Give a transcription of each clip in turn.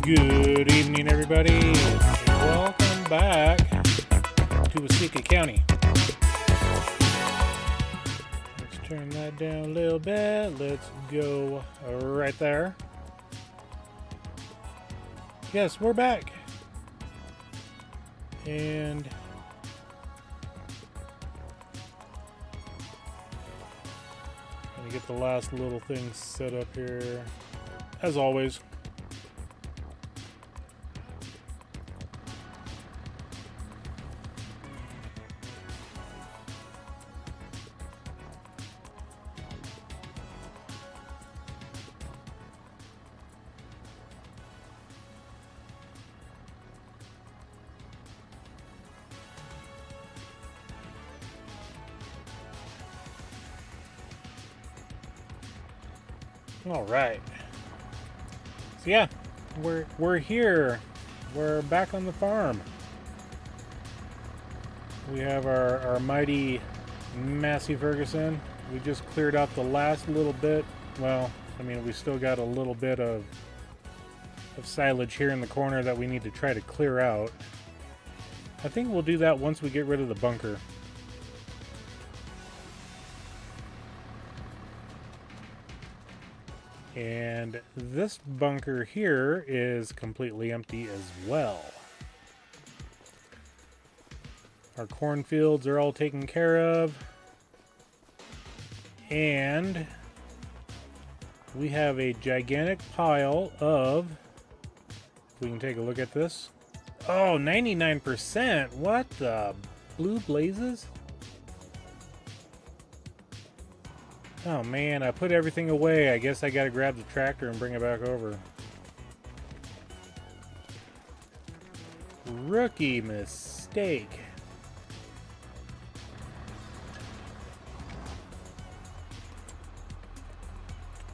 Good evening, everybody. Welcome back to Waseca County. Let's turn that down a little bit. Let's go right there. Yes, we're back. And let me get the last little thing set up here. As always. All right. So yeah, we're here. We're back on the farm. We have our mighty Massey Ferguson. We just cleared out the last little bit. Well, I mean, we still got a little bit of silage here in the corner that we need to try to clear out. I think we'll do that once we get rid of the bunker. And this bunker here is completely empty as well. Our cornfields are all taken care of. And we have a gigantic pile of, if we can take a look at this. Oh, 99%. What the blue blazes? Oh man, I put everything away. I guess I gotta grab the tractor and bring it back over. Rookie mistake.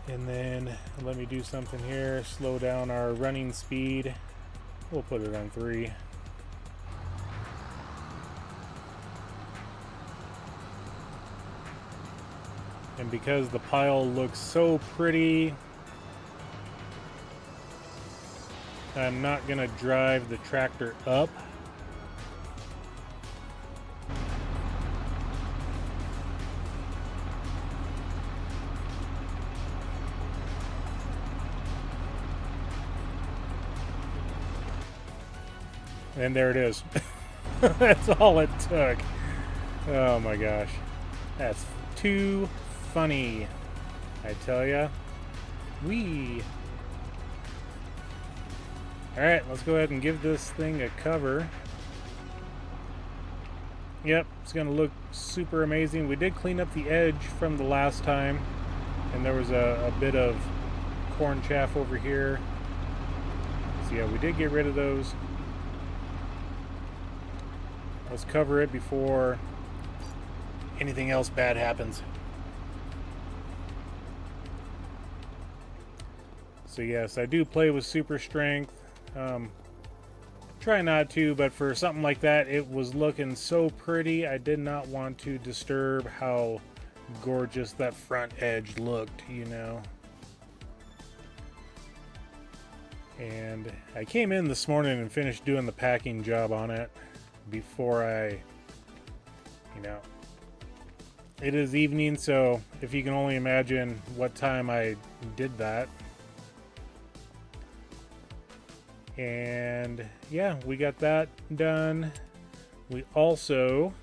And then let me do something here. Slow down our running speed. We'll put it on 3. And because the pile looks so pretty, I'm not going to drive the tractor up. And there it is. That's all it took. Oh my gosh. That's too funny, I tell ya. Alright, let's go ahead and give this thing a cover. Yep, it's gonna look super amazing. We did clean up the edge from the last time, and there was a bit of corn chaff over here. So yeah, we did get rid of those. Let's cover it before anything else bad happens. So yes, I do play with super strength. Try not to, but for something like that, it was looking so pretty. I did not want to disturb how gorgeous that front edge looked, you know. And I came in this morning and finished doing the packing job on it before I, you know, it is evening, so if you can only imagine what time I did that. And yeah, we got that done. We also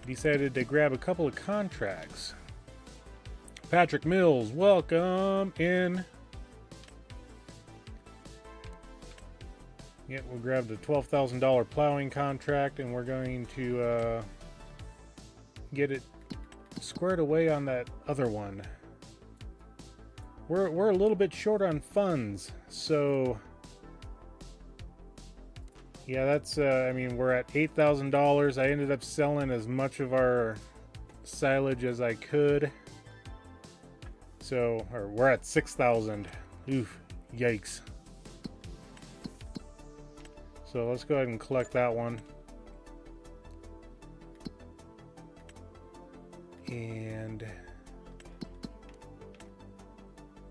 decided to grab a couple of contracts. Patrick Mills, welcome in. Yep, we grabbed a $12,000 plowing contract, and we're going to get it squared away on that other one. We're a little bit short on funds, so yeah, that's I mean, we're at $8,000. I ended up selling as much of our silage as I could, so we're at 6,000. Oof, yikes. So let's go ahead and collect that one. And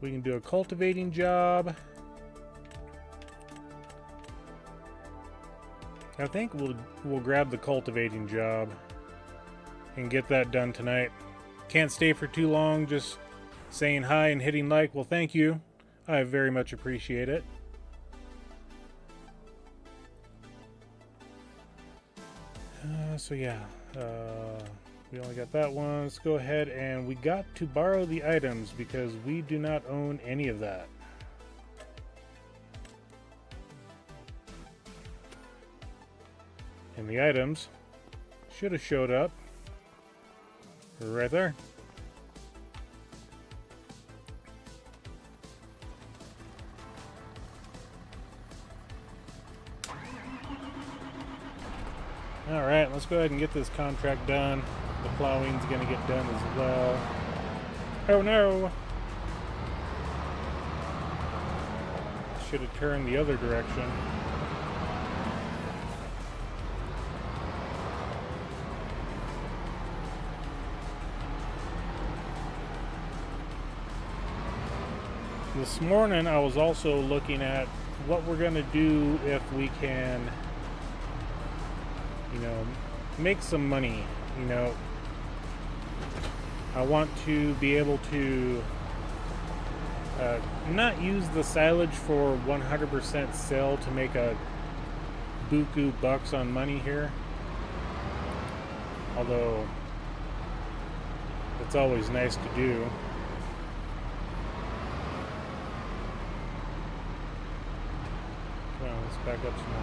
we can do a cultivating job. I think we'll grab the cultivating job and get that done tonight. Can't stay for too long, just saying hi and hitting like. Well, thank you. I very much appreciate it. So yeah, we only got that one. Let's go ahead and we got to borrow the items because we do not own any of that. And the items should have showed up right there. Alright, let's go ahead and get this contract done. The plowing's going to get done as well. Oh no! Should have turned the other direction. This morning I was also looking at what we're going to do if we can, you know, make some money. You know, I want to be able to not use the silage for 100% sell to make a buku bucks on money here, although it's always nice to do. Well, let's back up some more.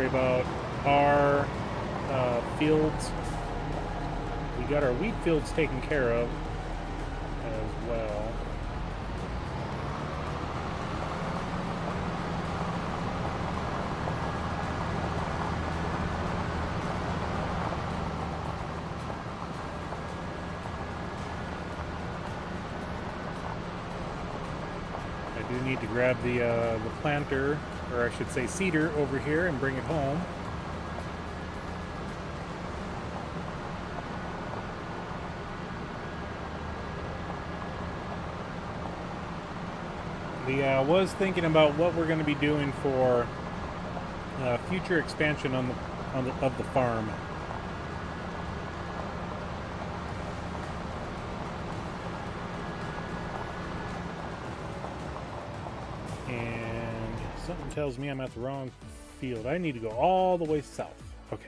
About our fields. We got our wheat fields taken care of as well. I do need to grab the planter, or I should say seeder, over here and bring it home. I was thinking about what we're going to be doing for future expansion of the farm. And something tells me I'm at the wrong field. I need to go all the way south. Okay.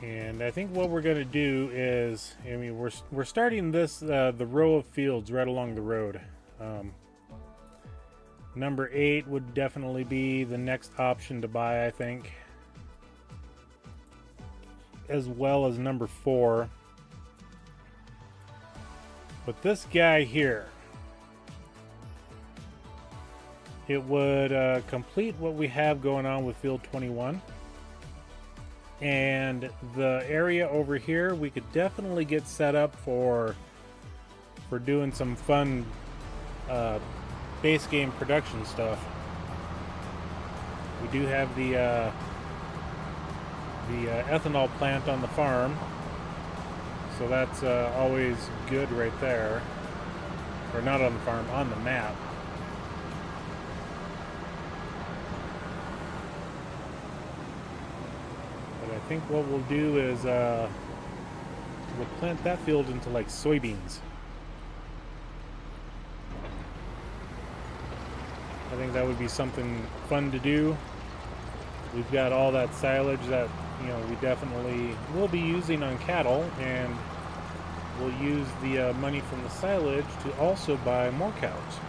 And I think what we're going to do is, I mean, we're starting this the row of fields right along the road. Number 8 would definitely be the next option to buy, I think, as well as number 4. But this guy here, it would complete what we have going on with field 21. And the area over here, we could definitely get set up for doing some fun base game production stuff. We do have the ethanol plant on the farm, so that's always good right there. Or not on the farm, on the map. I think what we'll do is we'll plant that field into like soybeans. I think that would be something fun to do. We've got all that silage that, you know, we definitely will be using on cattle, and we'll use the money from the silage to also buy more cows.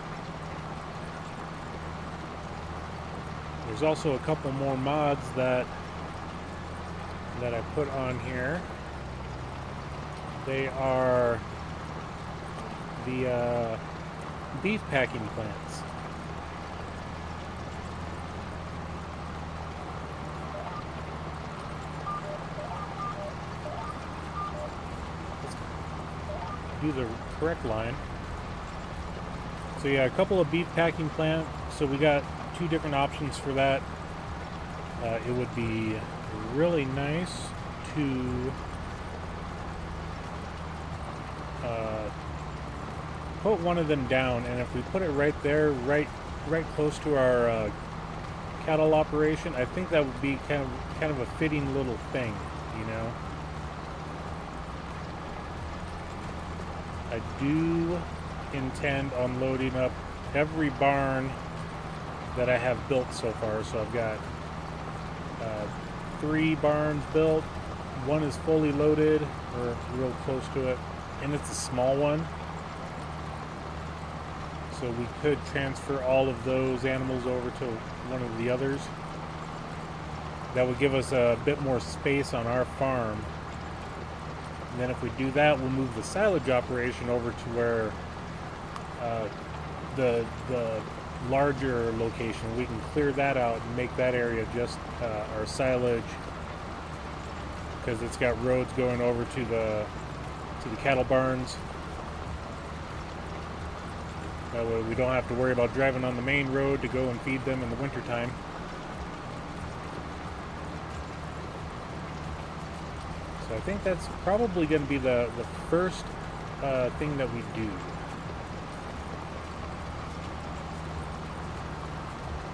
There's also a couple more mods that I put on here. They are the beef packing plants. Let's do the correct line. So yeah, a couple of beef packing plant. So we got two different options for that. It would be really nice to put one of them down, and if we put it right there, right close to our cattle operation, I think that would be kind of a fitting little thing, you know. I do intend on loading up every barn that I have built so far. So I've got 3 barns built. One is fully loaded, or real close to it, and it's a small one. So we could transfer all of those animals over to one of the others. That would give us a bit more space on our farm. And then if we do that, we'll move the silage operation over to where the larger location, we can clear that out and make that area just our silage, because it's got roads going over to the cattle barns. That way we don't have to worry about driving on the main road to go and feed them in the wintertime. So I think that's probably going to be the first thing that we do.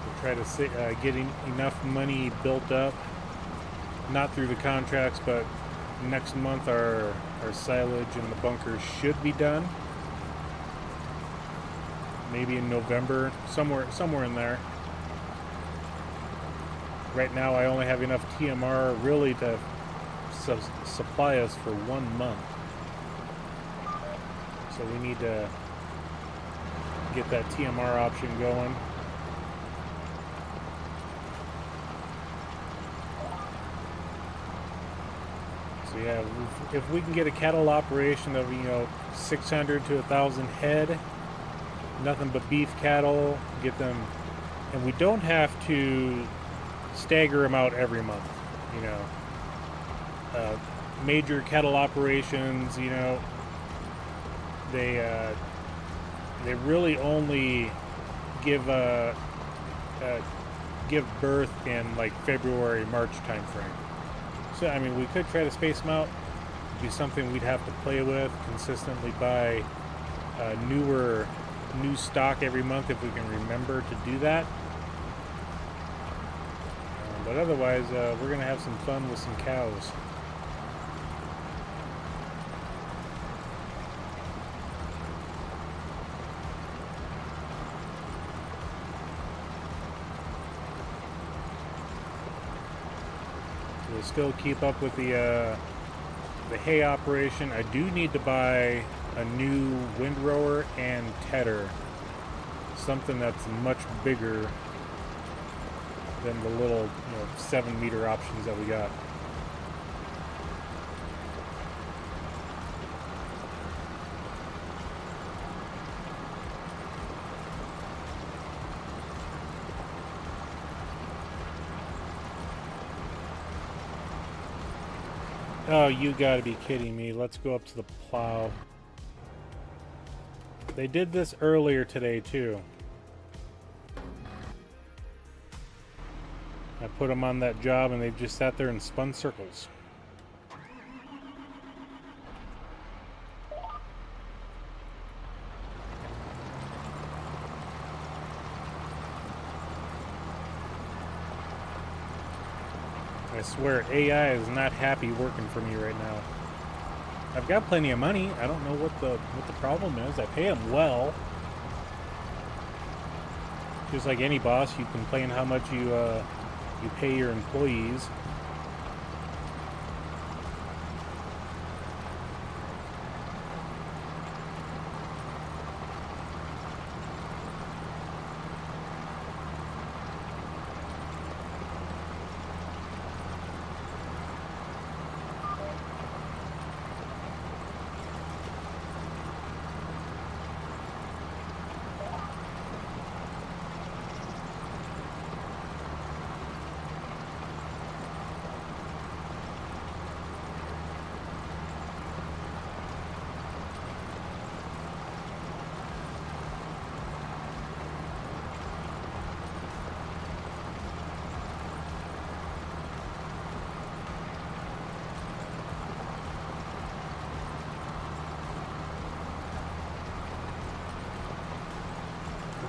We'll try to get enough money built up, not through the contracts, but next month our silage and the bunkers should be done. Maybe in November, somewhere in there. Right now I only have enough TMR really to supply us for 1 month. So we need to get that TMR option going. So yeah, if we can get a cattle operation of 600 to 1,000 head, nothing but beef cattle, get them, and we don't have to stagger them out every month. Major cattle operations, they really only give birth in like February, March time frame. So I mean, we could try to space them out. It'd be something we'd have to play with, consistently buy new stock every month if we can remember to do that. But otherwise, we're gonna have some fun with some cows. We'll still keep up with the hay operation. I do need to buy a new windrower and tedder, something that's much bigger than the little 7-meter options that we got. Oh, you gotta be kidding me. Let's go up to the plow. They did this earlier today too. I put them on that job and they just sat there and spun circles. I swear, AI is not happy working for me right now. I've got plenty of money. I don't know what the problem is. I pay them well. Just like any boss, you complain how much you pay your employees.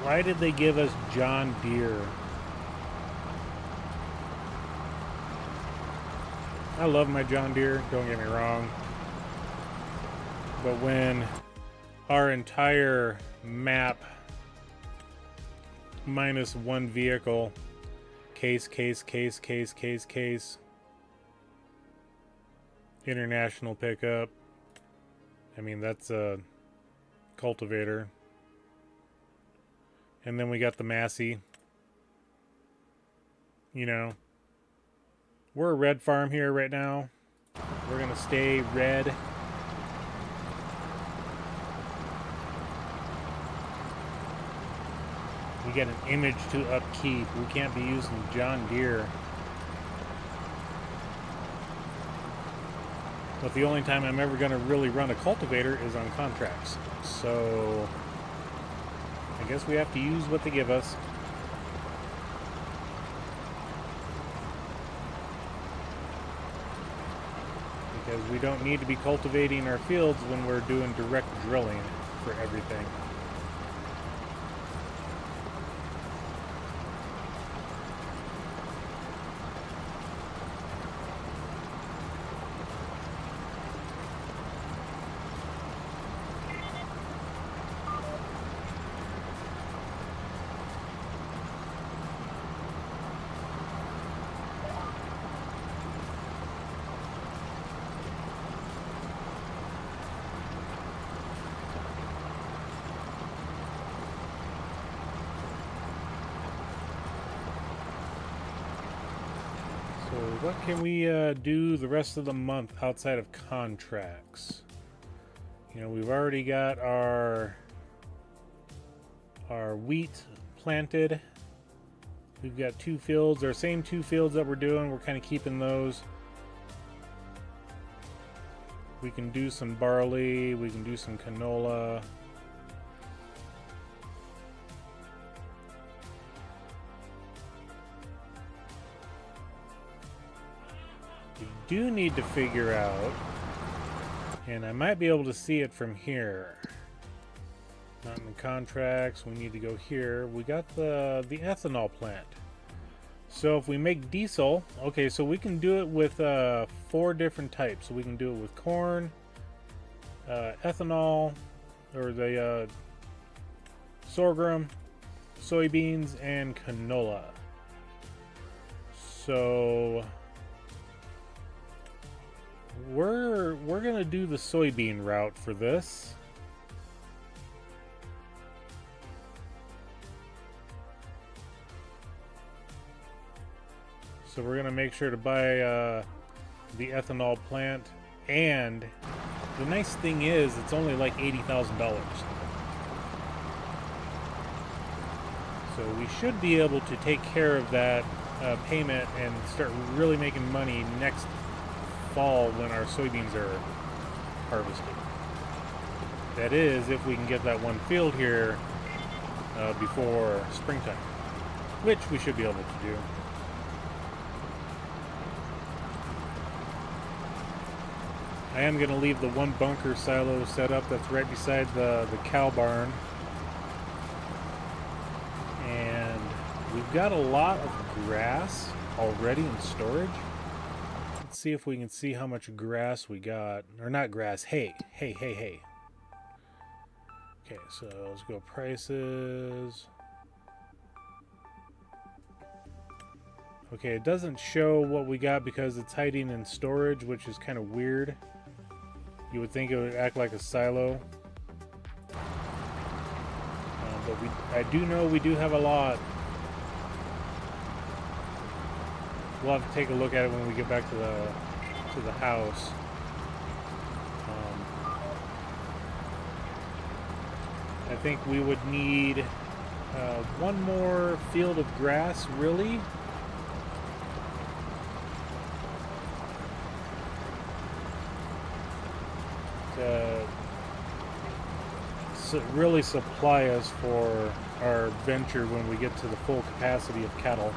Why did they give us John Deere? I love my John Deere, don't get me wrong. But when our entire map minus one vehicle, case, international pickup, I mean, that's a cultivator. And then we got the Massey. You know, we're a red farm here right now. We're going to stay red. We get an image to upkeep. We can't be using John Deere. But the only time I'm ever going to really run a cultivator is on contracts. So I guess we have to use what they give us. Because we don't need to be cultivating our fields when we're doing direct drilling for everything. What can we do the rest of the month outside of contracts? You know, we've already got our wheat planted. We've got 2 fields, our same 2 fields that we're doing. We're kind of keeping those. We can do some barley. We can do some canola. Do need to figure out, and I might be able to see it from here. Not in the contracts. We need to go here. We got the ethanol plant. So if we make diesel, okay, so we can do it with 4 different types. So we can do it with corn, ethanol, or the sorghum, soybeans, and canola. So we're gonna do the soybean route for this. So we're gonna make sure to buy the ethanol plant, and the nice thing is it's only like $80,000. So we should be able to take care of that payment and start really making money next fall when our soybeans are harvested. That is, if we can get that one field here before springtime, which we should be able to do. I am going to leave the one bunker silo set up that's right beside the cow barn. And we've got a lot of grass already in storage. Let's see if we can see how much grass we got. Or not grass, hay. Hay. Okay, so let's go prices. Okay, it doesn't show what we got because it's hiding in storage, which is kind of weird. You would think it would act like a silo. But I do know we do have a lot. We'll have to take a look at it when we get back to the house. I think we would need one more field of grass, really. To really supply us for our venture when we get to the full capacity of cattle.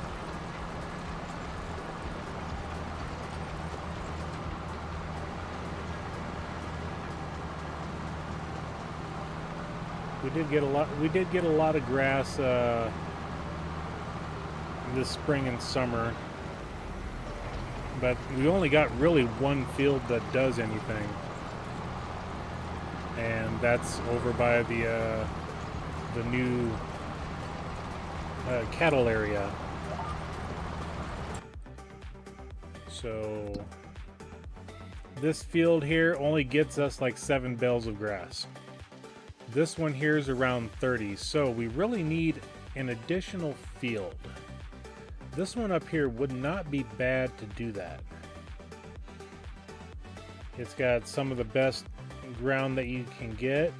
We did get a lot. We did get a lot of grass this spring and summer, but we only got really one field that does anything, and that's over by the new cattle area. So this field here only gets us like 7 bales of grass. This one here is around 30, so we really need an additional field. This one up here would not be bad to do that. It's got some of the best ground that you can get.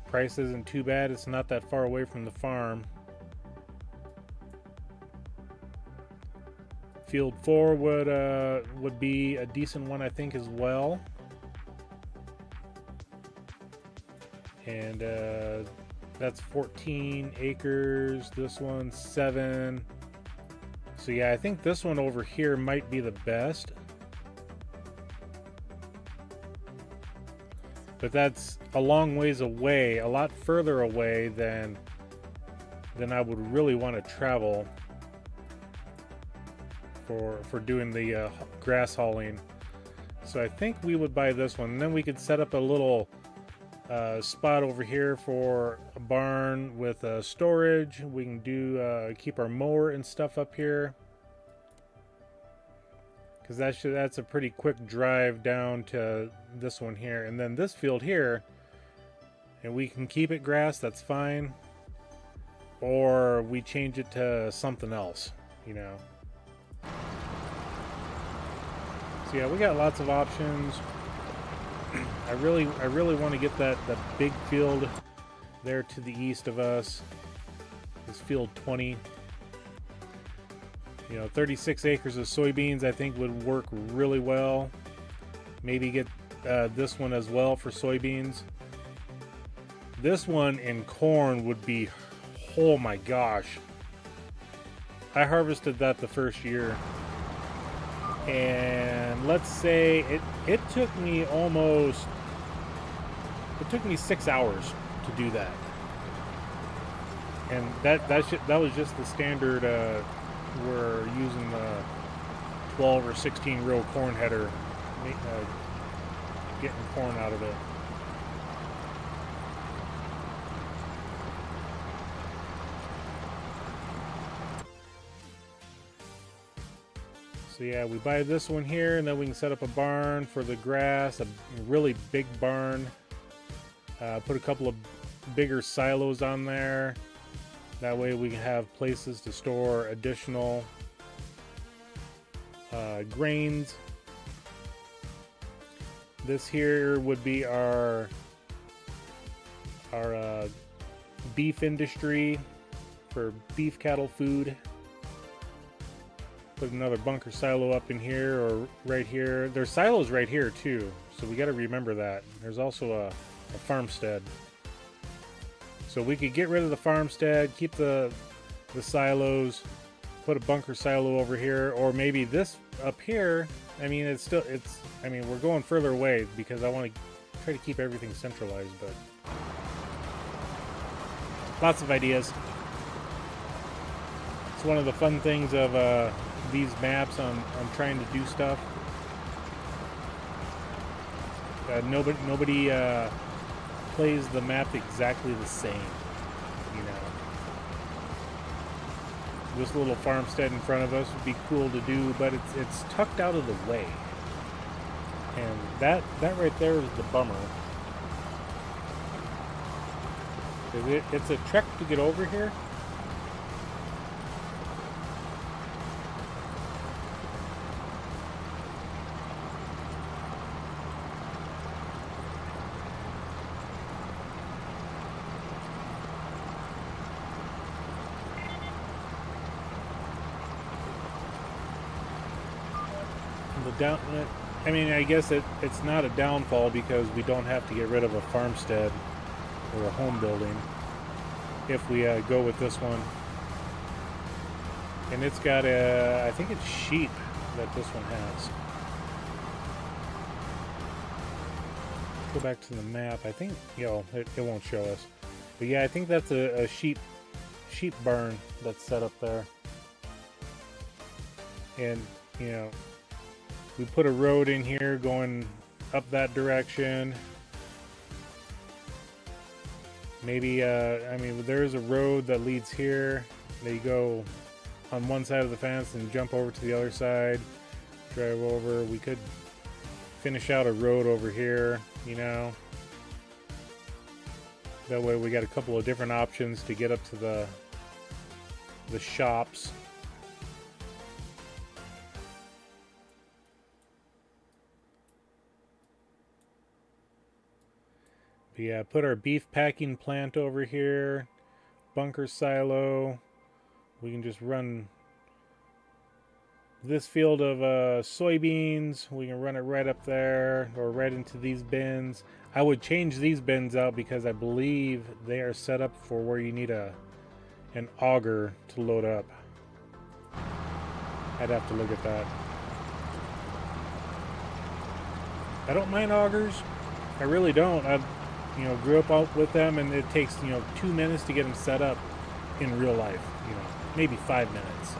Price isn't too bad. It's not that far away from the farm. Field 4 would be a decent one, I think, as well. And that's 14 acres. This one's 7. So yeah, I think this one over here might be the best. But that's a long ways away, a lot further away than I would really want to travel for doing the grass hauling. So I think we would buy this one, and then we could set up a little spot over here for a barn with storage. We can do keep our mower and stuff up here, because that's a pretty quick drive down to this one here, and then this field here, and we can keep it grass. That's fine, or we change it to something else, you know. So yeah, we got lots of options. I really want to get that big field there to the east of us. This field 20. You know, 36 acres of soybeans I think would work really well. Maybe get this one as well for soybeans. This one in corn would be, oh my gosh. I harvested that the first year. And let's say it took me 6 hours to do that. And that was just the standard. We're using the 12 or 16 row corn header, getting corn out of it. So yeah, we buy this one here, and then we can set up a barn for the grass, a really big barn. Put a couple of bigger silos on there. That way we can have places to store additional grains. This here would be our beef industry for beef cattle food. Put another bunker silo up in here or right here. There's silos right here too, so we got to remember that. There's also a farmstead. So we could get rid of the farmstead, keep the silos, put a bunker silo over here, or maybe this up here. I mean, I mean, we're going further away because I want to try to keep everything centralized, but lots of ideas. It's one of the fun things of these maps on trying to do stuff. Nobody plays the map exactly the same, you know. This little farmstead in front of us would be cool to do, but it's tucked out of the way, and that right there is the bummer. It's a trek to get over here. I mean, I guess it's not a downfall because we don't have to get rid of a farmstead or a home building if we go with this one. And it's got I think it's sheep that this one has. go back to the map. I think, you know, it won't show us. But yeah, I think that's a sheep barn that's set up there. And, you know, we put a road in here going up that direction. Maybe, I mean, there's a road that leads here. They go on one side of the fence and jump over to the other side, drive over. We could finish out a road over here, you know. That way we got a couple of different options to get up to the shops. But yeah, put our beef packing plant over here, bunker silo. We can just run this field of soybeans. We can run it right up there or right into these bins. I would change these bins out because I believe they are set up for where you need an auger to load up. I'd have to look at that. I don't mind augers. I really don't. I, you know, grew up with them, and it takes, you know, 2 minutes to get them set up in real life. You know, maybe 5 minutes.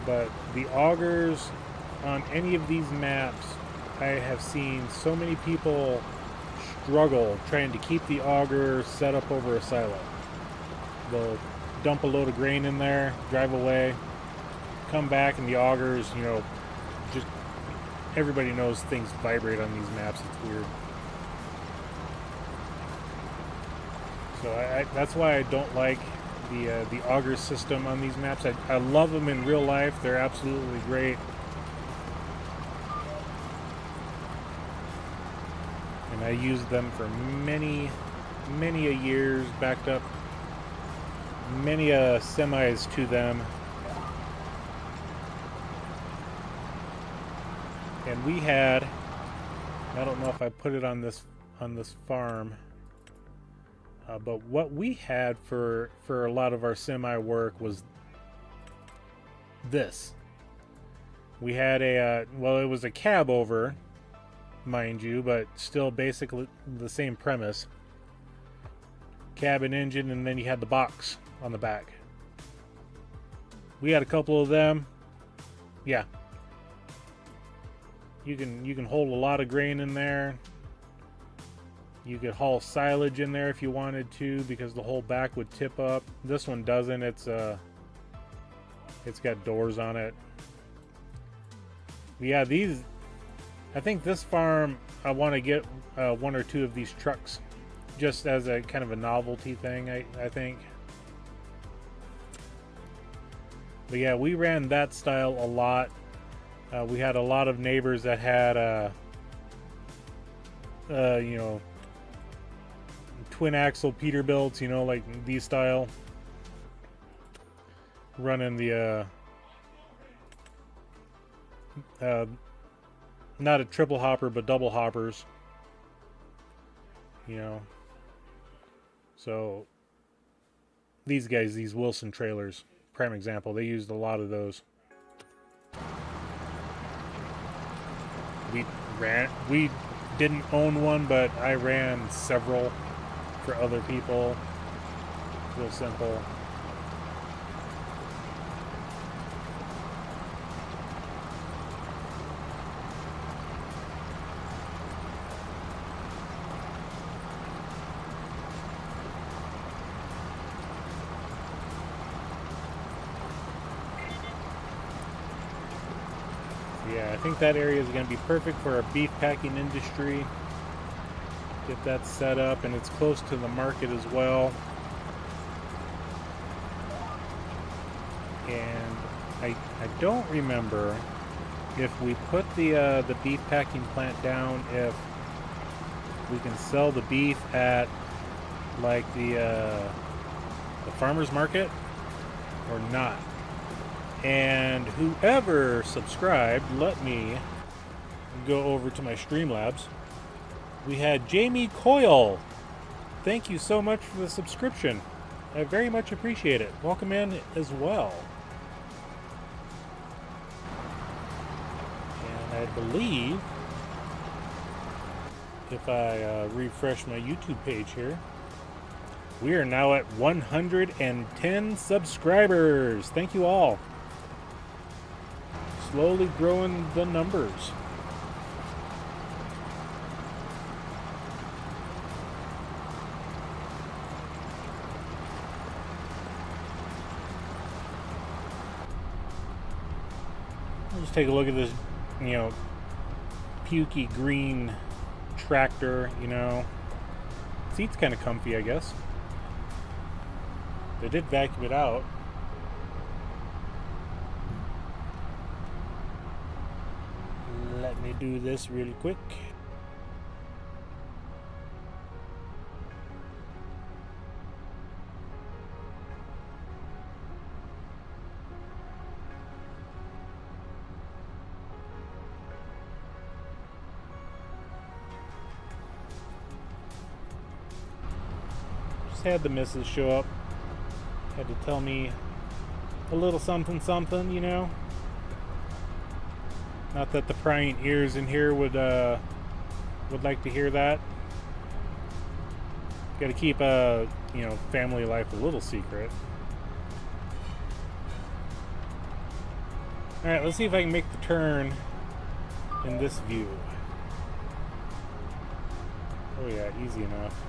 But the augers on any of these maps, I have seen so many people struggle trying to keep the auger set up over a silo. They'll dump a load of grain in there, drive away, come back, and the augers, you know, just, everybody knows things vibrate on these maps. It's weird. So that's why I don't like the auger system on these maps. I love them in real life. They're absolutely great. And I used them for many a years, backed up many semis to them. And we had, I don't know if I put it on this farm, but what we had for a lot of our semi work was this. We had well, it was a cab over, mind you, but still basically the same premise. Cabin engine, and then you had the box on the back. We had a couple of them. Yeah. You can hold a lot of grain in there. You could haul silage in there if you wanted to, because the whole back would tip up. This one doesn't. It's got doors on it. But yeah, these, I think this farm, I want to get 1 or 2 of these trucks just as a kind of a novelty thing, I think. But yeah, we ran that style a lot. We had a lot of neighbors that had you know, twin axle Peterbilts, you know, like these style, running the not a triple hopper but double hoppers, you know. So these guys, these Wilson trailers, prime example, they used a lot of those. We didn't own one, but I ran several for other people. Real simple. Yeah, I think that area is going to be perfect for our beef packing industry. Get that set up, and it's close to the market as well. And I don't remember if we put the beef packing plant down, if we can sell the beef at like the farmer's market or not. And whoever subscribed, let me go over to my Streamlabs. We had Jamie Coyle. Thank you so much for the subscription. I very much appreciate it. Welcome in as well. And I believe if I refresh my YouTube page here. We are now at 110 subscribers. Thank you all. Slowly growing the numbers. Let's take a look at this, you know, pukey green tractor, you know. Seat's kind of comfy, I guess. They did vacuum it out. Let me do this real quick. Just had the missus show up. Had to tell me a little something something, you know. Not that the prying ears in here would like to hear that. Got to keep you know, family life a little secret. All right, let's see if I can make the turn in this view. Oh yeah, easy enough.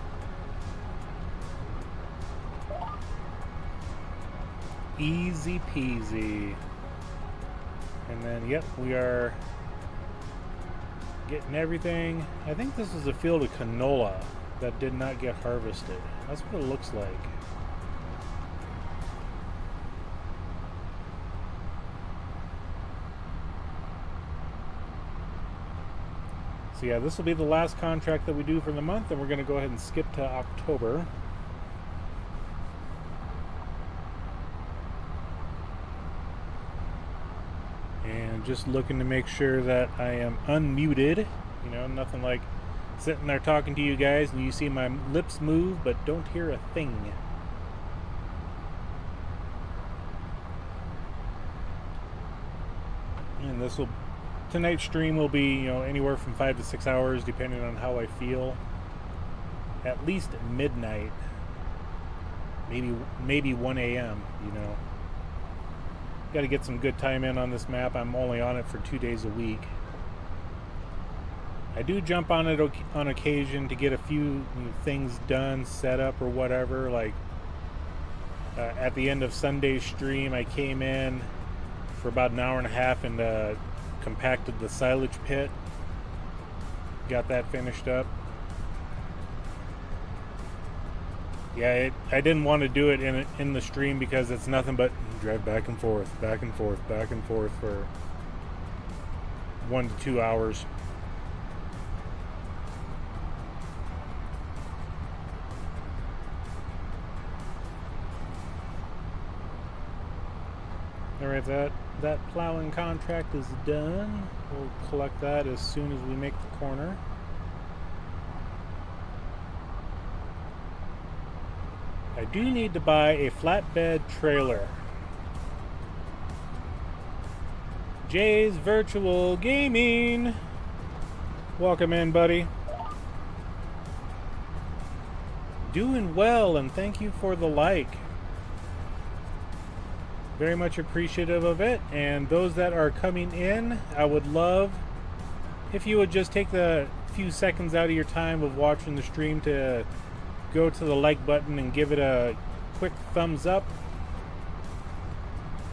Easy peasy. And then, yep, we are getting everything. I think this is a field of canola that did not get harvested. That's what it looks like. So yeah, this will be the last contract that we do for the month, and we're going to go ahead and skip to October. Just looking to make sure that I am unmuted, you know, nothing like sitting there talking to you guys and you see my lips move but don't hear a thing. And tonight's stream will be, you know, anywhere from 5 to 6 hours depending on how I feel. At least at midnight, maybe 1 a.m., you know. Got to get some good time in on this map. I'm only on it for 2 days a week. I do jump on it on occasion to get a few things done, set up or whatever. Like at the end of Sunday's stream, I came in for about an hour and a half and compacted the silage pit. Got that finished up. Yeah, I didn't want to do it in the stream because it's nothing but drive back and forth for 1 to 2 hours. Alright, that plowing contract is done. We'll collect that as soon as we make the corner. I do need to buy a flatbed trailer. Jay's Virtual Gaming. Welcome in, buddy. Doing well, and thank you for the like. Very much appreciative of it. And those that are coming in, I would love if you would just take the few seconds out of your time of watching the stream to go to the like button and give it a quick thumbs up.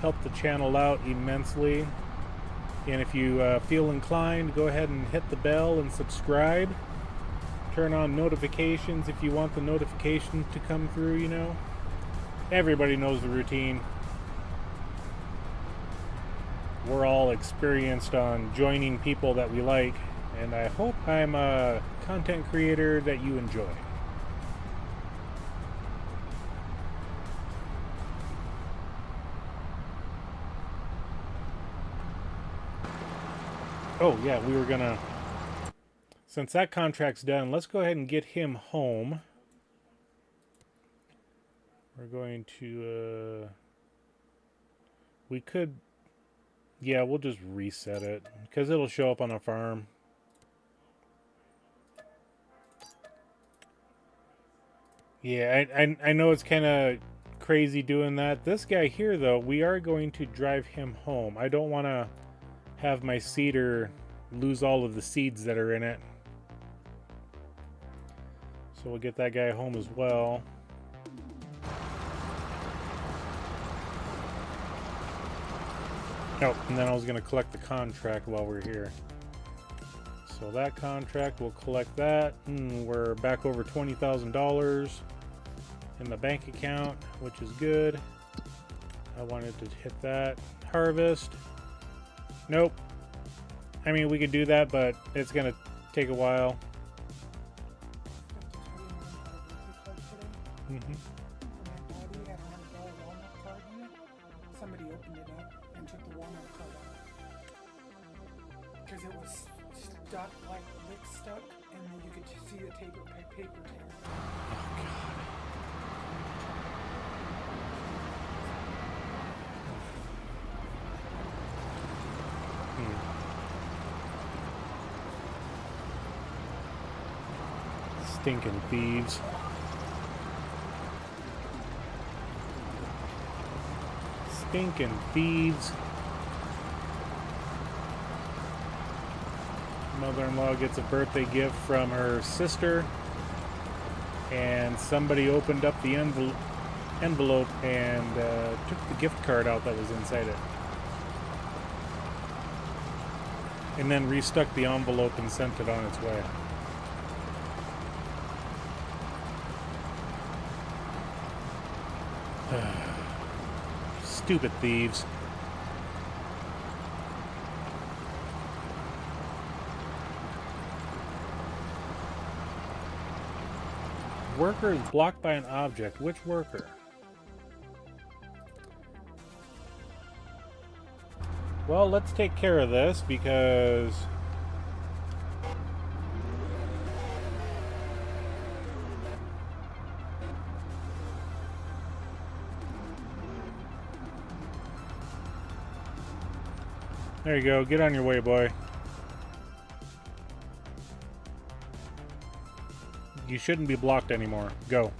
Help the channel out immensely. And if you feel inclined, go ahead and hit the bell and subscribe. Turn on notifications if you want the notifications to come through, you know. Everybody knows the routine. We're all experienced on joining people that we like, and I hope I'm a content creator that you enjoy. Oh yeah, we were gonna, since that contract's done, let's go ahead and get him home. We're going to, we could, yeah, we'll just reset it, because it'll show up on a farm. Yeah, I know it's kind of crazy doing that. This guy here, though, we are going to drive him home. I don't want to have my seeder lose all of the seeds that are in it. So we'll get that guy home as well. Oh, and then I was going to collect the contract while we're here. So that contract, we'll collect that. We're back over $20,000 in the bank account, which is good. I wanted to hit that. Harvest. Nope. I mean, we could do that, but it's going to take a while. Somebody opened it up and took the Walmart card out. Because it was stuck, like lick stuck, and then you could just see the paper tear. Oh, God. Stinking thieves. Stinking thieves. Mother-in-law gets a birthday gift from her sister, and somebody opened up the envelope and took the gift card out that was inside it, and then restuck the envelope and sent it on its way. Stupid thieves. Worker is blocked by an object. Which worker? Well, let's take care of this because there you go. Get on your way, boy. You shouldn't be blocked anymore. Go.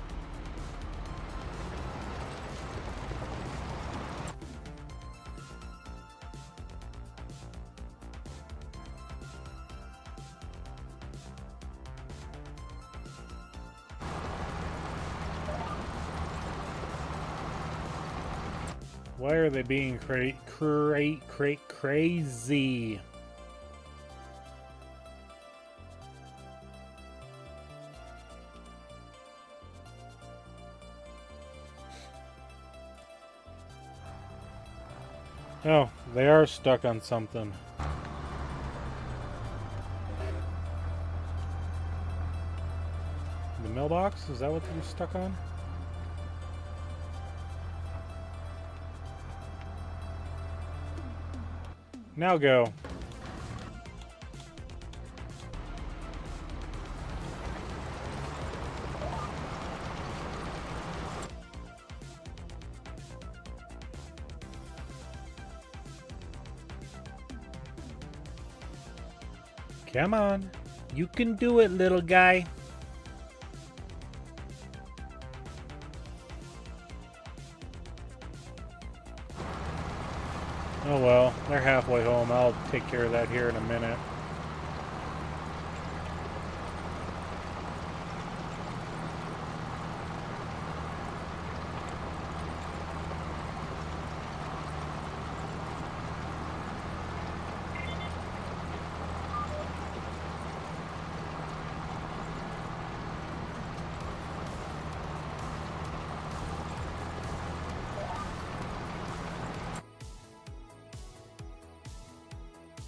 Why are they being crazy? Oh, they are stuck on something. The mailbox? Is that what they're stuck on? Now go. Come on. You can do it, little guy. Oh well, they're halfway home. I'll take care of that here in a minute.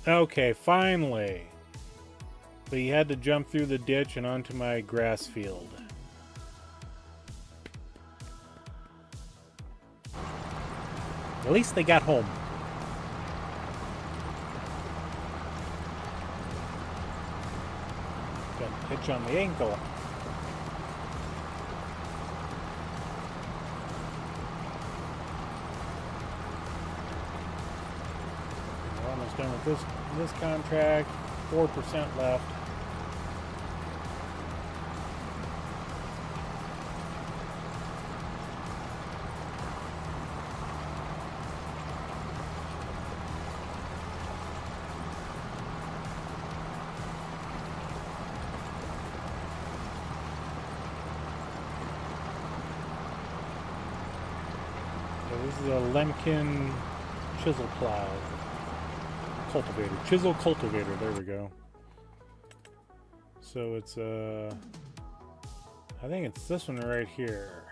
Okay, finally. But you had to jump through the ditch and onto my grass field. At least they got home. Got a hitch on the ankle. We're almost done with this contract. 4% left. This is a Lemkin chisel plow. Cultivator. Chisel cultivator. There we go. So it's I think it's this one right here.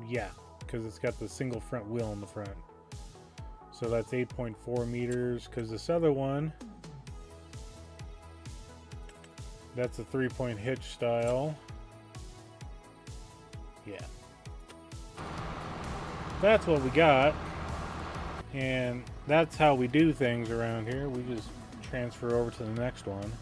Yeah, because it's got the single front wheel in the front. So that's 8.4 meters, because this other one, that's a 3-point hitch style. Yeah. That's what we got. And that's how we do things around here. We just transfer over to the next one.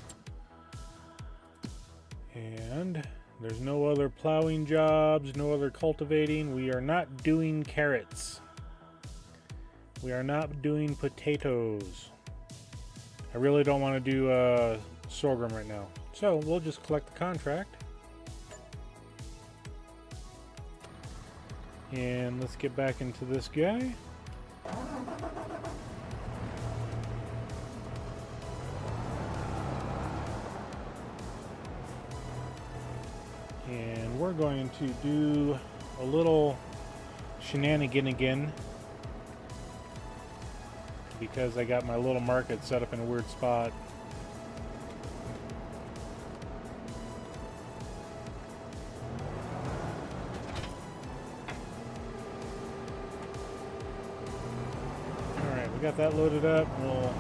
And there's no other plowing jobs, no other cultivating. We are not doing carrots. We are not doing potatoes. I really don't want to do sorghum right now. So we'll just collect the contract. And let's get back into this guy. And we're going to do a little shenanigan again, because I got my little market set up in a weird spot. Alright, we got that loaded up. We'll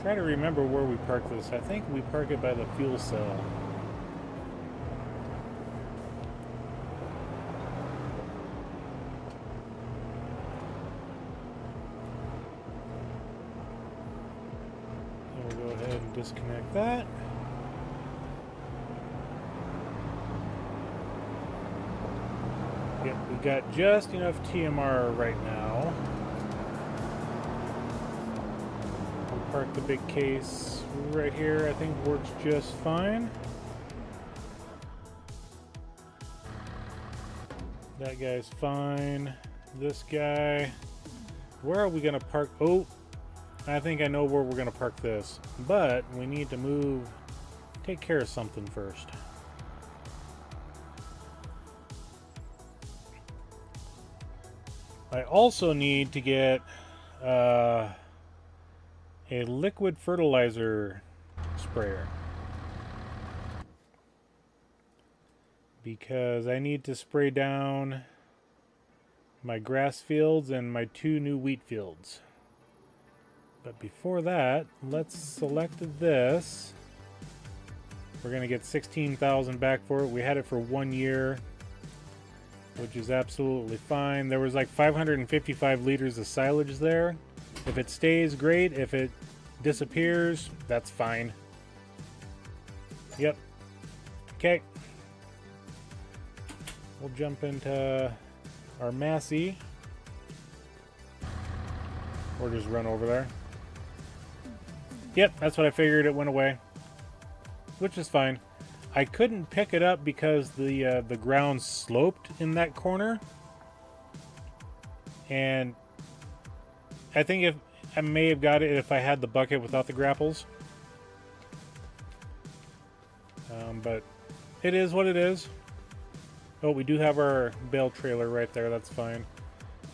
try to remember where we park this. I think we park it by the fuel cell. And we'll go ahead and disconnect that. Yep, we got just enough TMR right now. Park the big case right here. I think works just fine. That guy's fine. This guy, where are we gonna park? Oh, I think I know where we're gonna park this, but we need to move, take care of something first. I also need to get a liquid fertilizer sprayer, because I need to spray down my grass fields and my 2 new wheat fields. But before that, let's select this. We're gonna get 16,000 back for it. We had it for 1 year, which is absolutely fine. There was like 555 liters of silage there. If it stays, great. If it disappears, that's fine. Yep. Okay. We'll jump into our Massey. Or just run over there. Yep, that's what I figured. It went away. Which is fine. I couldn't pick it up because the ground sloped in that corner. And I think if I may have got it if I had the bucket without the grapples. But it is what it is. Oh, we do have our bale trailer right there. That's fine.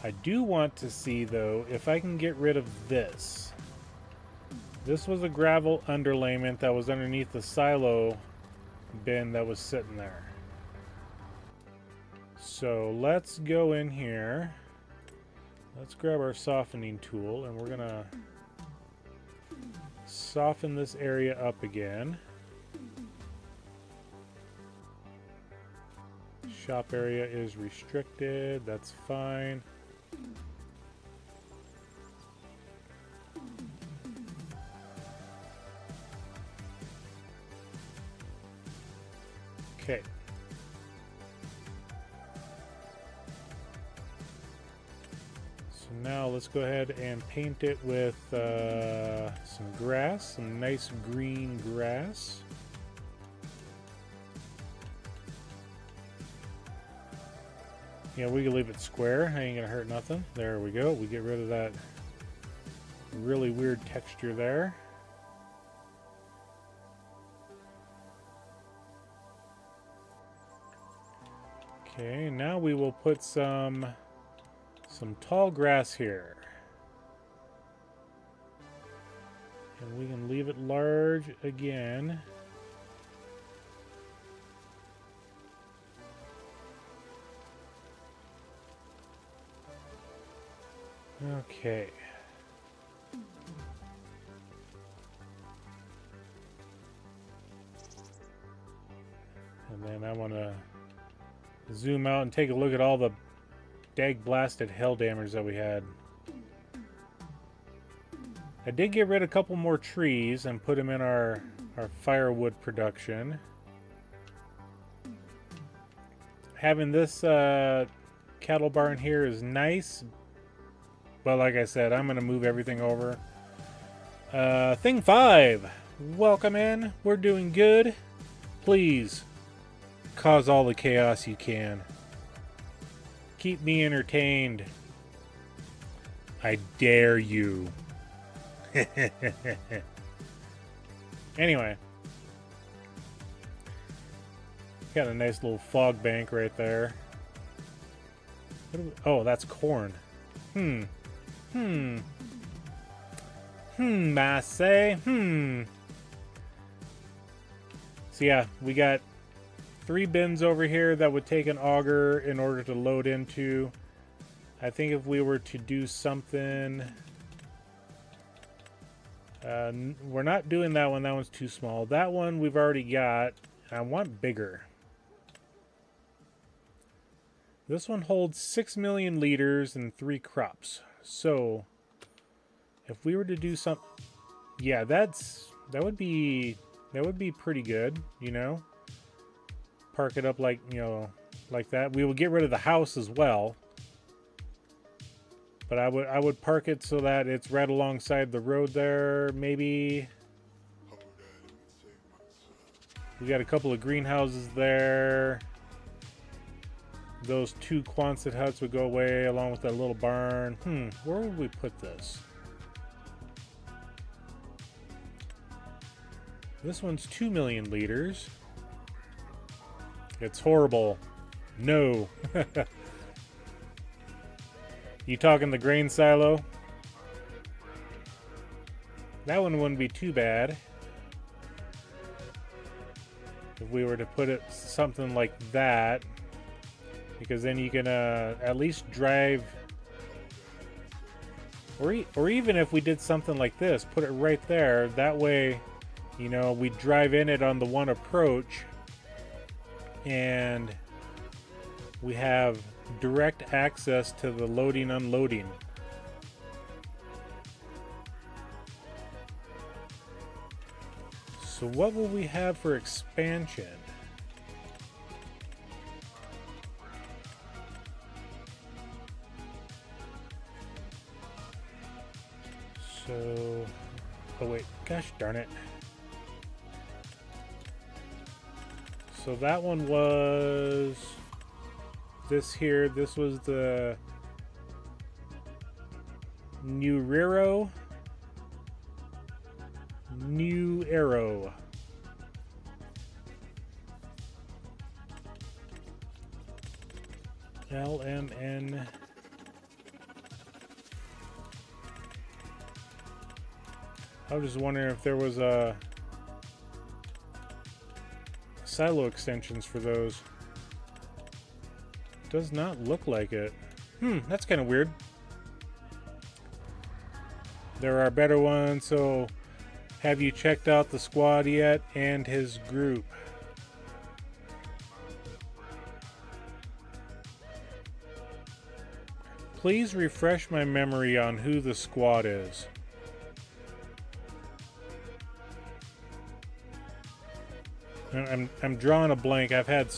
I do want to see, though, if I can get rid of this. This was a gravel underlayment that was underneath the silo bin that was sitting there. So let's go in here. Let's grab our softening tool, and we're gonna soften this area up again. Shop area is restricted. That's fine. Okay. Now let's go ahead and paint it with some grass, some nice green grass. Yeah, we can leave it square. Ain't gonna hurt nothing. There we go. We get rid of that really weird texture there. Okay, now we will put some tall grass here. And we can leave it large again. Okay. And then I want to zoom out and take a look at all the dag blasted hell damage that we had. I did get rid of a couple more trees and put them in our firewood production. Having this cattle barn here is nice, but like I said, I'm going to move everything over. Thing 5. Welcome in. We're doing good. Please cause all the chaos you can. Keep me entertained. I dare you. Anyway. Got a nice little fog bank right there. Oh, that's corn. I say. So yeah, we got 3 bins over here that would take an auger in order to load into. I think if we were to do something... we're not doing that one. That one's too small. That one we've already got. I want bigger. This one holds 6 million liters and 3 crops. So, if we were to do some... Yeah, that would be pretty good, you know? Park it up like, you know, like that. We will get rid of the house as well. But I would park it so that it's right alongside the road there, maybe. We got a couple of greenhouses there. Those 2 Quonset huts would go away along with that little barn. Where would we put this? This one's 2 million liters. It's horrible. No. You talking the grain silo? That one wouldn't be too bad. If we were to put it something like that. Because then you can at least drive... Or even if we did something like this, put it right there. That way, you know, we drive in it on the one approach. And we have direct access to the loading, unloading. So what will we have for expansion? So, oh wait, gosh darn it. So that one was this here. This was the New Arrow. LMN. I was just wondering if there was a silo extensions for those. Does not look like it. That's kind of weird. There are better ones, so have you checked out the squad yet and his group? Please refresh my memory on who the squad is. I'm drawing a blank. I've had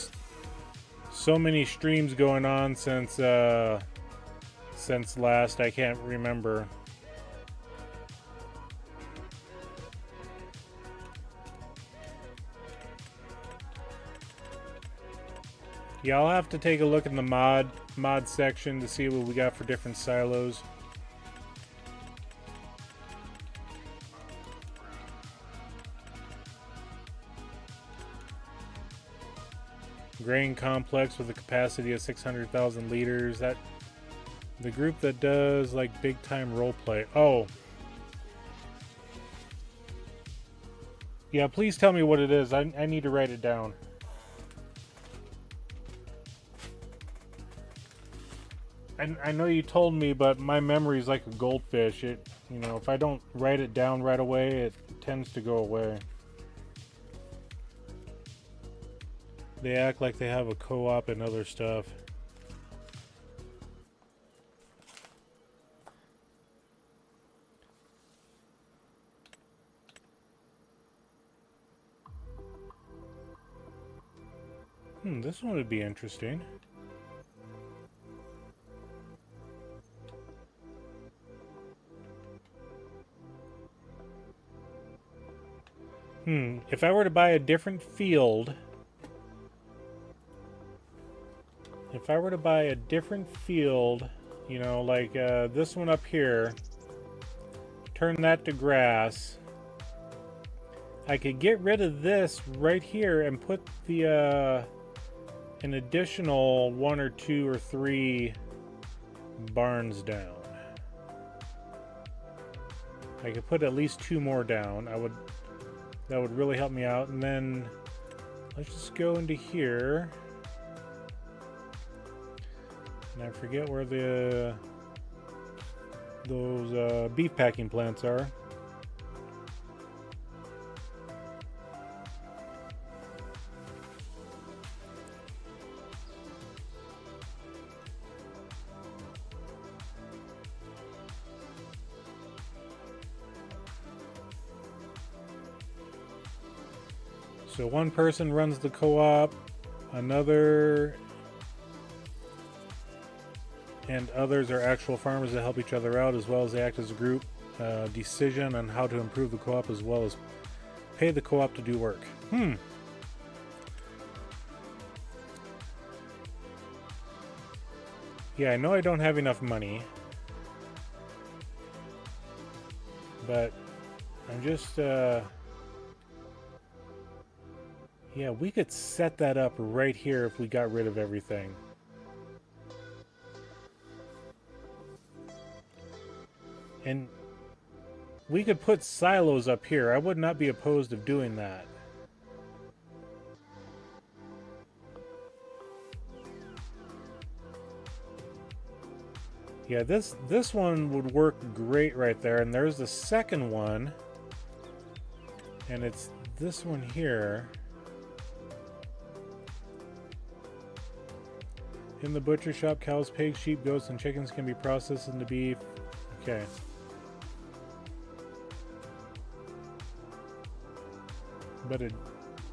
so many streams going on since last. I can't remember. Yeah, I'll have to take a look in the mod section to see what we got for different silos. Grain complex with a capacity of 600,000 liters. That the group that does like big time roleplay. Oh. Yeah, please tell me what it is. I need to write it down. I know you told me, but my memory is like a goldfish. It, you know, if I don't write it down right away, it tends to go away. They act like they have a co-op and other stuff. This one would be interesting. If I were to buy a different field... If I were to buy a different field, you know, like this one up here, turn that to grass, I could get rid of this right here and put the an additional 1 or 2 or 3 barns down. I could put at least 2 more down. That would really help me out. And then let's just go into here. And I forget where those beef packing plants are. So one person runs the co-op, another and others are actual farmers that help each other out, as well as they act as a group. Decision on how to improve the co-op, as well as pay the co-op to do work. Yeah, I know I don't have enough money, but I'm just yeah, we could set that up right here if we got rid of everything. And we could put silos up here. I would not be opposed of doing that. Yeah, this one would work great right there. And there's the second one. And it's this one here. In the butcher shop, cows, pigs, sheep, goats, and chickens can be processed into beef. Okay. But it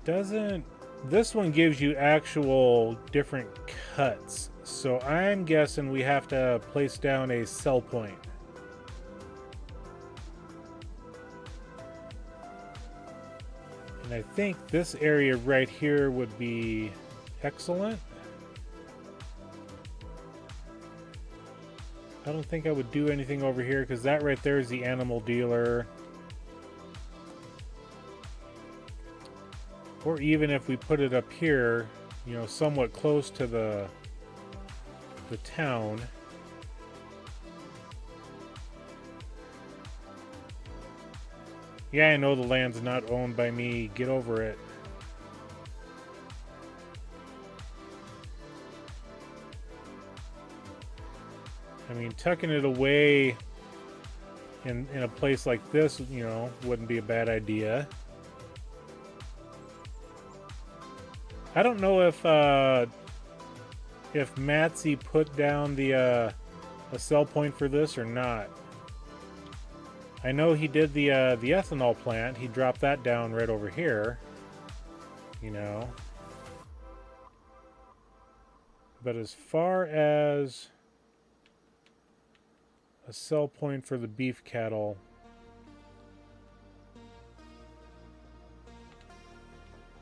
doesn't... This one gives you actual different cuts. So I'm guessing we have to place down a sell point. And I think this area right here would be excellent. I don't think I would do anything over here because that right there is the animal dealer. Or even if we put it up here, you know, somewhat close to the town. Yeah, I know the land's not owned by me. Get over it. I mean, tucking it away in a place like this, you know, wouldn't be a bad idea. I don't know if Matsy put down the a sell point for this or not. I know he did the ethanol plant. He dropped that down right over here, you know. But as far as a sell point for the beef cattle,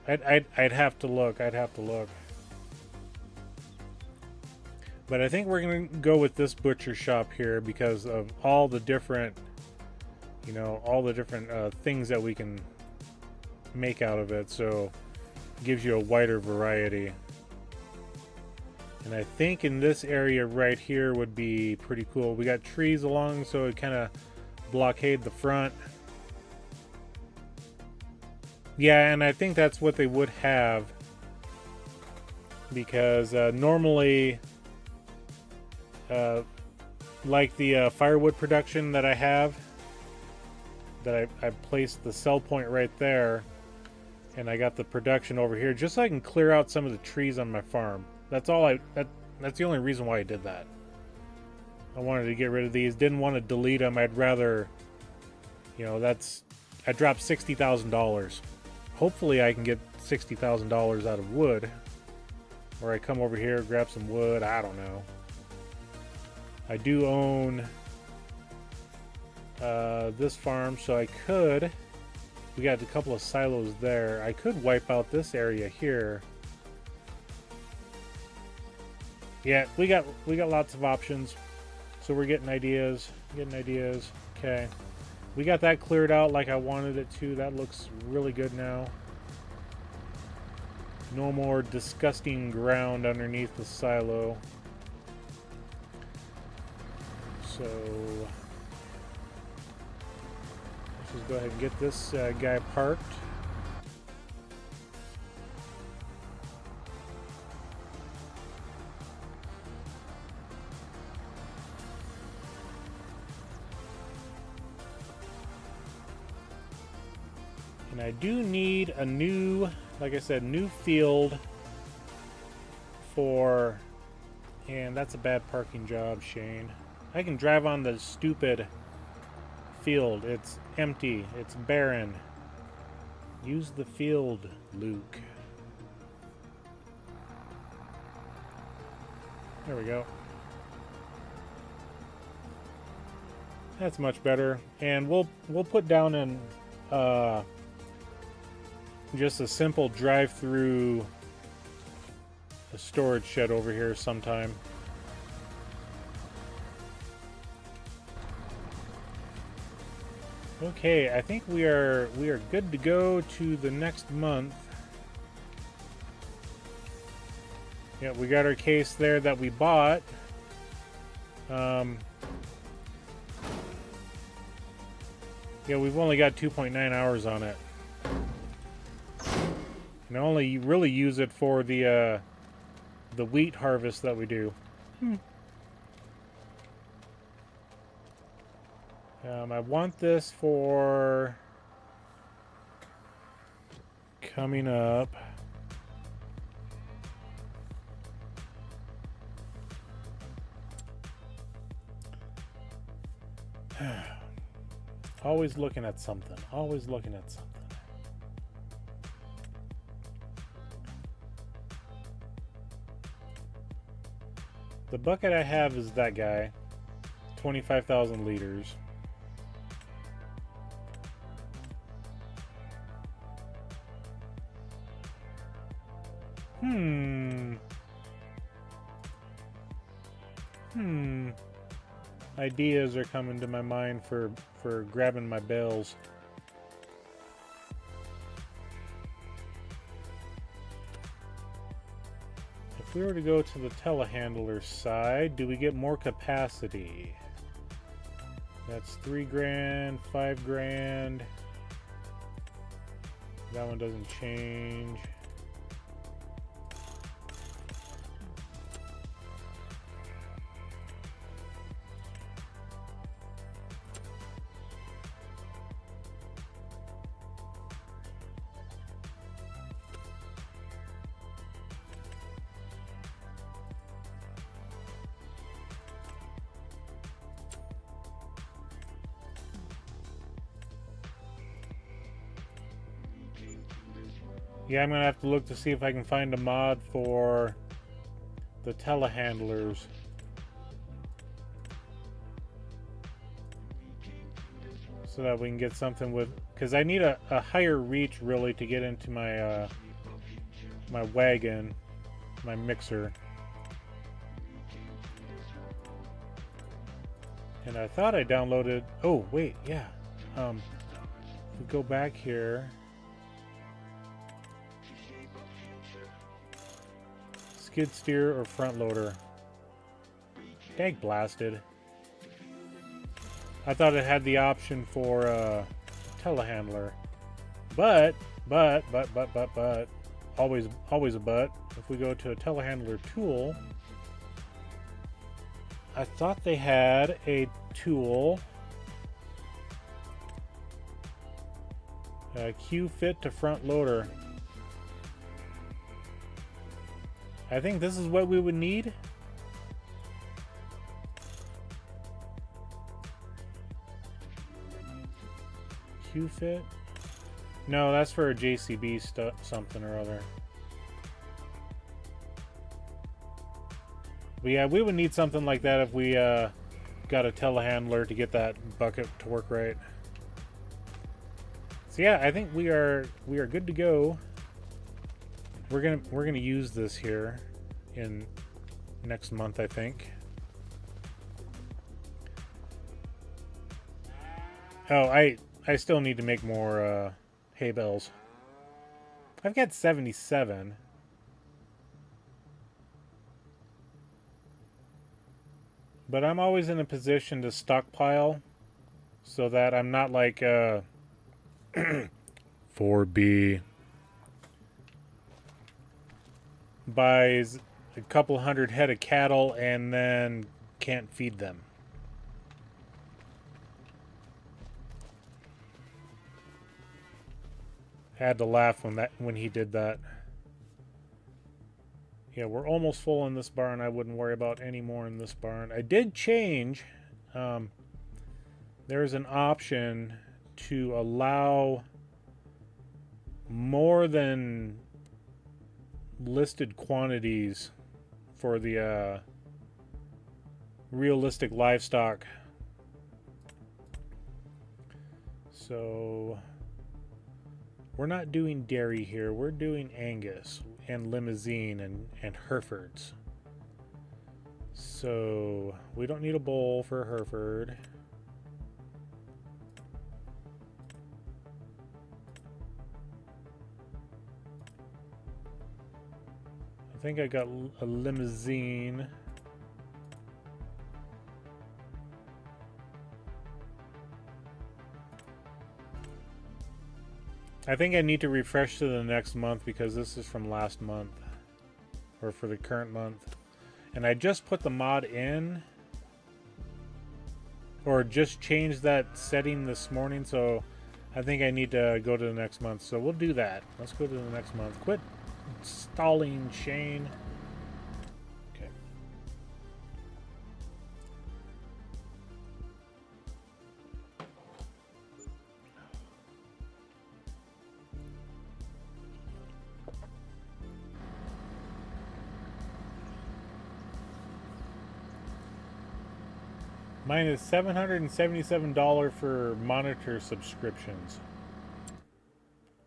I'd have to look. I'd have to look. But I think we're going to go with this butcher shop here because of all the different, you know, all the different things that we can make out of it. So it gives you a wider variety. And I think in this area right here would be pretty cool. We got trees along, so it kind of blockade the front. Yeah, and I think that's what they would have, because normally, like the firewood production that I have, that I placed the cell point right there, and I got the production over here just so I can clear out some of the trees on my farm. That's all that's the only reason why I did that. I wanted to get rid of these. Didn't want to delete them. I'd rather, you know, I dropped $60,000. Hopefully I can get $60,000 out of wood. Or I come over here, grab some wood. I don't know. I do own this farm, so I could. We got a couple of silos there. I could wipe out this area here. Yeah, we got lots of options. So we're getting ideas. Okay. We got that cleared out like I wanted it to. That looks really good now. No more disgusting ground underneath the silo. So let's just go ahead and get this guy parked. And I do need a new, like I said, new field for, and that's a bad parking job, Shane. I can drive on the stupid field. It's empty. It's barren. Use the field, Luke. There we go. That's much better. And we'll put down in just a simple drive-through a storage shed over here sometime. Okay, I think we are good to go to the next month. Yeah, we got our case there that we bought. Yeah, we've only got 2.9 hours on it. And I only really use it for the wheat harvest that we do. I want this for coming up. Always looking at something. Always looking at something. The bucket I have is that guy. 25,000 liters. Ideas are coming to my mind for grabbing my bales. If we were to go to the telehandler side, do we get more capacity? That's $3,000, $5,000. That one doesn't change. Yeah, I'm gonna have to look to see if I can find a mod for the telehandlers. So that we can get something with, because I need a higher reach really to get into my my wagon, my mixer. And I thought I downloaded, oh wait, yeah. If we go back here. skid steer or front loader. Dag blasted. I thought it had the option for telehandler. But, always a but. If we go to a telehandler tool, I thought they had a tool, Q fit to front loader. I think this is what we would need. Q fit? No, that's for a JCB stuff, something or other. But yeah, we would need something like that if we got a telehandler to get that bucket to work right. So yeah, I think we are good to go. We're gonna use this here in next month, I think. Oh, I still need to make more hay bales. I've got 77. But I'm always in a position to stockpile so that I'm not like 4B buys a couple hundred head of cattle and then can't feed them. Had to laugh when he did that. Yeah, we're almost full in this barn. I wouldn't worry about any more in this barn. I did change. There's an option to allow more than listed quantities for the realistic livestock. So we're not doing dairy here. We're doing Angus and Limousine and Herefords. So we don't need a bowl for Hereford. I think I got a Limousine. I think I need to refresh to the next month because this is from last month. Or for the current month. And I just put the mod in. Or just changed that setting this morning. So I think I need to go to the next month. So we'll do that. Let's go to the next month. Quit stalling, Shane. Okay. Mine is $777 for monitor subscriptions.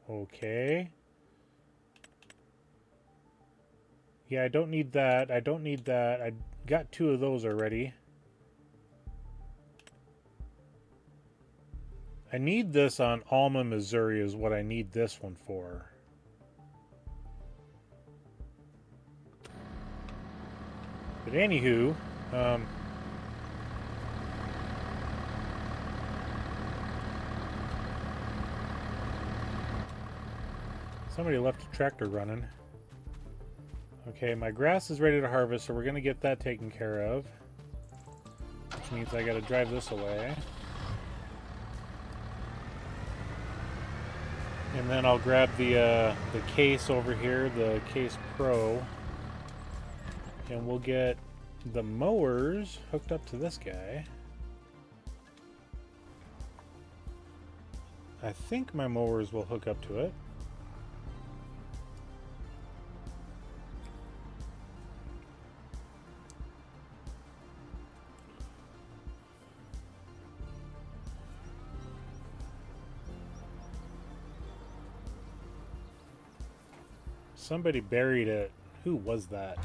Okay. Yeah, I don't need that. I don't need that. I got 2 of those already. I need this on Alma, Missouri is what I need this one for. But anywho, somebody left a tractor running. Okay, my grass is ready to harvest, so we're going to get that taken care of. Which means I got to drive this away. And then I'll grab the case over here, the Case Pro. And we'll get the mowers hooked up to this guy. I think my mowers will hook up to it. Somebody buried it. Who was that?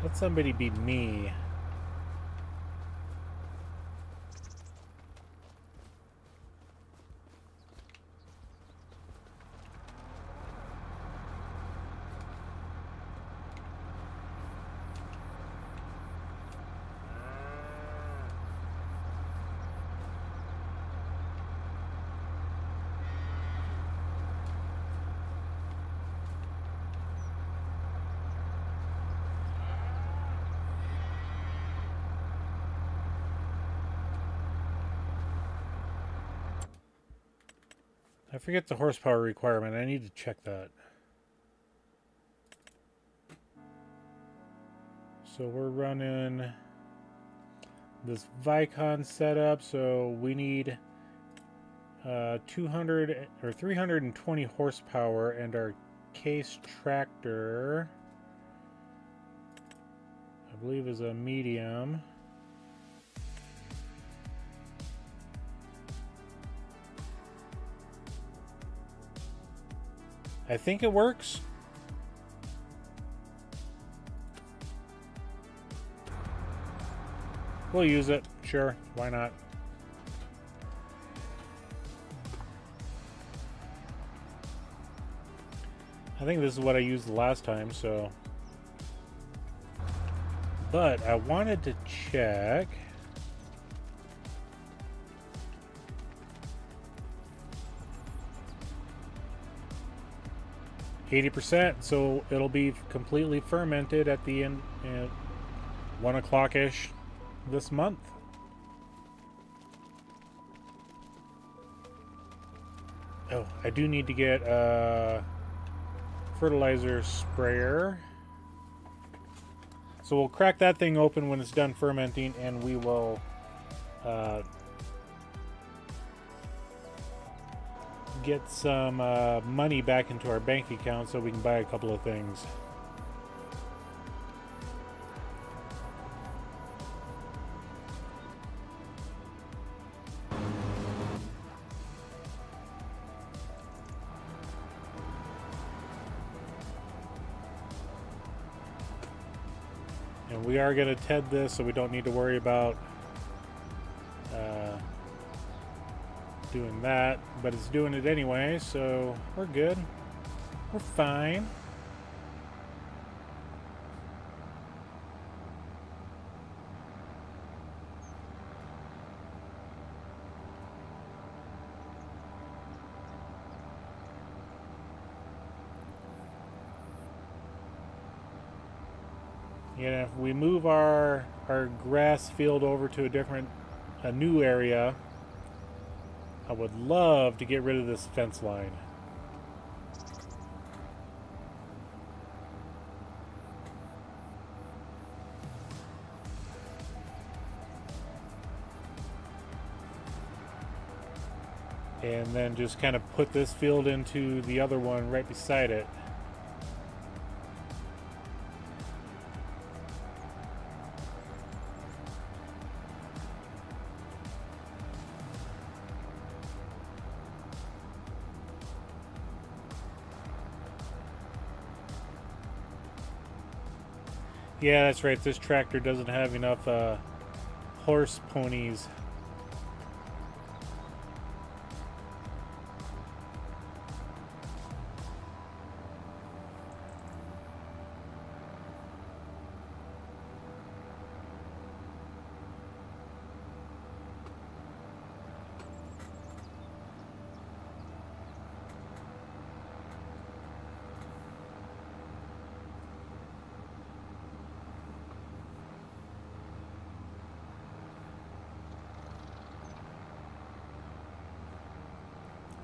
Let somebody be me. I forget the horsepower requirement. I need to check that. So we're running this Vicon setup, so we need 200 or 320 horsepower, and our case tractor, I believe, is a medium. I think it works. We'll use it. Sure, why not? I think this is what I used the last time, so. But I wanted to check. %, so it'll be completely fermented at the end at 1 o'clock-ish this month. Oh, I do need to get a fertilizer sprayer. So we'll crack that thing open when it's done fermenting, and we will get some money back into our bank account so we can buy a couple of things. And we are going to TED this, so we don't need to worry about doing that, but it's doing it anyway, so we're good. We're fine. Yeah, if we move our grass field over to a new area, I would love to get rid of this fence line. And then just kind of put this field into the other one right beside it. Yeah, that's right. This tractor doesn't have enough horse ponies.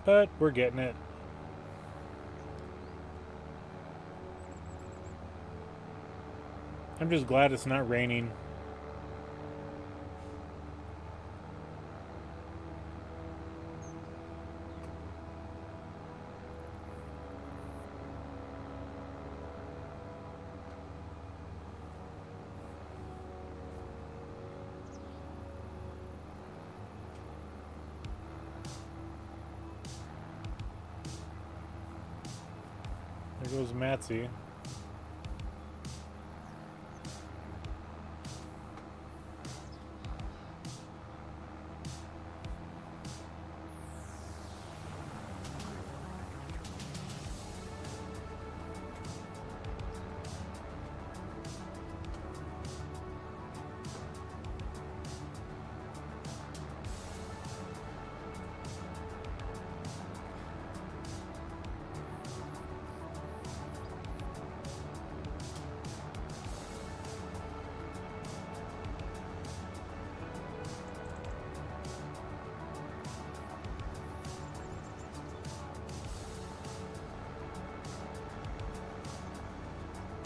But we're getting it. I'm just glad it's not raining. There goes Matsy.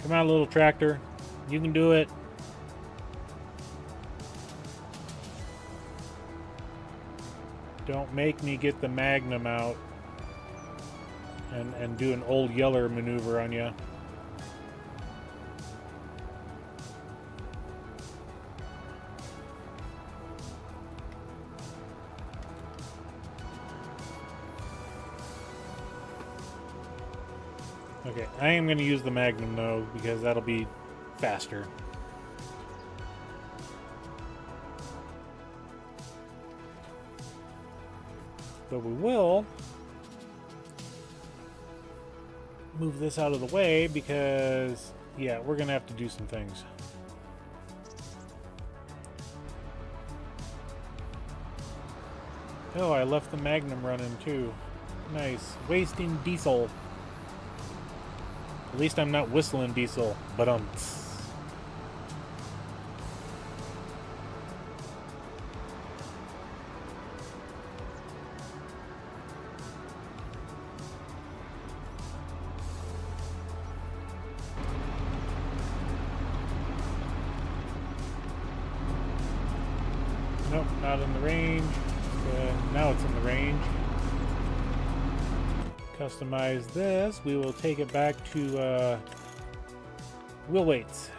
Come on, little tractor. You can do it. Don't make me get the Magnum out and do an old Yeller maneuver on you. Okay, I am going to use the Magnum though, because that'll be faster. But we will move this out of the way because, yeah, we're going to have to do some things. Oh, I left the Magnum running too. Nice. Wasting diesel. At least I'm not whistling diesel, but nope, not in the range. Now it's in the range. Customize this. We will take it back to wheel weights.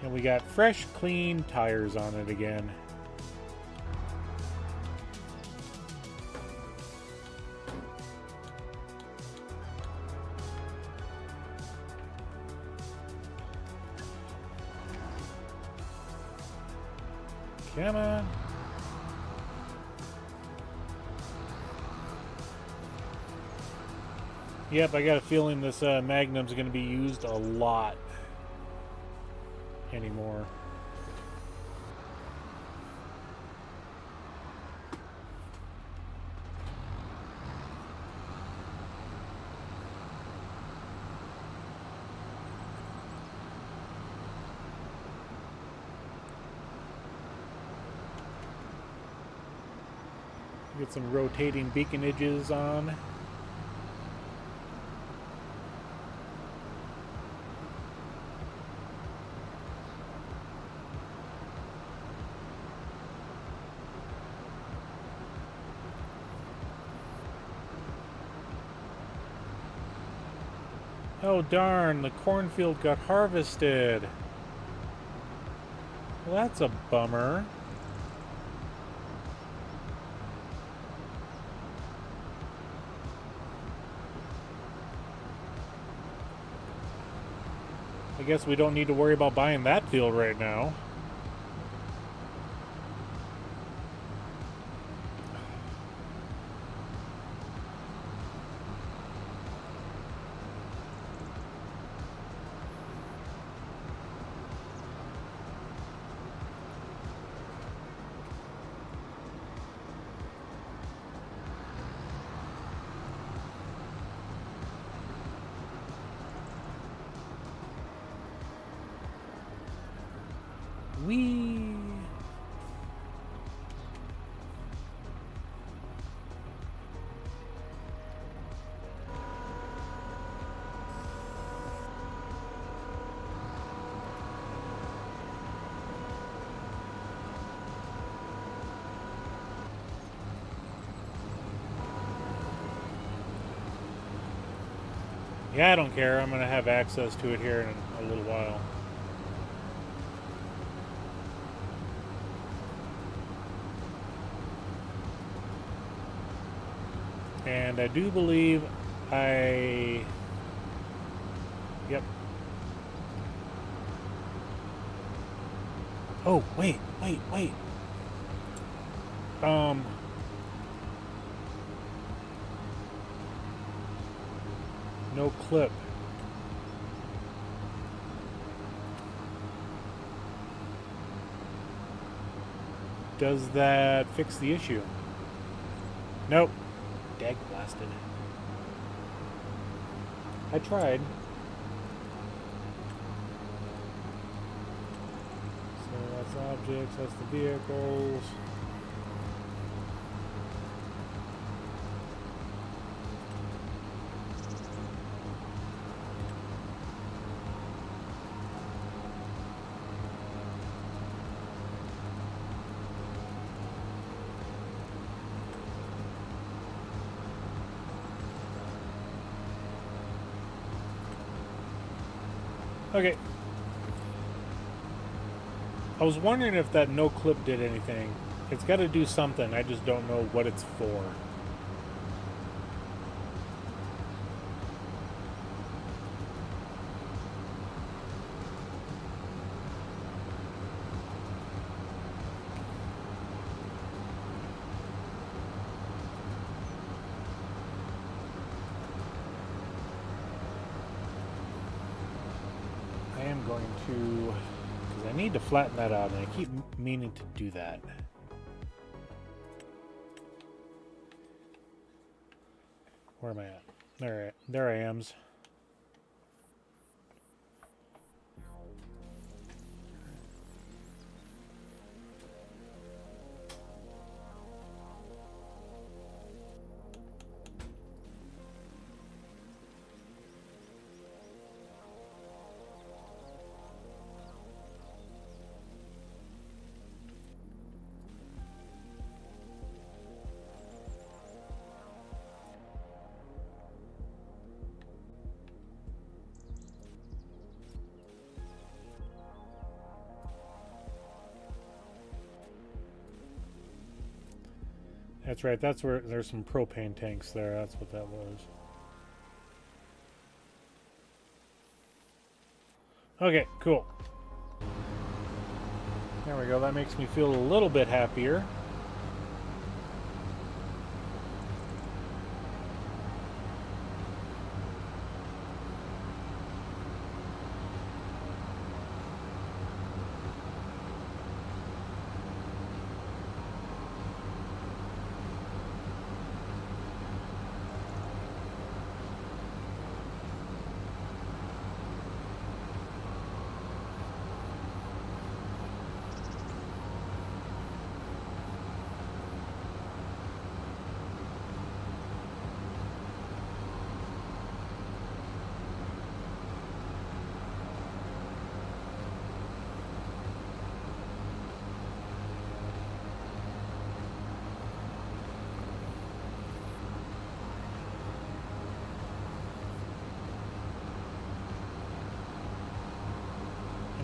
And we got fresh, clean tires on it again. Come on. Yep, I got a feeling this Magnum's going to be used a lot anymore. Get some rotating beaconages on. Oh darn, the cornfield got harvested. Well, that's a bummer. I guess we don't need to worry about buying that field right now. Whee! Yeah, I don't care. I'm going to have access to it here in a little while. And I do believe yep. Oh, wait. No clip. Does that fix the issue? Nope. Dag blasted. I tried. So that's objects, that's the vehicles. Okay. I was wondering if that no clip did anything. It's got to do something. I just don't know what it's for. I am going to, because I need to flatten that out, and I keep meaning to do that. Where am I at? There I am. That's right, that's where there's some propane tanks there. That's what that was. Okay, cool. There we go. That makes me feel a little bit happier.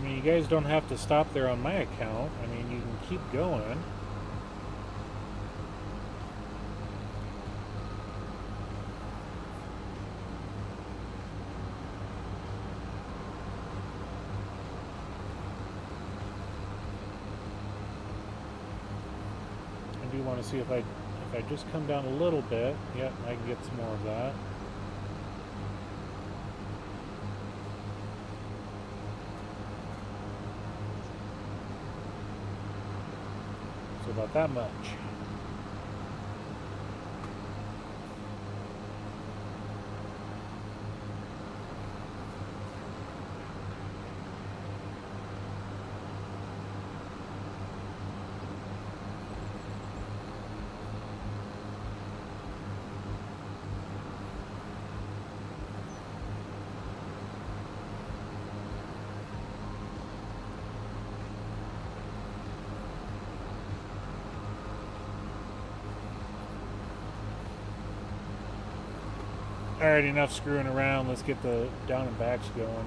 You guys don't have to stop there on my account. I mean, you can keep going. I do want to see if I just come down a little bit. Yep, I can get some more of that. About that much. Alright, enough screwing around. Let's get the down and backs going.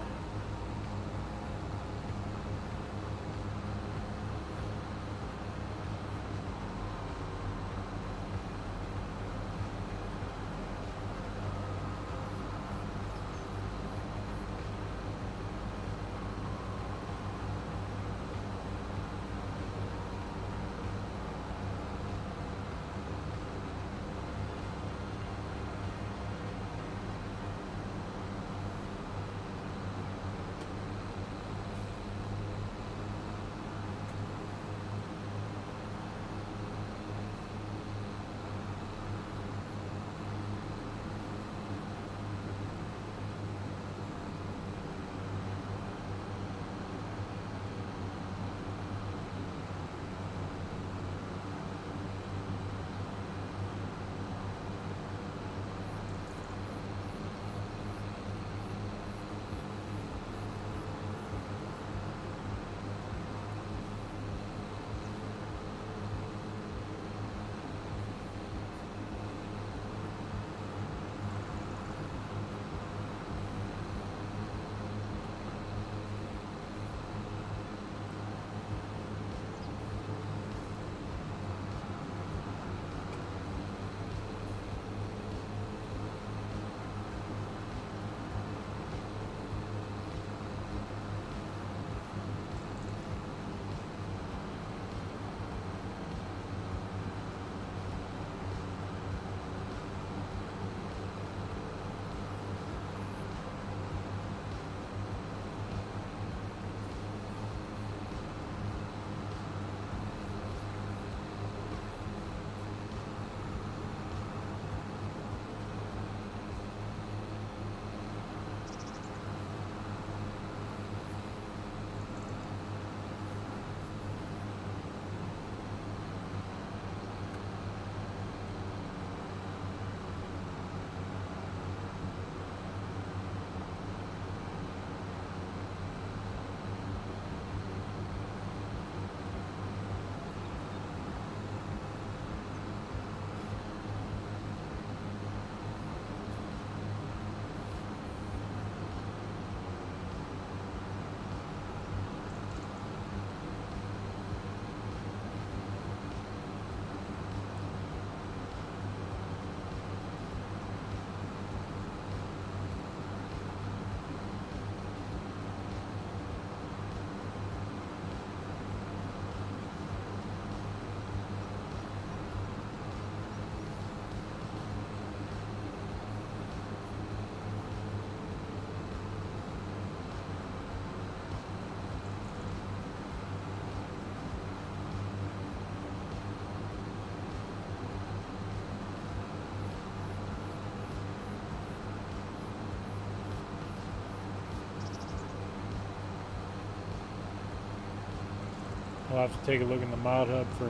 I'll have to take a look in the mod hub for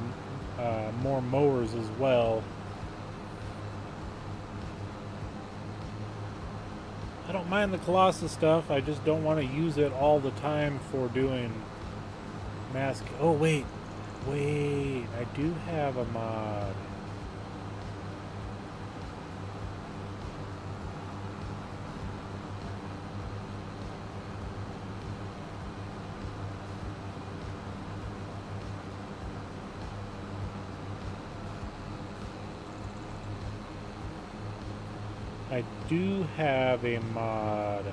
more mowers as well. I don't mind the Colossus stuff, I just don't want to use it all the time for doing mask. Oh wait, I do have a mod. I do have a mod.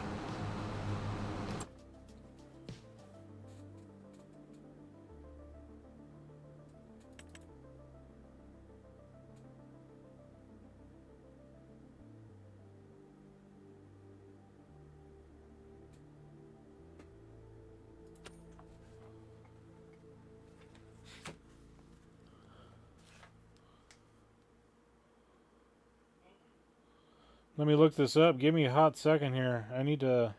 Let me look this up. Give me a hot second here. I need to...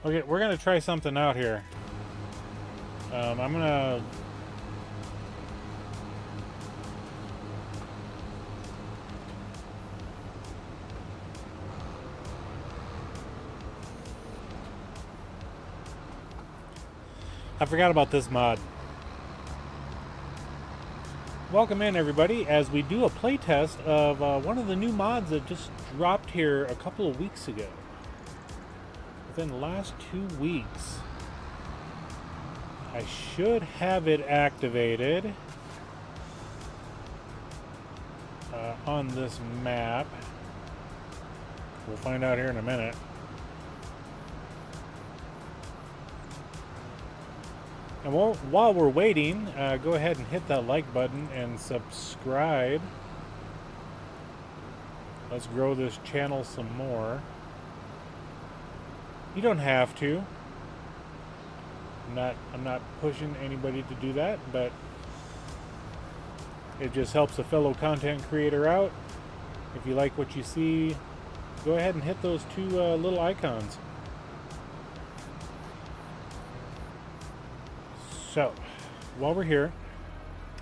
Okay, we're gonna try something out here. I'm gonna... I forgot about this mod. Welcome in, everybody, as we do a playtest of one of the new mods that just dropped here a couple of weeks ago. Within the last 2 weeks. I should have it activated on this map. We'll find out here in a minute. And while we're waiting, go ahead and hit that like button and subscribe. Let's grow this channel some more. You don't have to. I'm not pushing anybody to do that, but it just helps a fellow content creator out. If you like what you see, go ahead and hit those two little icons. So, while we're here,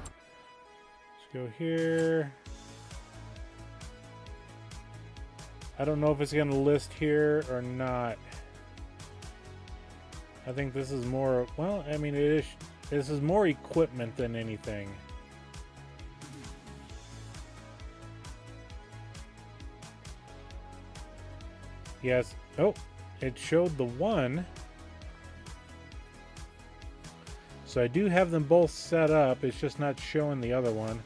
let's go here. I don't know if it's going to list here or not. I think this is more, well, I mean, this is more equipment than anything. Yes. Oh, it showed the one. So I do have them both set up. It's just not showing the other one.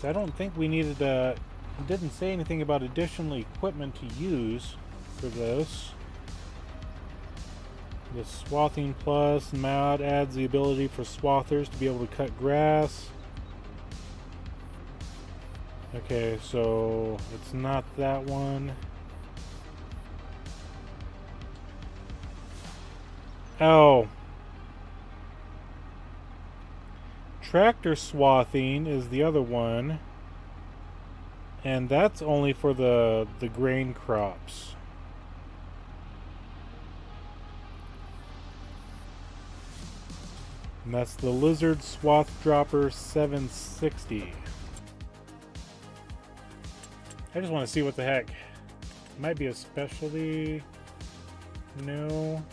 So I don't think we needed it didn't say anything about additional equipment to use for this. The Swathing Plus mod adds the ability for swathers to be able to cut grass. Okay, so it's not that one. Oh. tractor swathing is the other one. And that's only for the grain crops. And that's the Lizard Swath Dropper 760. I just want to see what the heck. Might be a specialty. No.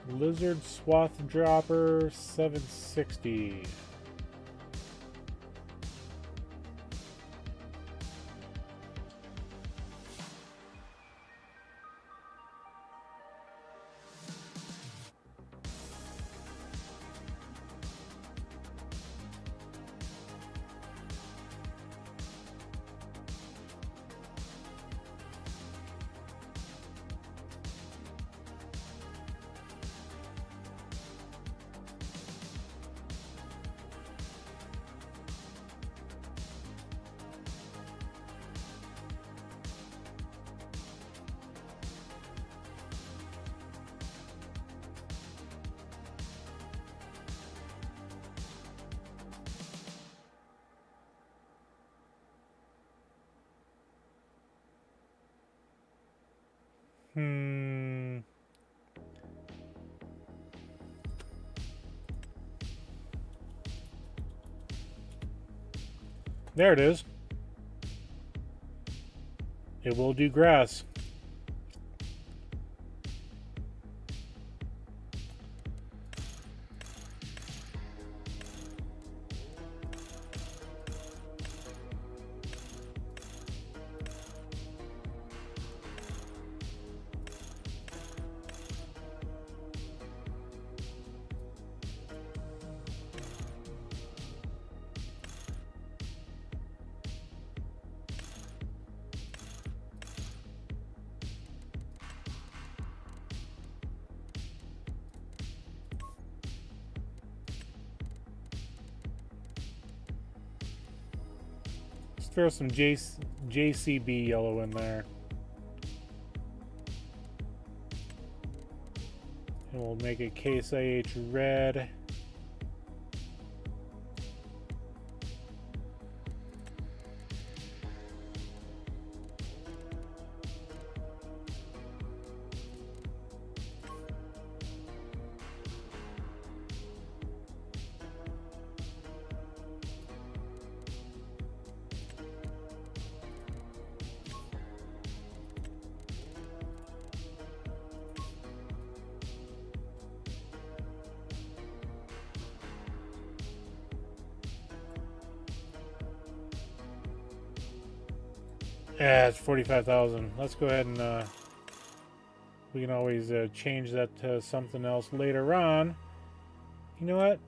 Lizard Swath Dropper 760. There it is. It will do grass. Throw some JCB yellow in there. And we'll make it Case IH red. Yeah, it's 45,000. Let's go ahead and we can always change that to something else later on. You know what?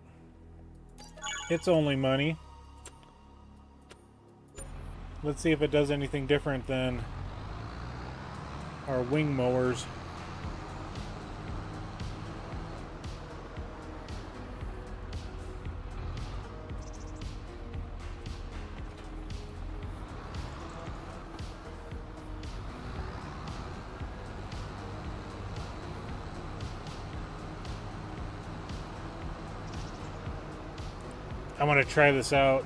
It's only money. Let's see if it does anything different than our wing mowers. I want to try this out.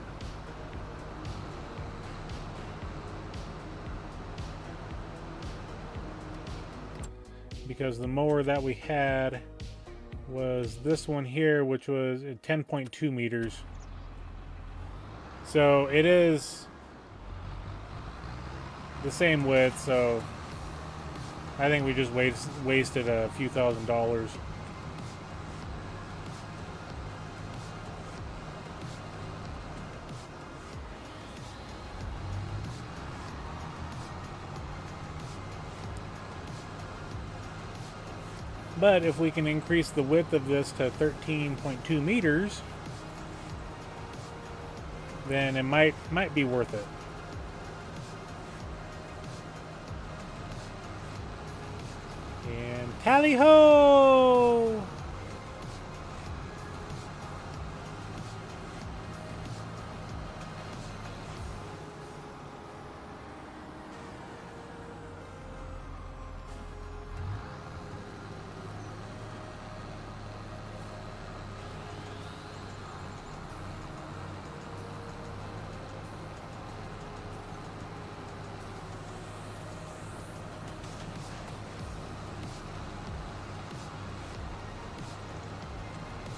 Because the mower that we had was this one here, which was 10.2 meters. So it is the same width, so I think we just wasted a few $1,000s. But if we can increase the width of this to 13.2 meters, then it might be worth it. And tally ho!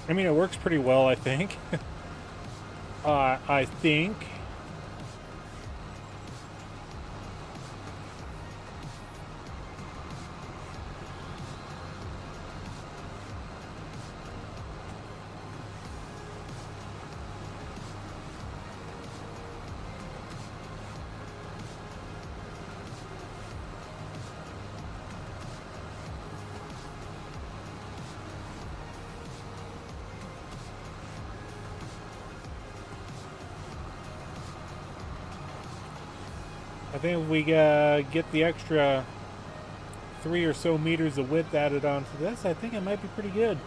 I mean, it works pretty well, I think. I think. I think if we get the extra 3 or so meters of width added on to this, I think it might be pretty good.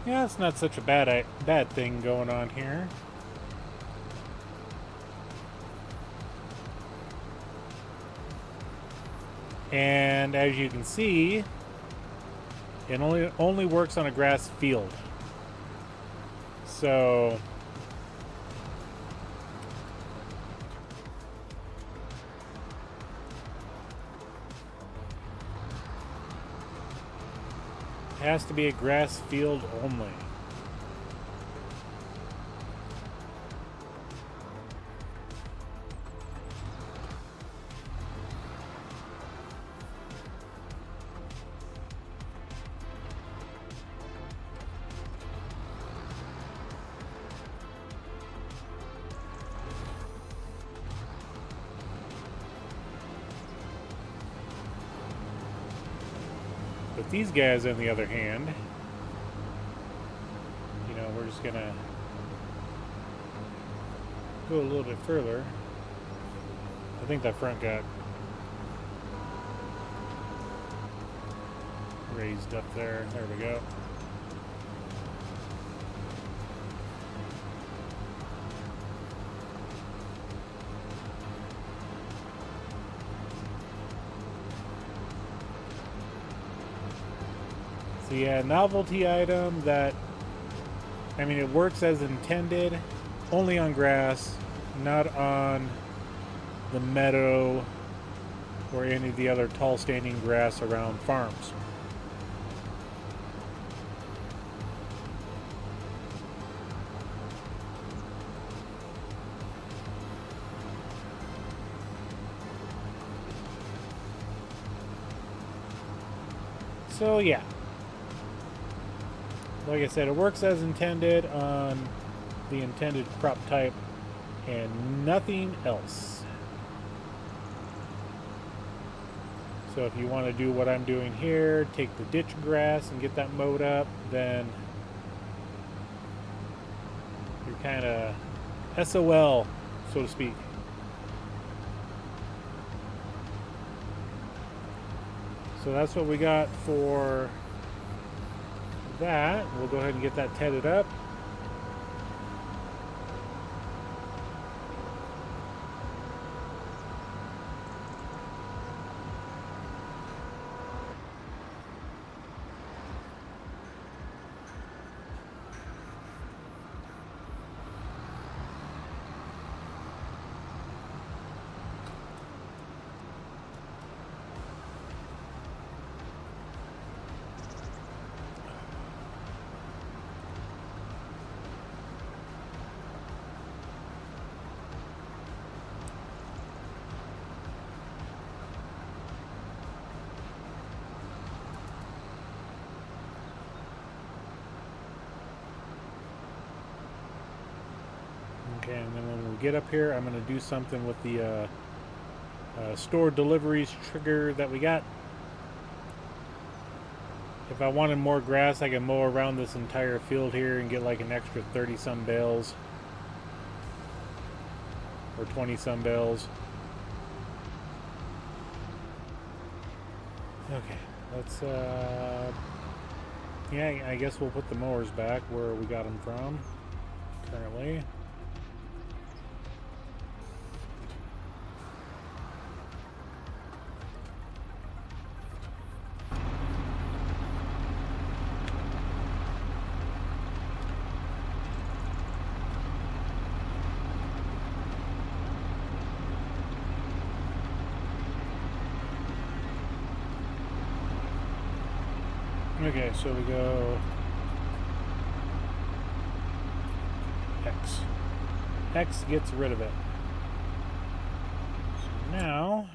Yeah, it's not such a bad thing going on here. And as you can see, it only works on a grass field. So it has to be a grass field only. But these guys, on the other hand, you know, we're just gonna go a little bit further. I think that front got raised up there. There we go. So yeah, novelty item that, I mean, it works as intended, only on grass, not on the meadow or any of the other tall standing grass around farms. So yeah. Like I said, it works as intended on the intended crop type and nothing else. So if you want to do what I'm doing here, take the ditch grass and get that mowed up, then you're kind of SOL, so to speak. So that's what we got for that. We'll go ahead and get that tedded up. Okay, and then when we get up here, I'm going to do something with the store deliveries trigger that we got. If I wanted more grass, I could mow around this entire field here and get like an extra 30-some bales. Or 20-some bales. Okay, let's, yeah, I guess we'll put the mowers back where we got them from currently. Okay, so we go X. X gets rid of it. So now,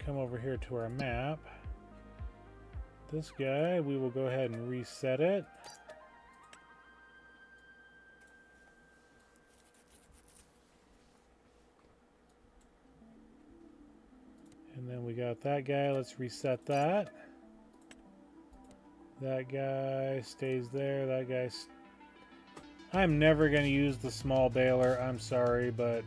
come over here to our map. This guy, we will go ahead and reset it. And then we got that guy, let's reset that. That guy stays there. That guy. I'm never going to use the small baler. I'm sorry, but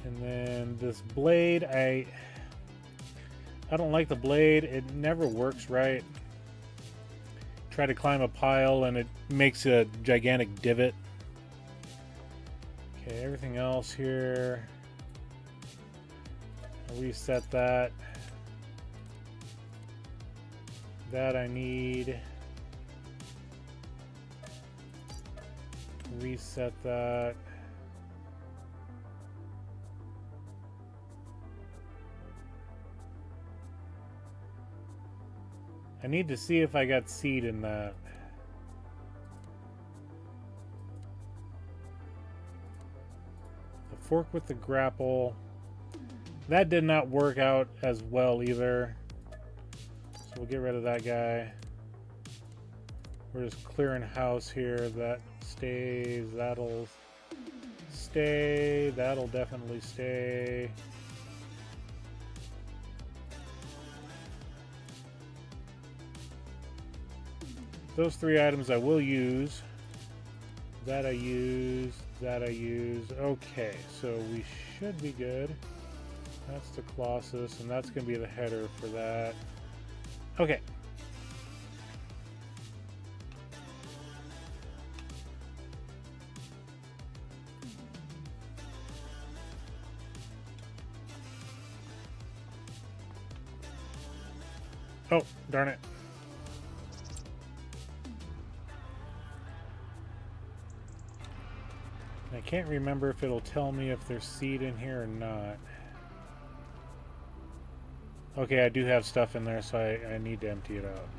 and then this blade, I don't like the blade. It never works right. Try to climb a pile and it makes a gigantic divot. Okay, everything else here, I'll reset that. That I need. Reset that. I need to see if I got seed in that. Fork with the grapple. That did not work out as well either. So we'll get rid of that guy. We're just clearing house here. That stays. That'll stay. That'll definitely stay. Those three items I will use. That I use. That I use. Okay, so we should be good. That's the Colossus, and that's going to be the header for that. Okay. Oh, darn it. I can't remember if it'll tell me if there's seed in here or not. Okay, I do have stuff in there, so I need to empty it out.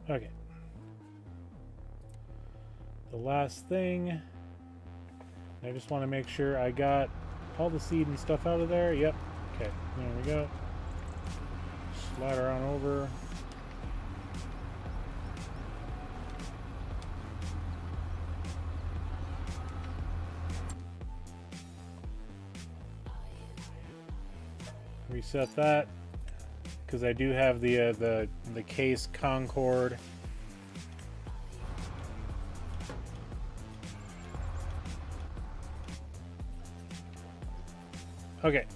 Okay. The last thing, I just want to make sure I got all the seed and stuff out of there. Yep. Okay, there we go. Slide her on over. Reset that because I do have the case Concord. Okay.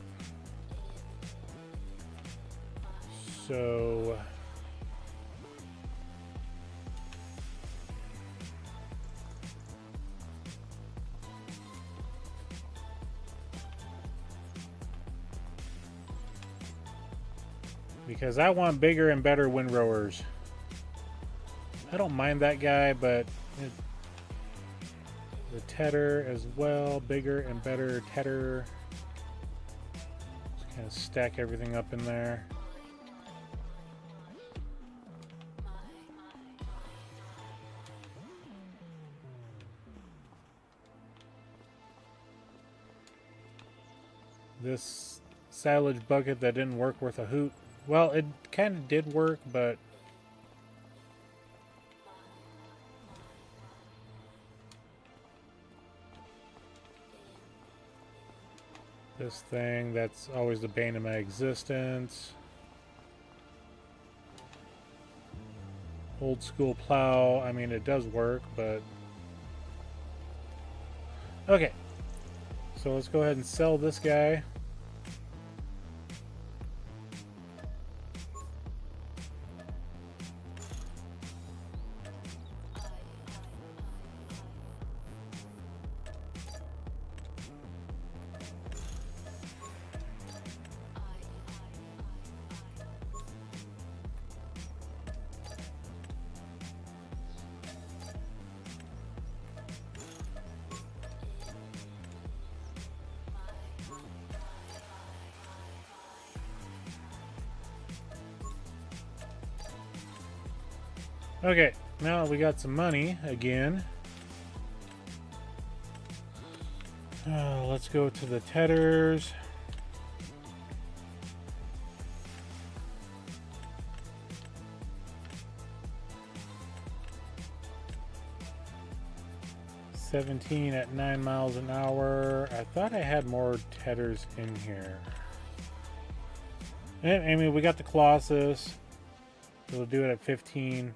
So because I want bigger and better windrowers. I don't mind that guy, but the tedder as well, bigger and better tedder. Just kind of stack everything up in there. This silage bucket that didn't work worth a hoot. Well, it kind of did work, but this thing, that's always the bane of my existence. Old school plow, I mean, it does work, but okay. So let's go ahead and sell this guy. Okay, now we got some money again. Let's go to the tedders. $17 at 9 miles an hour. I thought I had more tedders in here. And I mean, we got the Colossus. We'll do it at 15.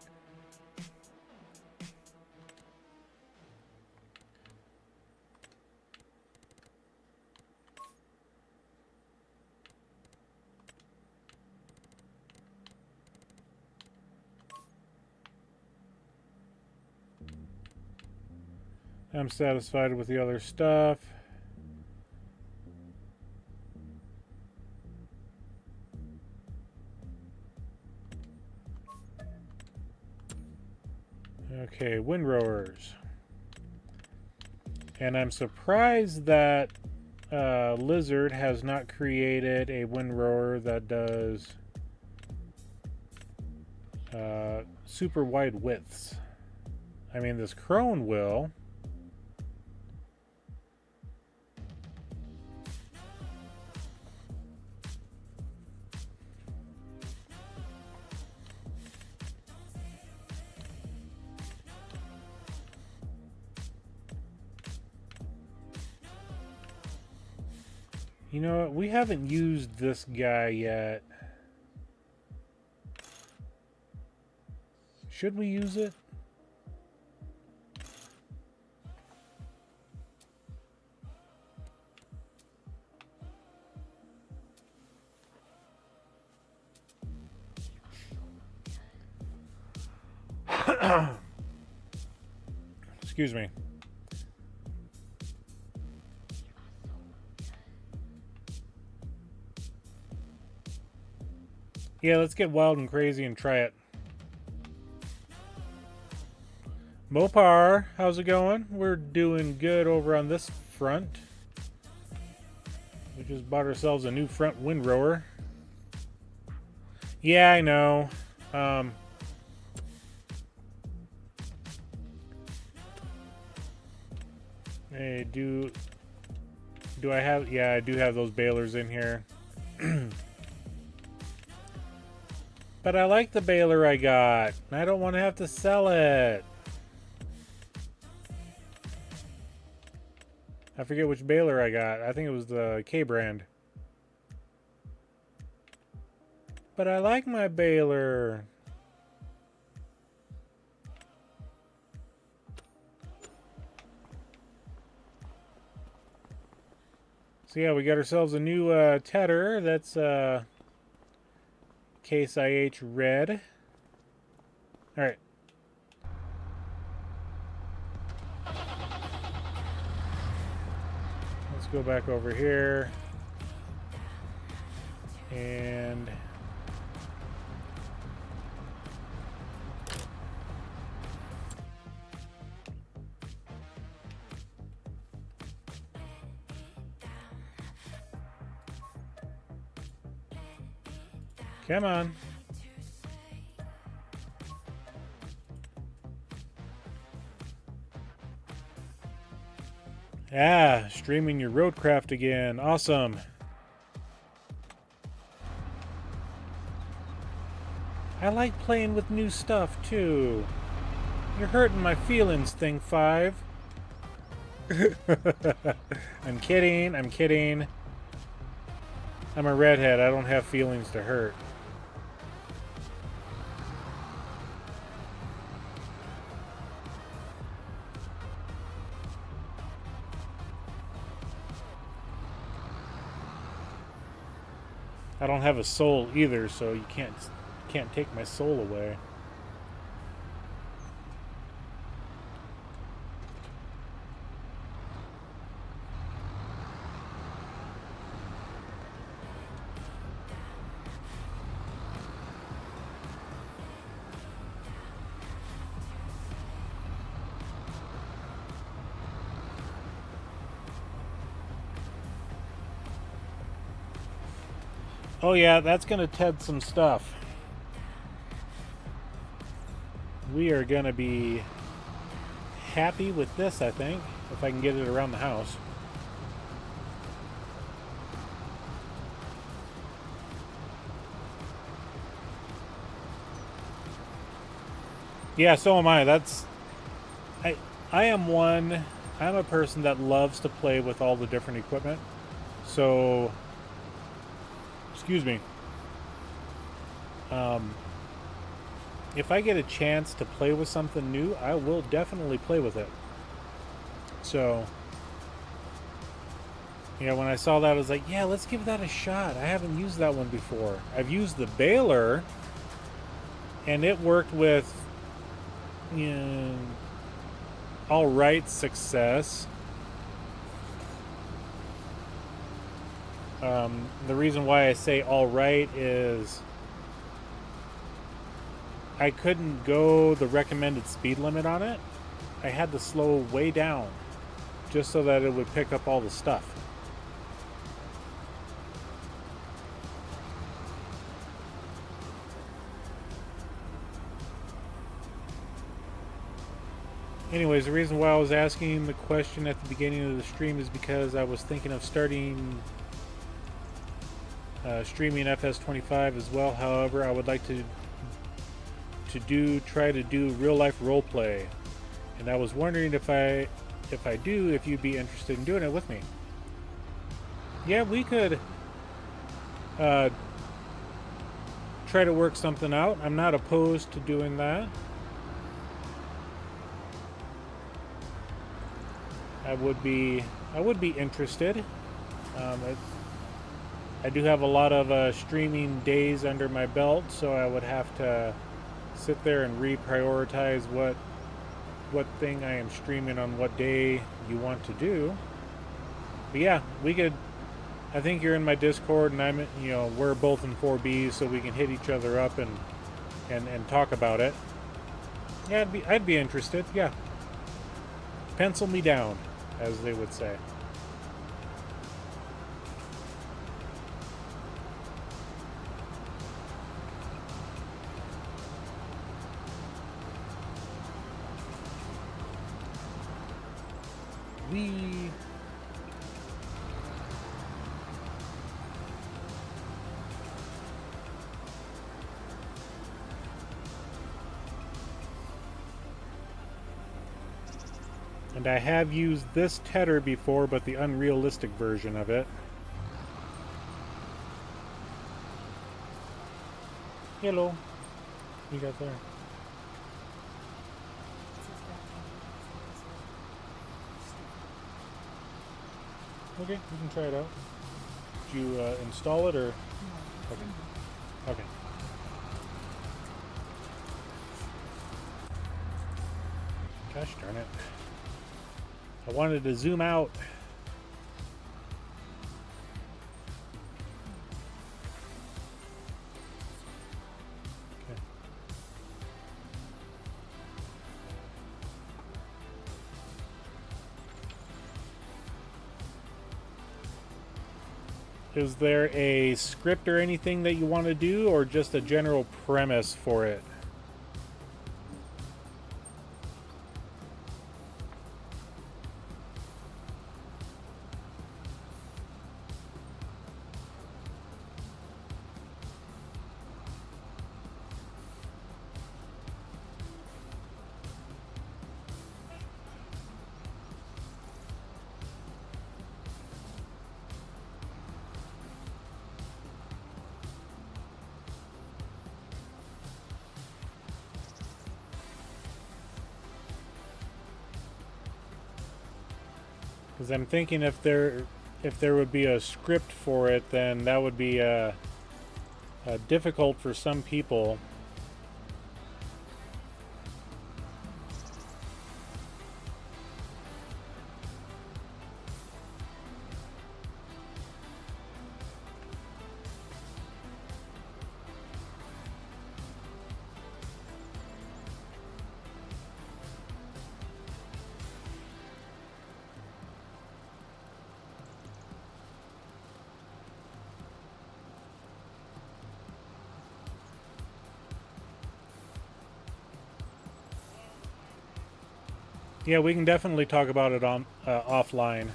I'm satisfied with the other stuff. Okay, windrowers. And I'm surprised that Lizard has not created a windrower that does super wide widths. I mean, this Crone will. You know what? We haven't used this guy yet. Should we use it? Excuse me. Yeah, let's get wild and crazy and try it. Mopar, how's it going? We're doing good over on this front. We just bought ourselves a new front windrower. Yeah, I know. Hey, do I have... Yeah, I do have those balers in here. But I like the baler I got. I don't want to have to sell it. I forget which baler I got. I think it was the K brand. But I like my baler. So yeah, we got ourselves a new tedder. That's Case IH red. All right. Let's go back over here. And come on. Ah, streaming your roadcraft again. Awesome. I like playing with new stuff too. You're hurting my feelings, Thing 5. I'm kidding, I'm kidding. I'm a redhead, I don't have feelings to hurt. I don't have a soul either, so you can't take my soul away. Oh yeah, that's gonna TED some stuff. We are gonna be happy with this, I think, if I can get it around the house. Yeah, so am I. I'm a person that loves to play with all the different equipment. So, excuse me. If I get a chance to play with something new, I will definitely play with it. So, yeah, when I saw that, I was like, yeah, let's give that a shot. I haven't used that one before. I've used the baler, and it worked with, you know, all right success. The reason why I say all right is I couldn't go the recommended speed limit on it. I had to slow way down just so that it would pick up all the stuff. Anyways, the reason why I was asking the question at the beginning of the stream is because I was thinking of starting streaming FS25 as well. However, I would like to try to do real life role play, and I was wondering if you'd be interested in doing it with me. Yeah, we could try to work something out. I'm not opposed to doing that. I would be interested. I do have a lot of streaming days under my belt, so I would have to sit there and reprioritize what thing I am streaming on what day you want to do. But yeah, we could. I think you're in my Discord, and I'm, you know, we're both in 4Bs, so we can hit each other up and talk about it. Yeah, I'd be interested. Yeah, pencil me down, as they would say. wee. And I have used this tether before, but the unrealistic version of it. Hello. What you got there? Okay, you can try it out. Did you install it or? Okay. Okay. Gosh darn it. I wanted to zoom out. Okay. Is there a script or anything that you want to do, or just a general premise for it? Because I'm thinking if there would be a script for it, then that would be difficult for some people. Yeah, we can definitely talk about it on offline.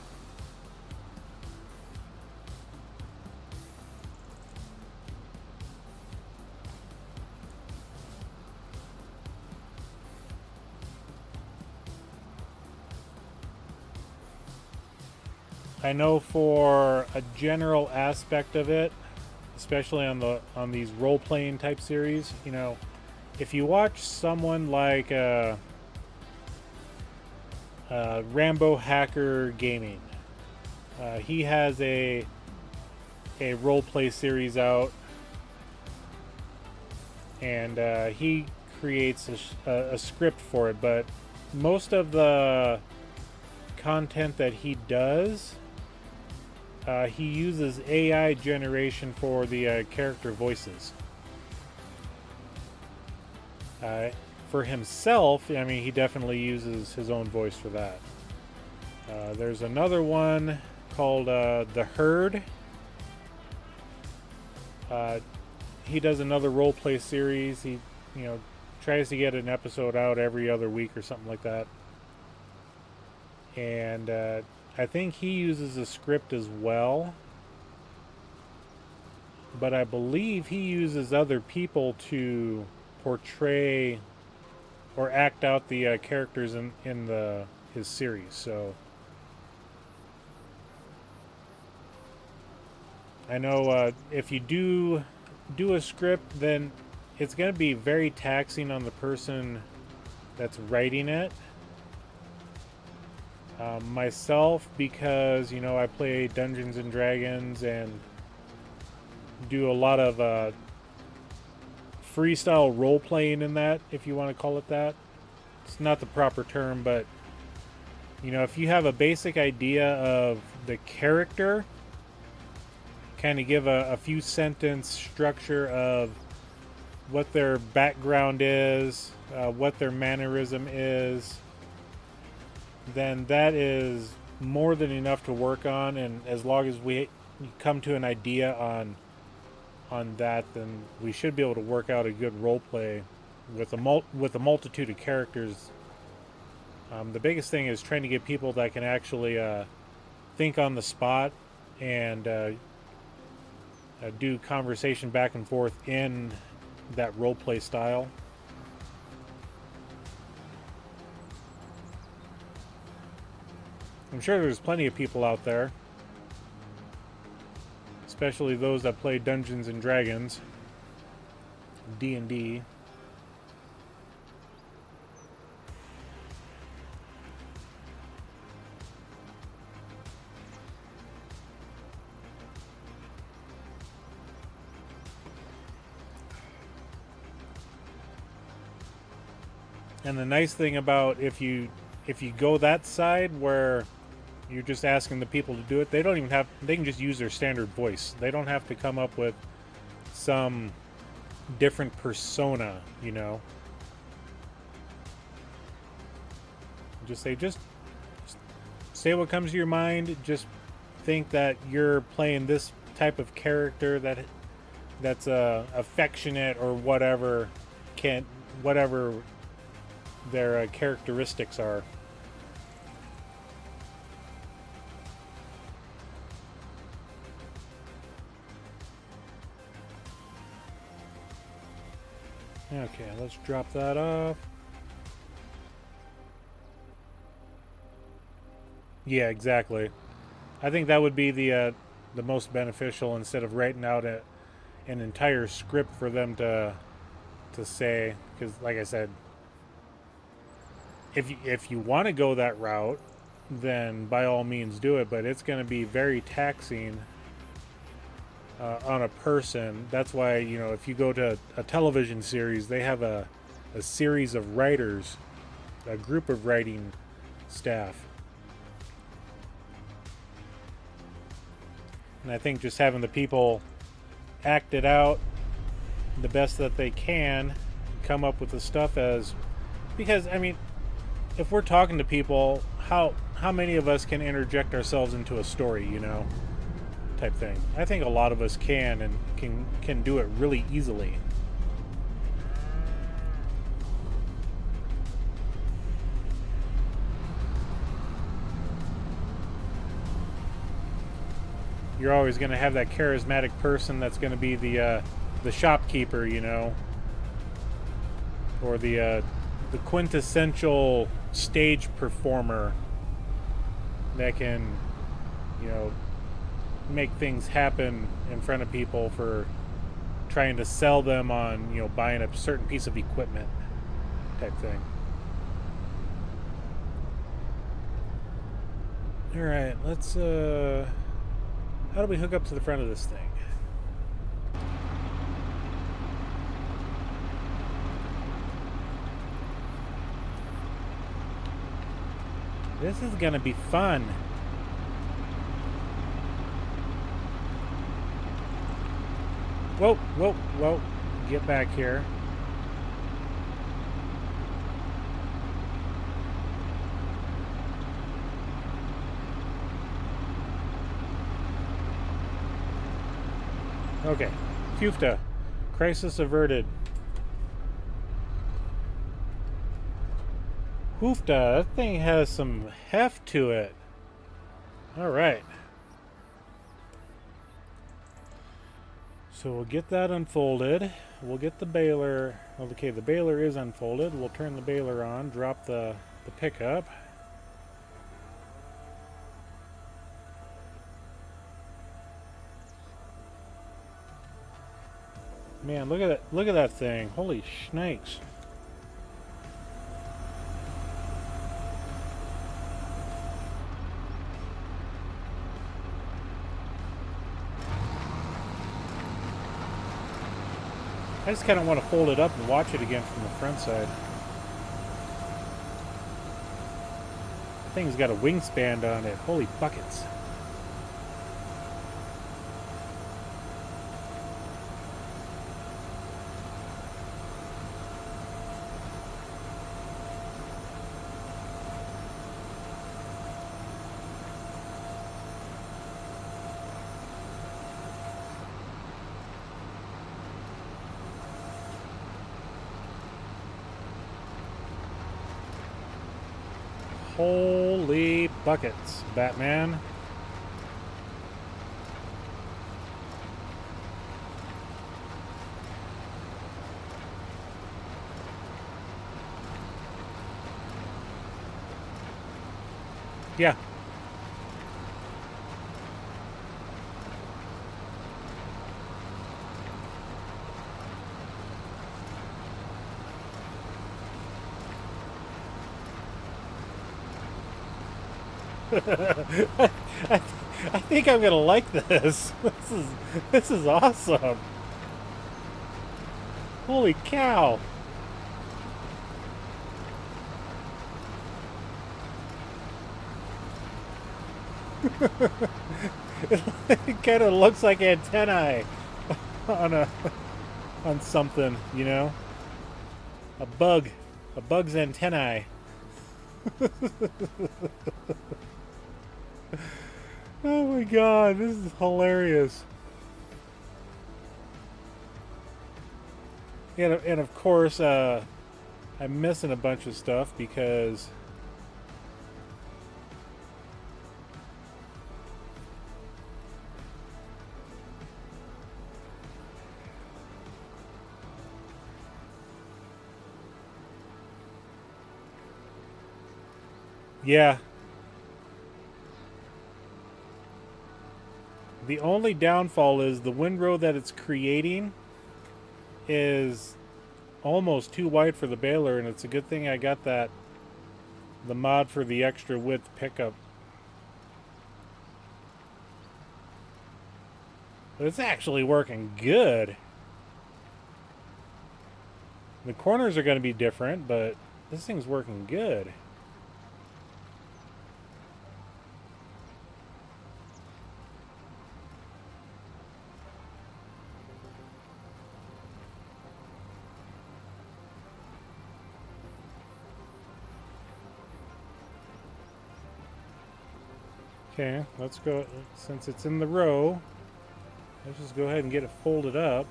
I know for a general aspect of it, especially on these role-playing type series, you know, if you watch someone like Rambo Hacker Gaming, he has a role-play series out, and he creates a script for it, but most of the content that he does, he uses AI generation for the character voices. For himself, I mean, he definitely uses his own voice for that. There's another one called The Herd. He does another roleplay series. He, you know, tries to get an episode out every other week or something like that. And I think he uses a script as well. But I believe he uses other people to portray or act out the characters in his series. So I know if you do a script, then it's going to be very taxing on the person that's writing it. Myself, because, you know, I play Dungeons and Dragons and do a lot of freestyle role playing in that, if you want to call it that. It's not the proper term, but, you know, if you have a basic idea of the character, kind of give a few sentence structure of what their background is, what their mannerism is, then that is more than enough to work on. And as long as we come to an idea on that, then we should be able to work out a good role play with a multitude of characters The biggest thing is trying to get people that can actually think on the spot and do conversation back and forth in that roleplay style. I'm sure there's plenty of people out there, especially those that play Dungeons and Dragons, D&D. And the nice thing about if you go that side where you're just asking the people to do it, they don't even have, they can just use their standard voice. They don't have to come up with some different persona, you know. Just say what comes to your mind. Just think that you're playing this type of character that's affectionate or whatever their characteristics are. Okay, let's drop that off. Yeah, exactly. I think that would be the most beneficial, instead of writing out an entire script for them to say. Because, like I said, if you want to go that route, then by all means do it. But it's going to be very taxing on a person. That's why, you know, if you go to a television series, they have a series of writers, a group of writing staff. And I think just having the people act it out the best that they can, come up with the stuff because, I mean, if we're talking to people, how many of us can interject ourselves into a story, you know, type thing? I think a lot of us can, and can do it really easily. You're always going to have that charismatic person that's going to be the shopkeeper, you know, or the quintessential stage performer that can, you know, make things happen in front of people for trying to sell them on, you know, buying a certain piece of equipment type thing. All right, let's how do we hook up to the front of this thing? This is gonna be fun. Whoa, whoa, whoa. Get back here. Okay. Fufta. Crisis averted. Hoofda, that thing has some heft to it. Alright. So we'll get that unfolded. We'll get the baler. Okay, the baler is unfolded. We'll turn the baler on, drop the pickup. Man, look at that thing. Holy snakes. I just kind of want to fold it up and watch it again from the front side. The thing's got a wingspan on it. Holy buckets. Holy buckets, Batman. Yeah. I think I'm gonna like this. This is awesome. Holy cow. It kind of looks like antennae on something, you know? A bug's antennae. Oh my god, this is hilarious. And of course, I'm missing a bunch of stuff because yeah. The only downfall is the windrow that it's creating is almost too wide for the baler, and it's a good thing I got the mod for the extra width pickup. But it's actually working good. The corners are going to be different, but this thing's working good. Okay, let's go, since it's in the row, let's just go ahead and get it folded up.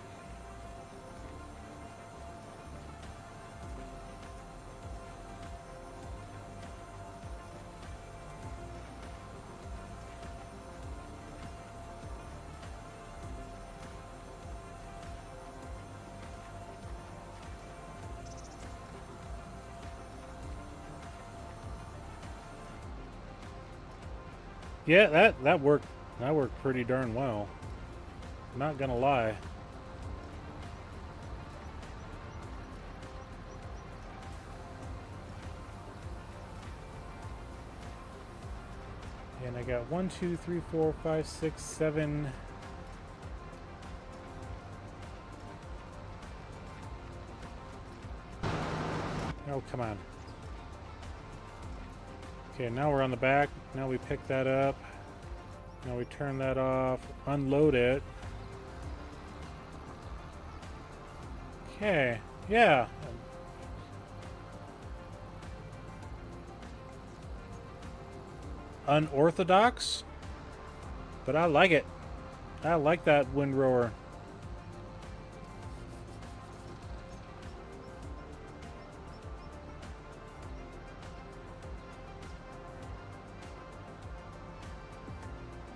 Yeah, that worked pretty darn well. Not gonna lie. And I got 1, 2, 3, 4, 5, 6, 7. Oh, come on. Okay, now we're on the back. Now we pick that up. Now we turn that off, unload it. Okay, yeah. Unorthodox, but I like it. I like that windrower.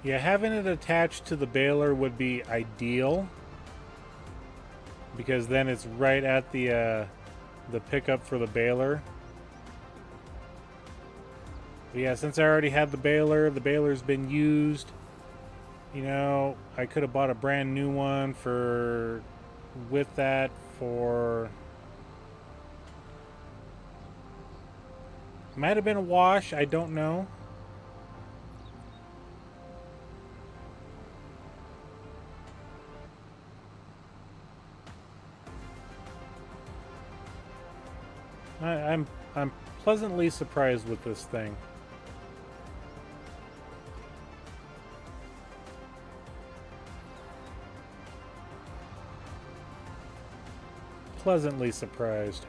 Yeah, having it attached to the baler would be ideal, because then it's right at the pickup for the baler. But yeah, since I already had the baler's been used. You know, I could have bought a brand new one with that for, might have been a wash, I don't know. I'm pleasantly surprised with this thing. Pleasantly surprised.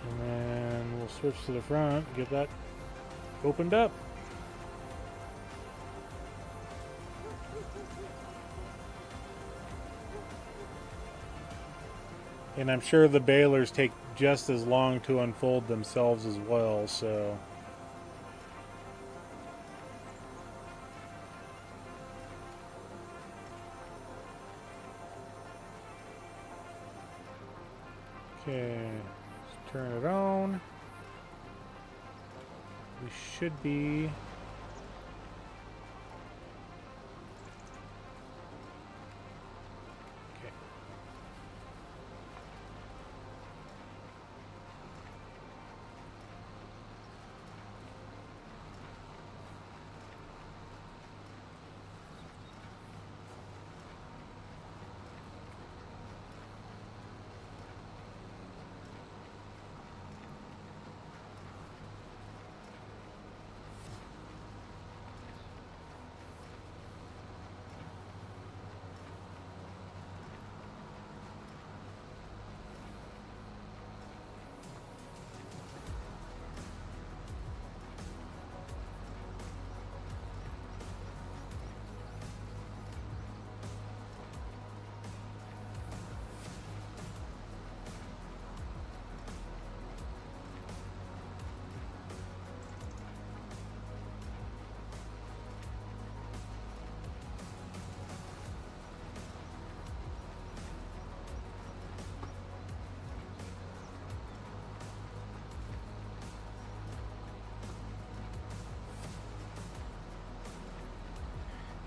And then we'll switch to the front, get that opened up. And I'm sure the balers take just as long to unfold themselves as well, so... Okay, let's turn it on. We should be... Okay.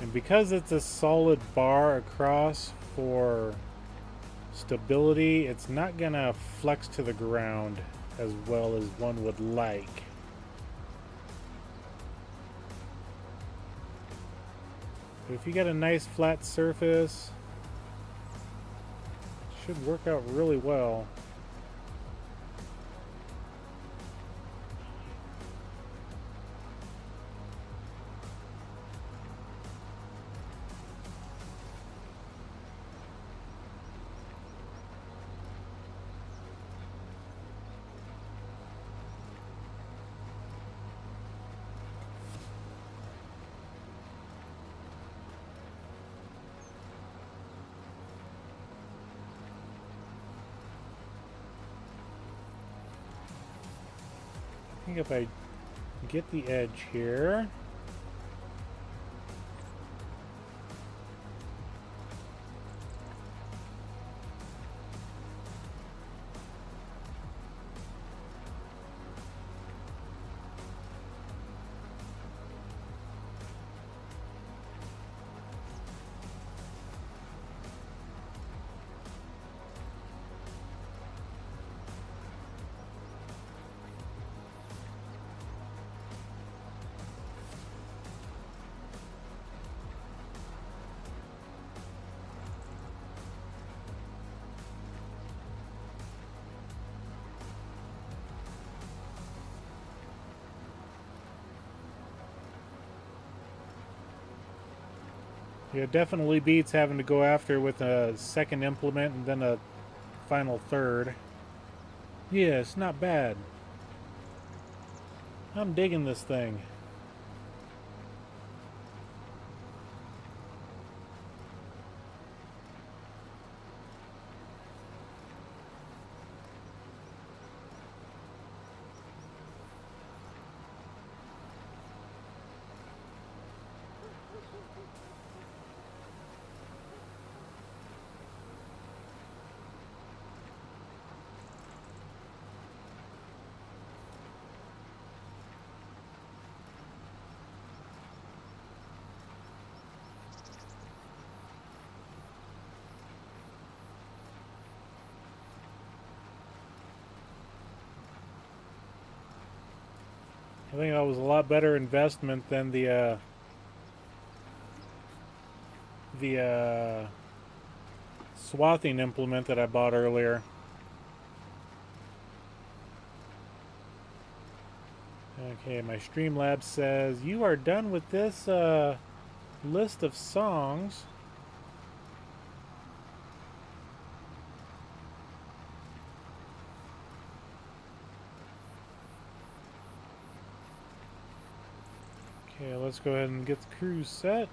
And because it's a solid bar across for stability, it's not gonna flex to the ground as well as one would like. But if you get a nice flat surface, it should work out really well. I think if I get the edge here, yeah, it definitely beats having to go after with a second implement and then a final third. Yeah, it's not bad. I'm digging this thing. I think that was a lot better investment than the swathing implement that I bought earlier. Okay, my Streamlabs says, you are done with this list of songs. Okay, let's go ahead and get the crew set.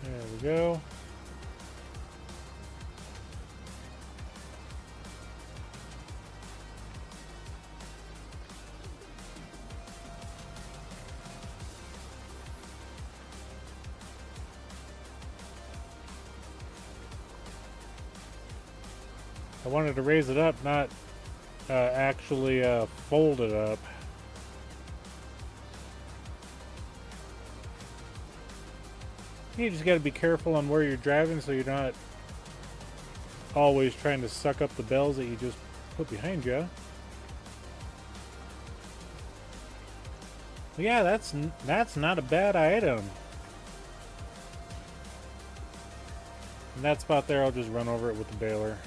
There we go. I wanted to raise it up, not actually fold it up. You just got to be careful on where you're driving so you're not always trying to suck up the bells that you just put behind you. But yeah, that's not a bad item. In that spot there, I'll just run over it with the baler.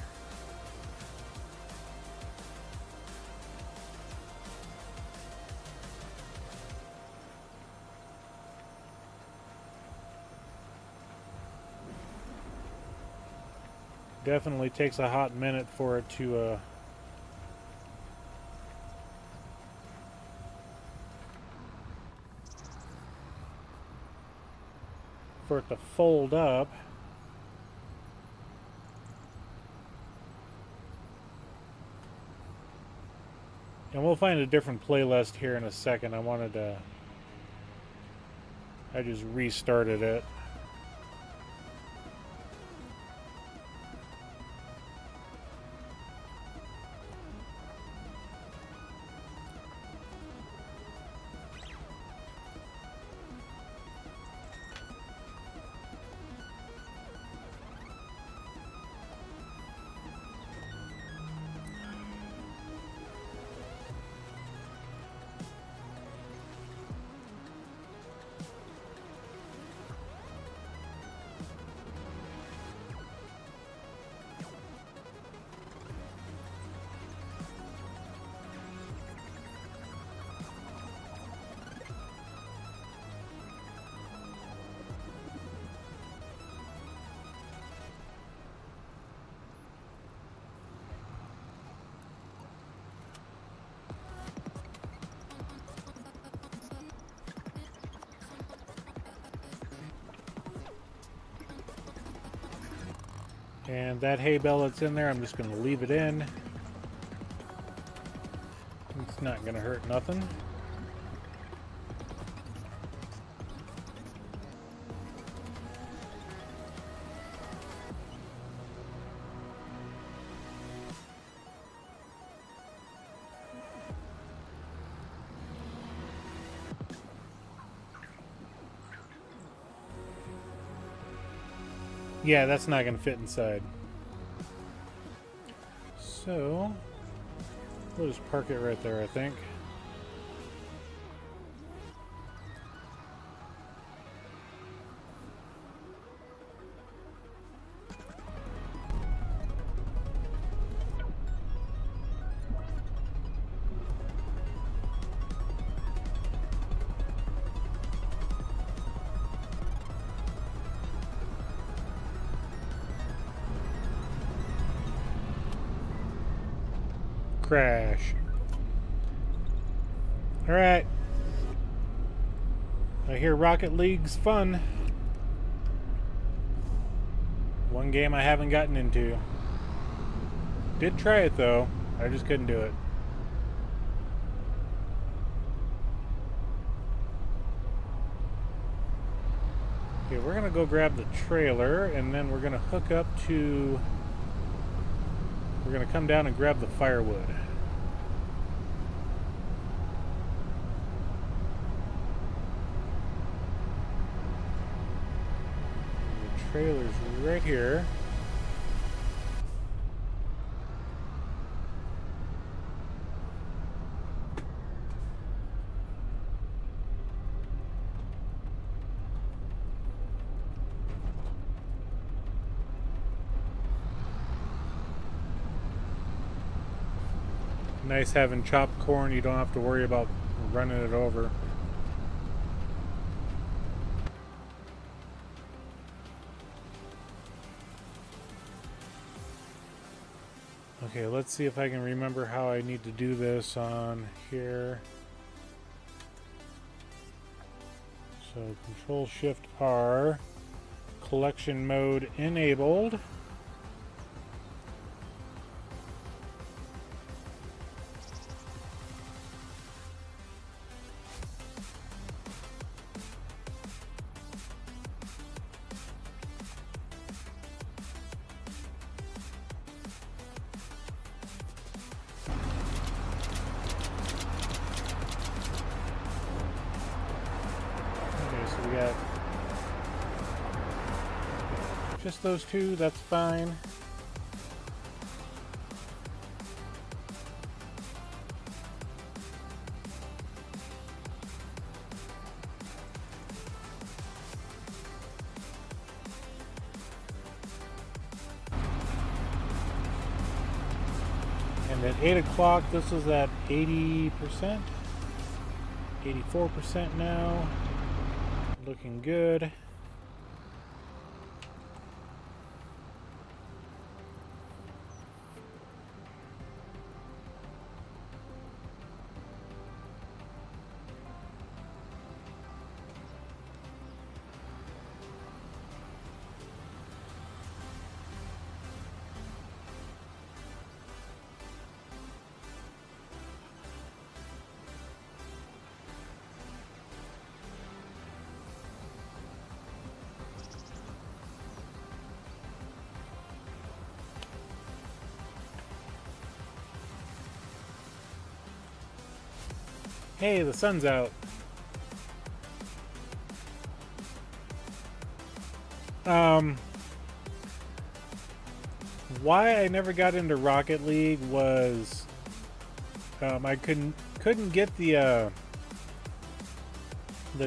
Definitely takes a hot minute for it to fold up. And we'll find a different playlist here in a second. I just restarted it. And that hay bale that's in there, I'm just going to leave it in. It's not going to hurt nothing. Yeah, that's not going to fit inside. So, we'll just park it right there, I think. Crash. Alright. I hear Rocket League's fun. One game I haven't gotten into. Did try it though. I just couldn't do it. Okay, we're gonna go grab the trailer and then we're gonna hook up to... We're gonna come down and grab the firewood. The trailer's right here. Nice having chopped corn, you don't have to worry about running it over. Okay, let's see if I can remember how I need to do this on here. So Control Shift R, collection mode enabled. We got just those two, that's fine. And at 8 o'clock, this is at 80%, 84% now. Looking good. Hey, the sun's out. Why I never got into Rocket League was I couldn't get the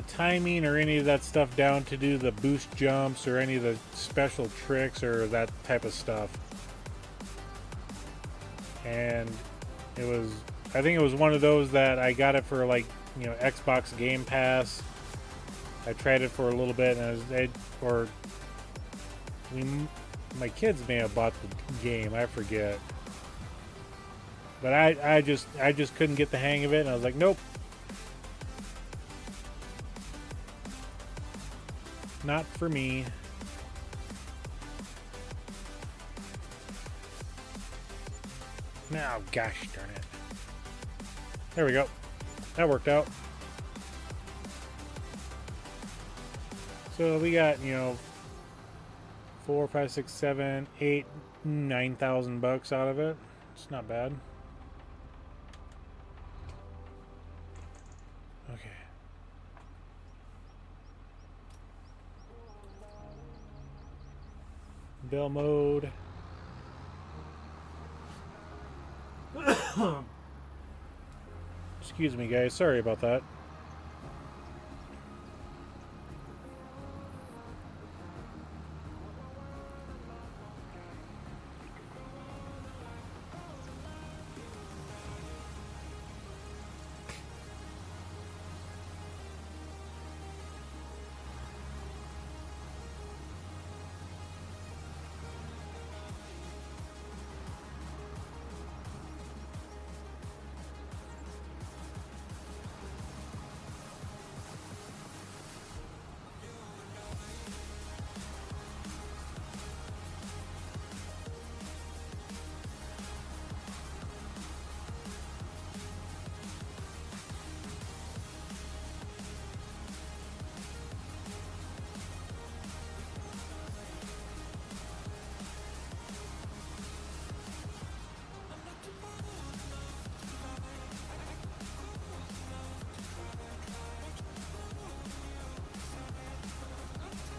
timing or any of that stuff down to do the boost jumps or any of the special tricks or that type of stuff. And I think it was one of those that I got it for, like, you know, Xbox Game Pass. I tried it for a little bit, and my kids may have bought the game, I forget. But I just couldn't get the hang of it, and I was like, nope. Not for me. Now, gosh darn it. There we go. That worked out. So we got, you know, 4, 5, 6, 7, 8, 9,000 bucks out of it. It's not bad. Okay. Bell mode. Excuse me, guys. Sorry about that.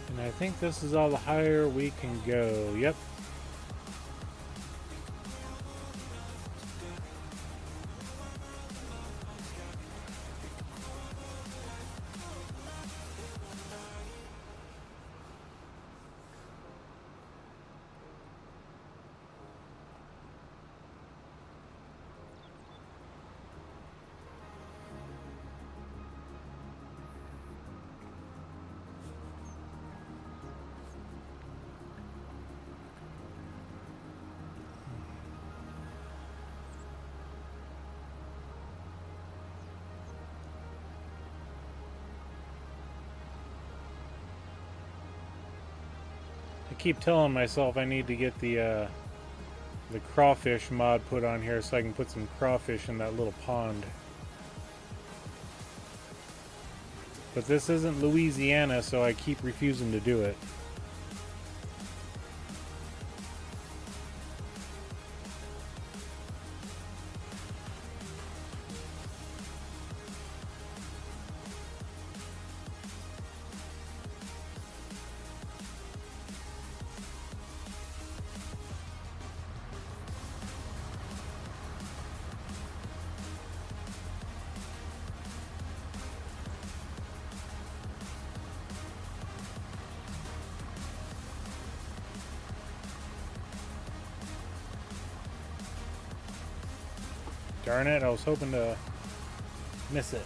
And I think this is all the higher we can go. Yep. keep telling myself I need to get the crawfish mod put on here so I can put some crawfish in that little pond. But this isn't Louisiana, so I keep refusing to do it. Darn it, I was hoping to miss it.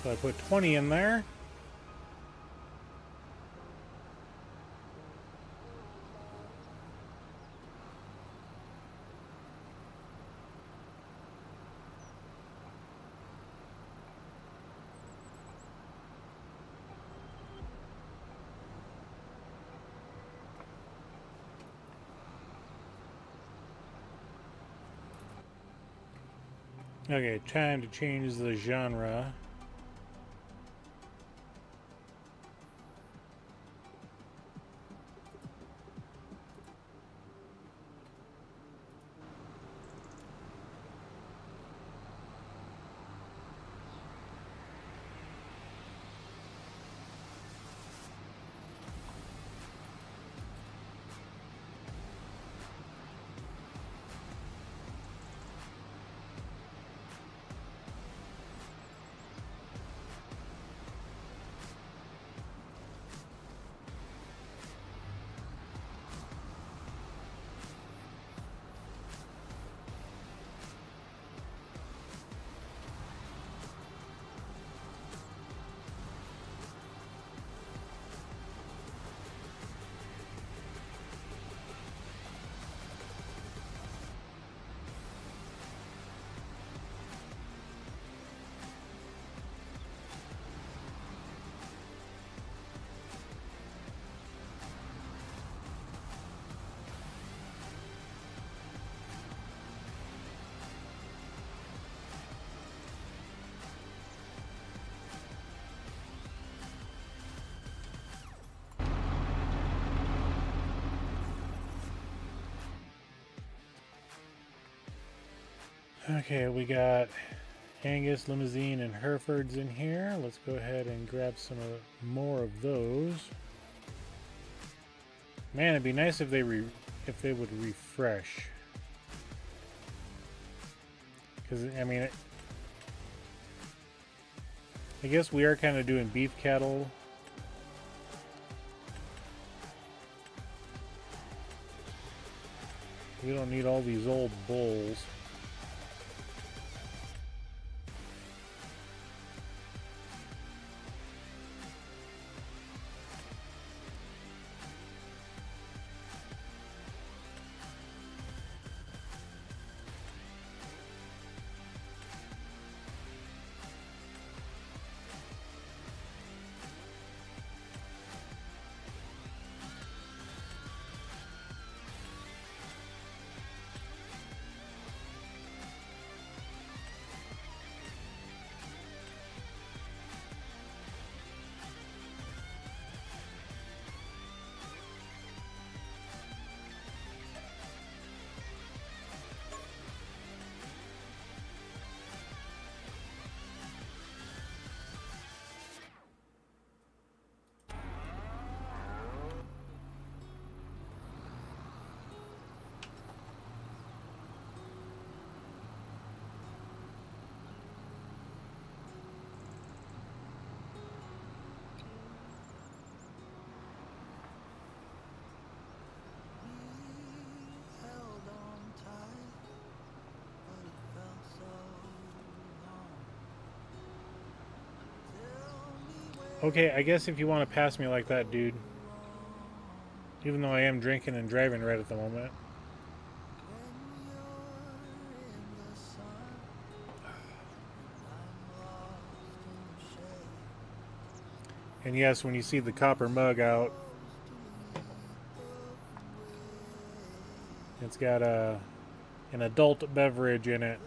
So I put 20 in there. Okay, time to change the genre. Okay, we got Angus, Limousine, and Herefords in here. Let's go ahead and grab some more of those. Man, it'd be nice if they would refresh. Because I mean, I guess we are kind of doing beef cattle. We don't need all these old bulls. Okay, I guess if you want to pass me like that, dude. Even though I am drinking and driving right at the moment. And yes, when you see the copper mug out, it's got an adult beverage in it.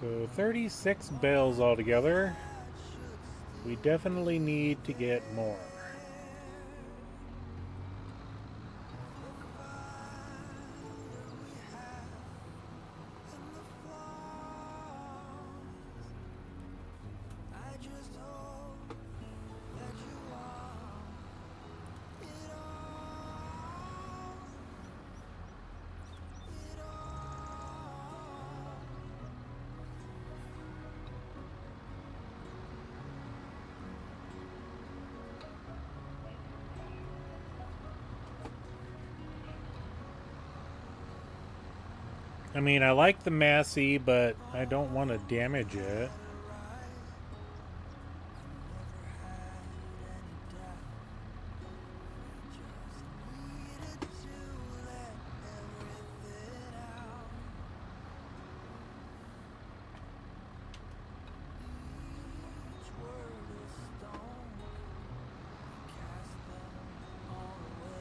So 36 bales altogether. We definitely need to get more. I mean, I like the Massey, but I don't want to damage it.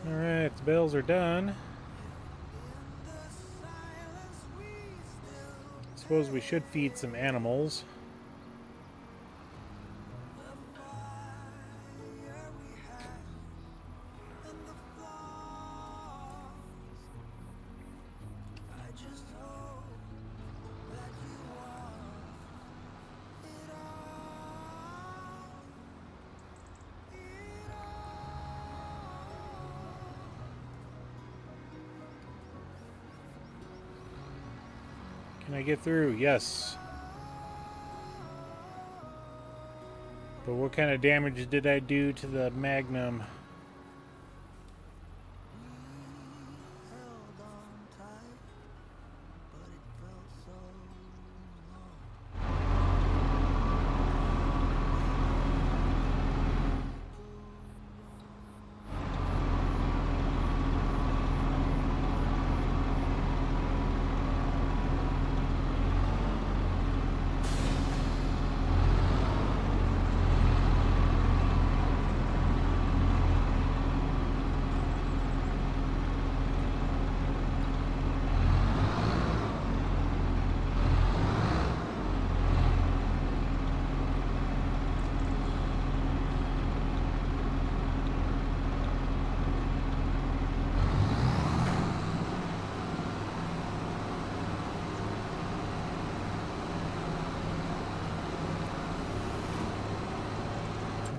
Alright, the bales are done. Suppose we should feed some animals. Can I get through? Yes. But what kind of damage did I do to the Magnum?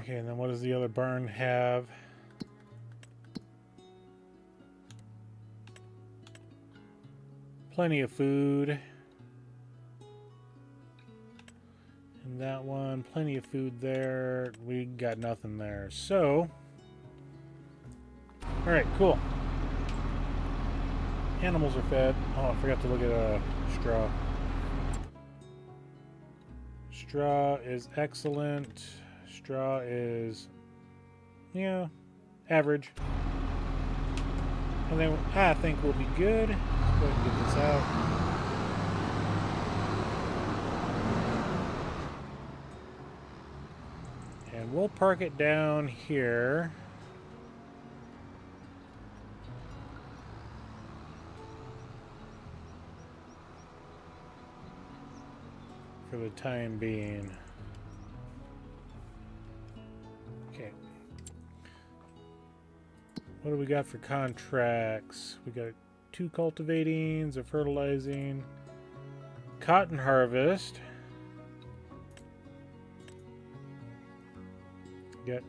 Okay, and then what does the other barn have? Plenty of food. And that one, plenty of food there. We got nothing there. So, alright, cool. Animals are fed. Oh, I forgot to look at straw. Straw is excellent. Straw is, yeah, average. And then I think we'll be good. Let's go ahead and get this out. And we'll park it down here. For the time being. Okay. What do we got for contracts? We got 2 cultivatings, a fertilizing, cotton harvest.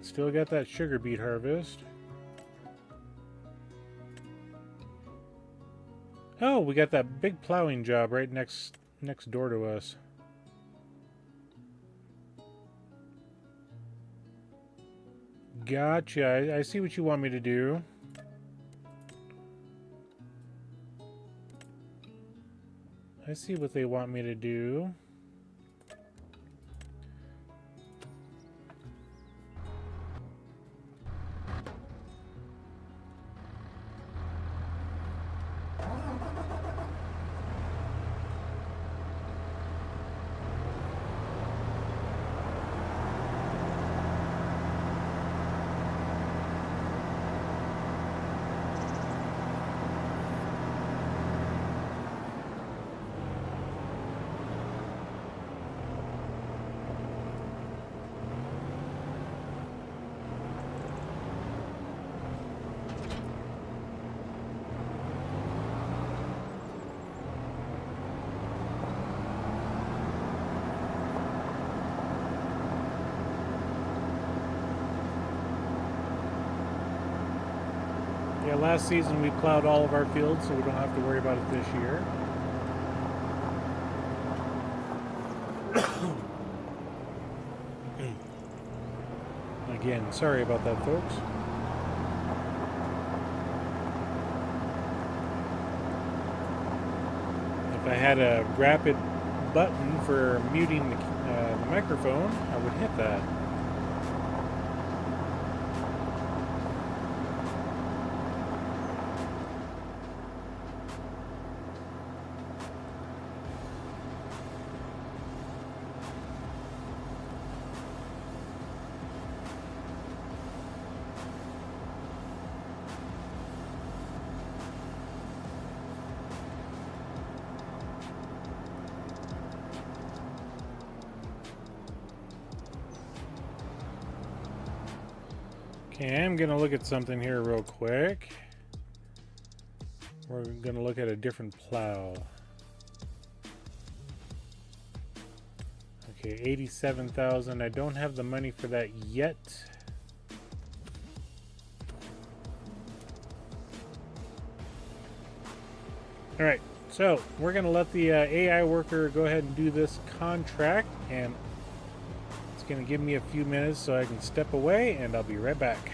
Still got that sugar beet harvest. Oh, we got that big plowing job right next door to us. Gotcha. I see what you want me to do. I see what they want me to do. Yeah, last season we plowed all of our fields, so we don't have to worry about it this year. Again, sorry about that, folks. If I had a rapid button for muting the microphone, I would hit that. Okay, I'm going to look at something here real quick. We're going to look at a different plow. Okay, 87,000. I don't have the money for that yet. All right, so we're going to let the AI worker go ahead and do this contract, and going to give me a few minutes so I can step away, and I'll be right back.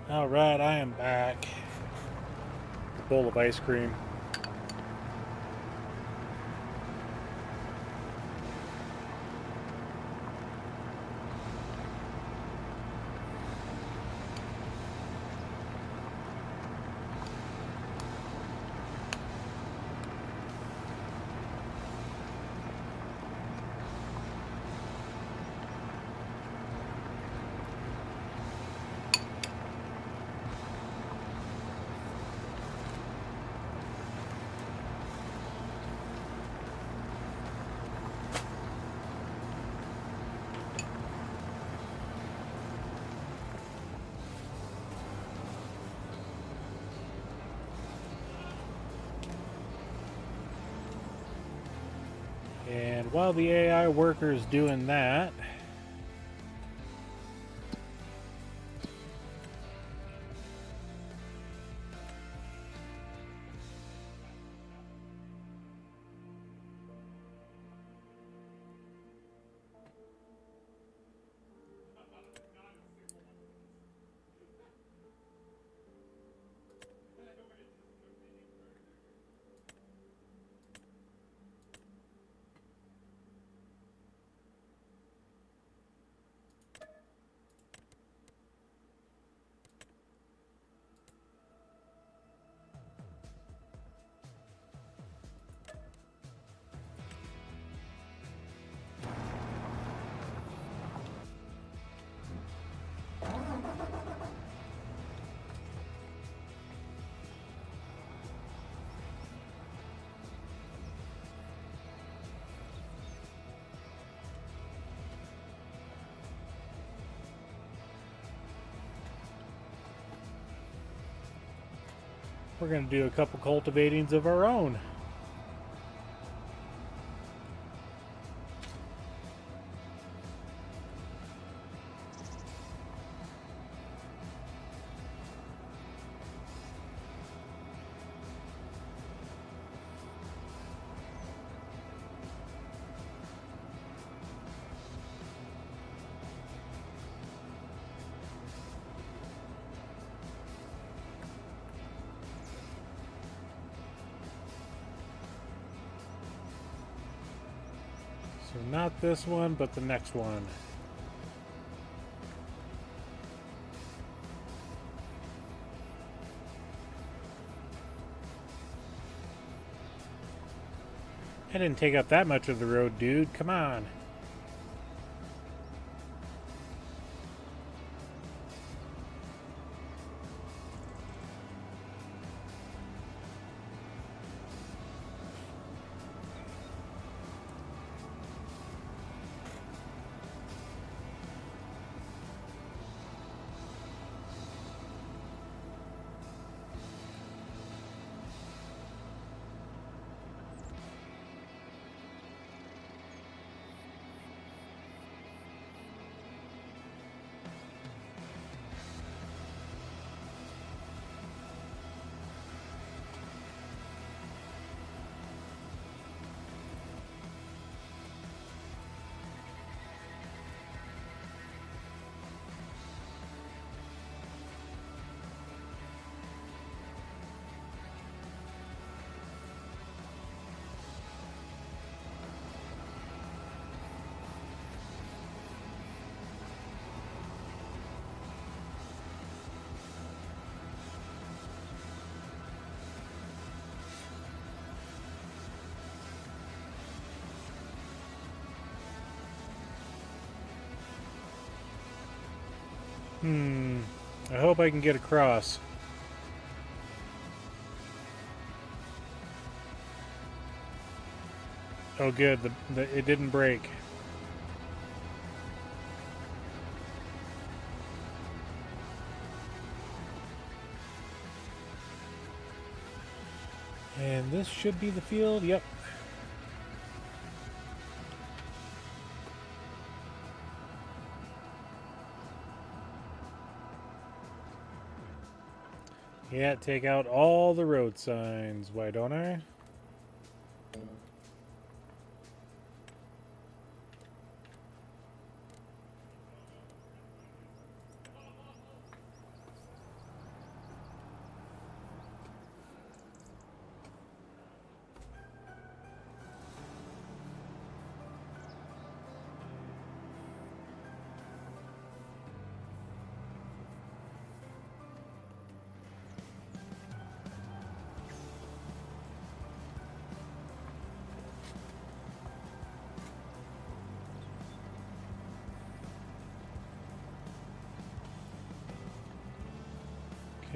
Alright, I am back. A bowl of ice cream. And while the AI worker is doing that, we're going to do a couple cultivatings of our own. So not this one, but the next one. I didn't take up that much of the road, dude. Come on. I hope I can get across. Oh good, it didn't break. And this should be the field, yep. Yeah, take out all the road signs, why don't I?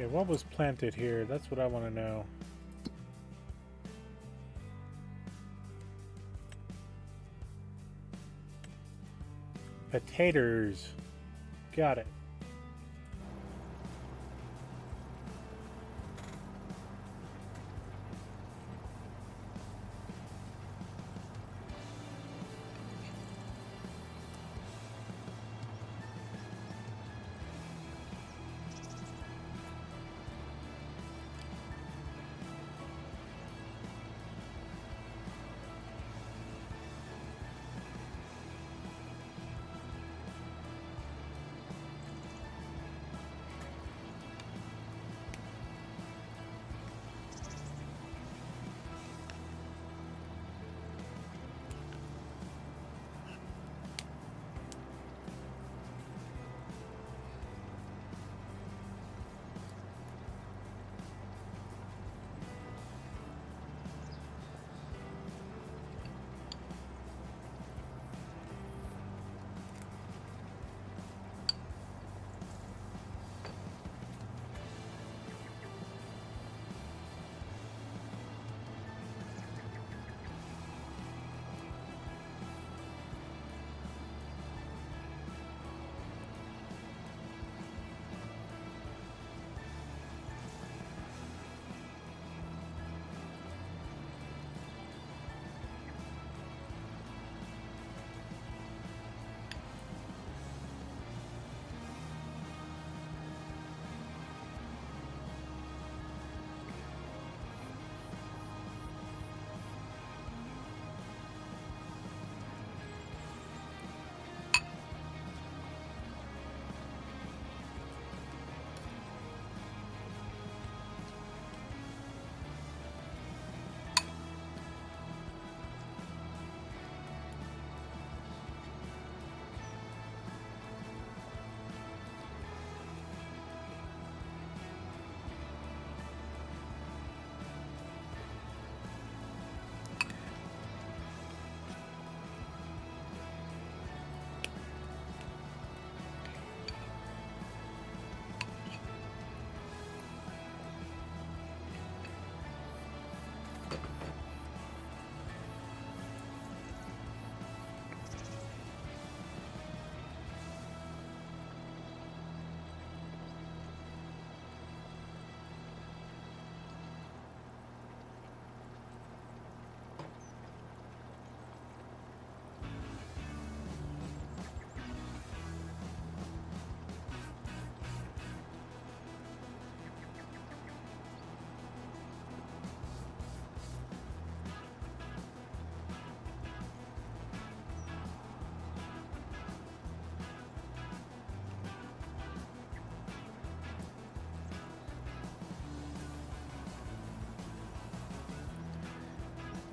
Okay, what was planted here? That's what I want to know. Potatoes. Got it.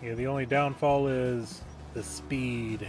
Yeah, the only downfall is the speed.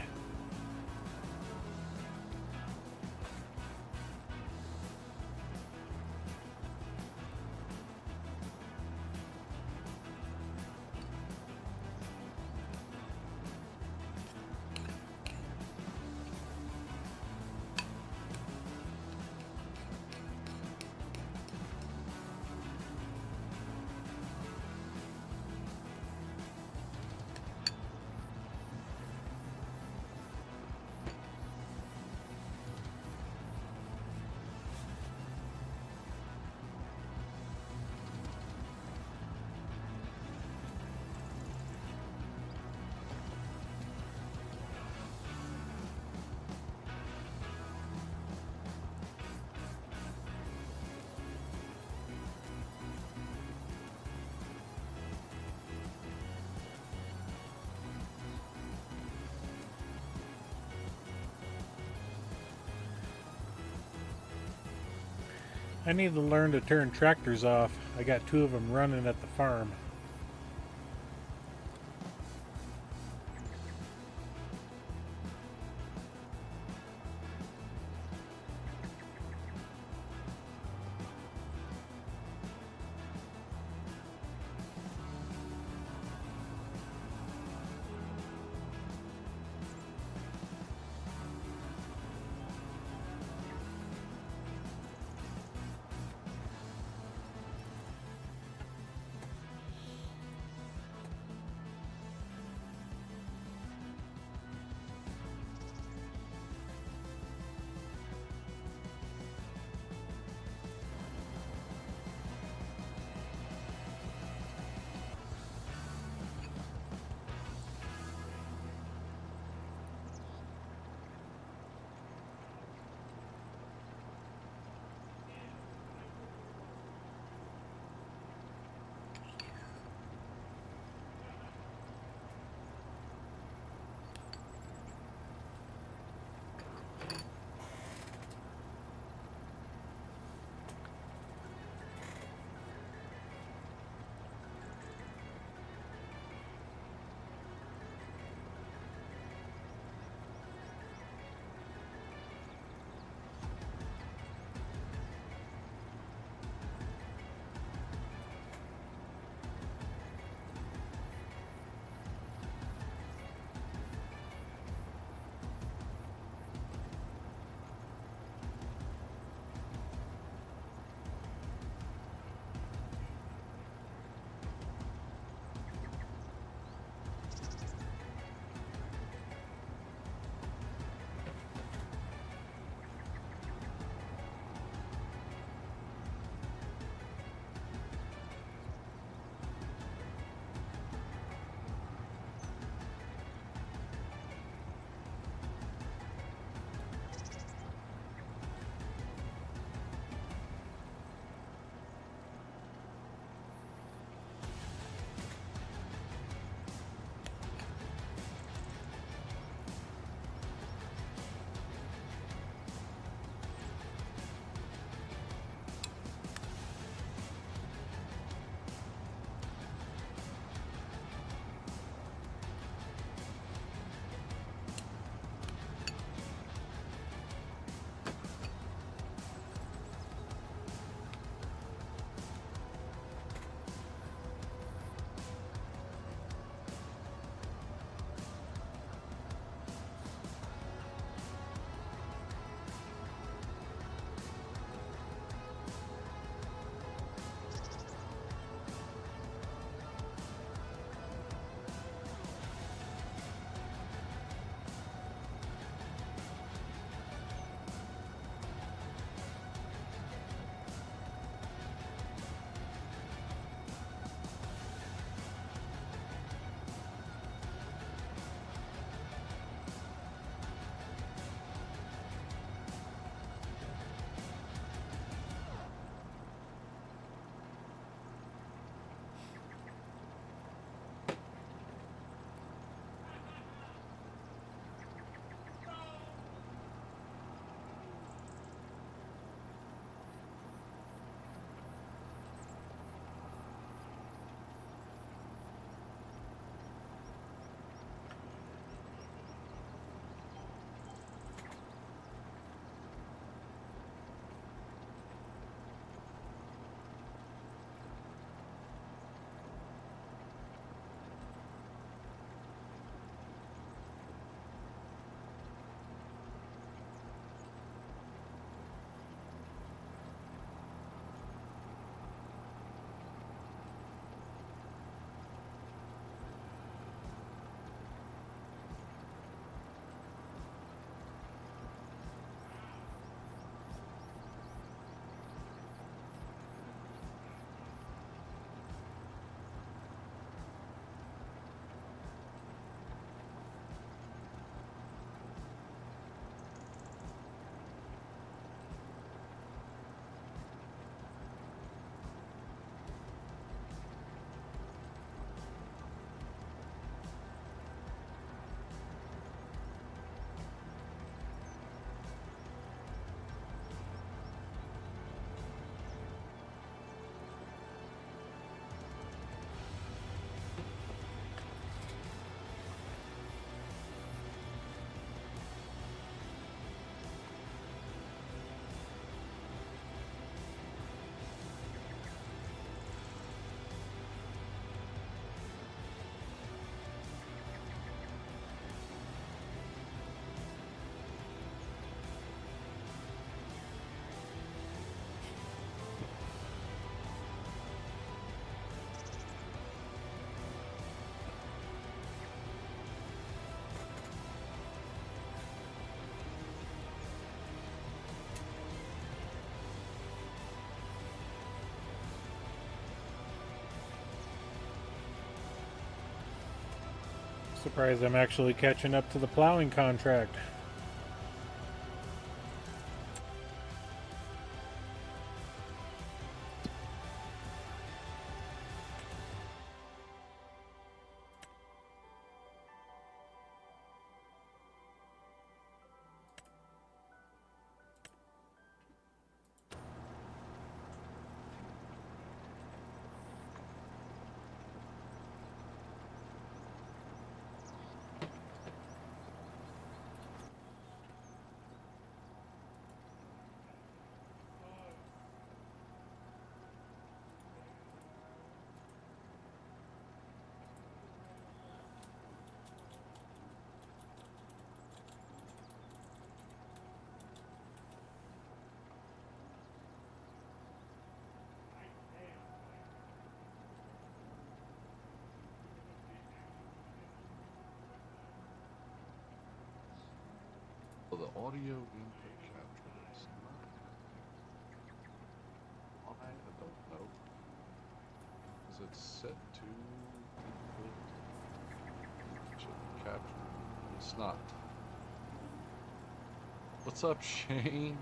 I need to learn to turn tractors off. I got 2 of them running at the farm. Surprised I'm actually catching up to the plowing contract. The audio input capture is not. I don't know. Is it set to input capture? It's not. What's up, Shane?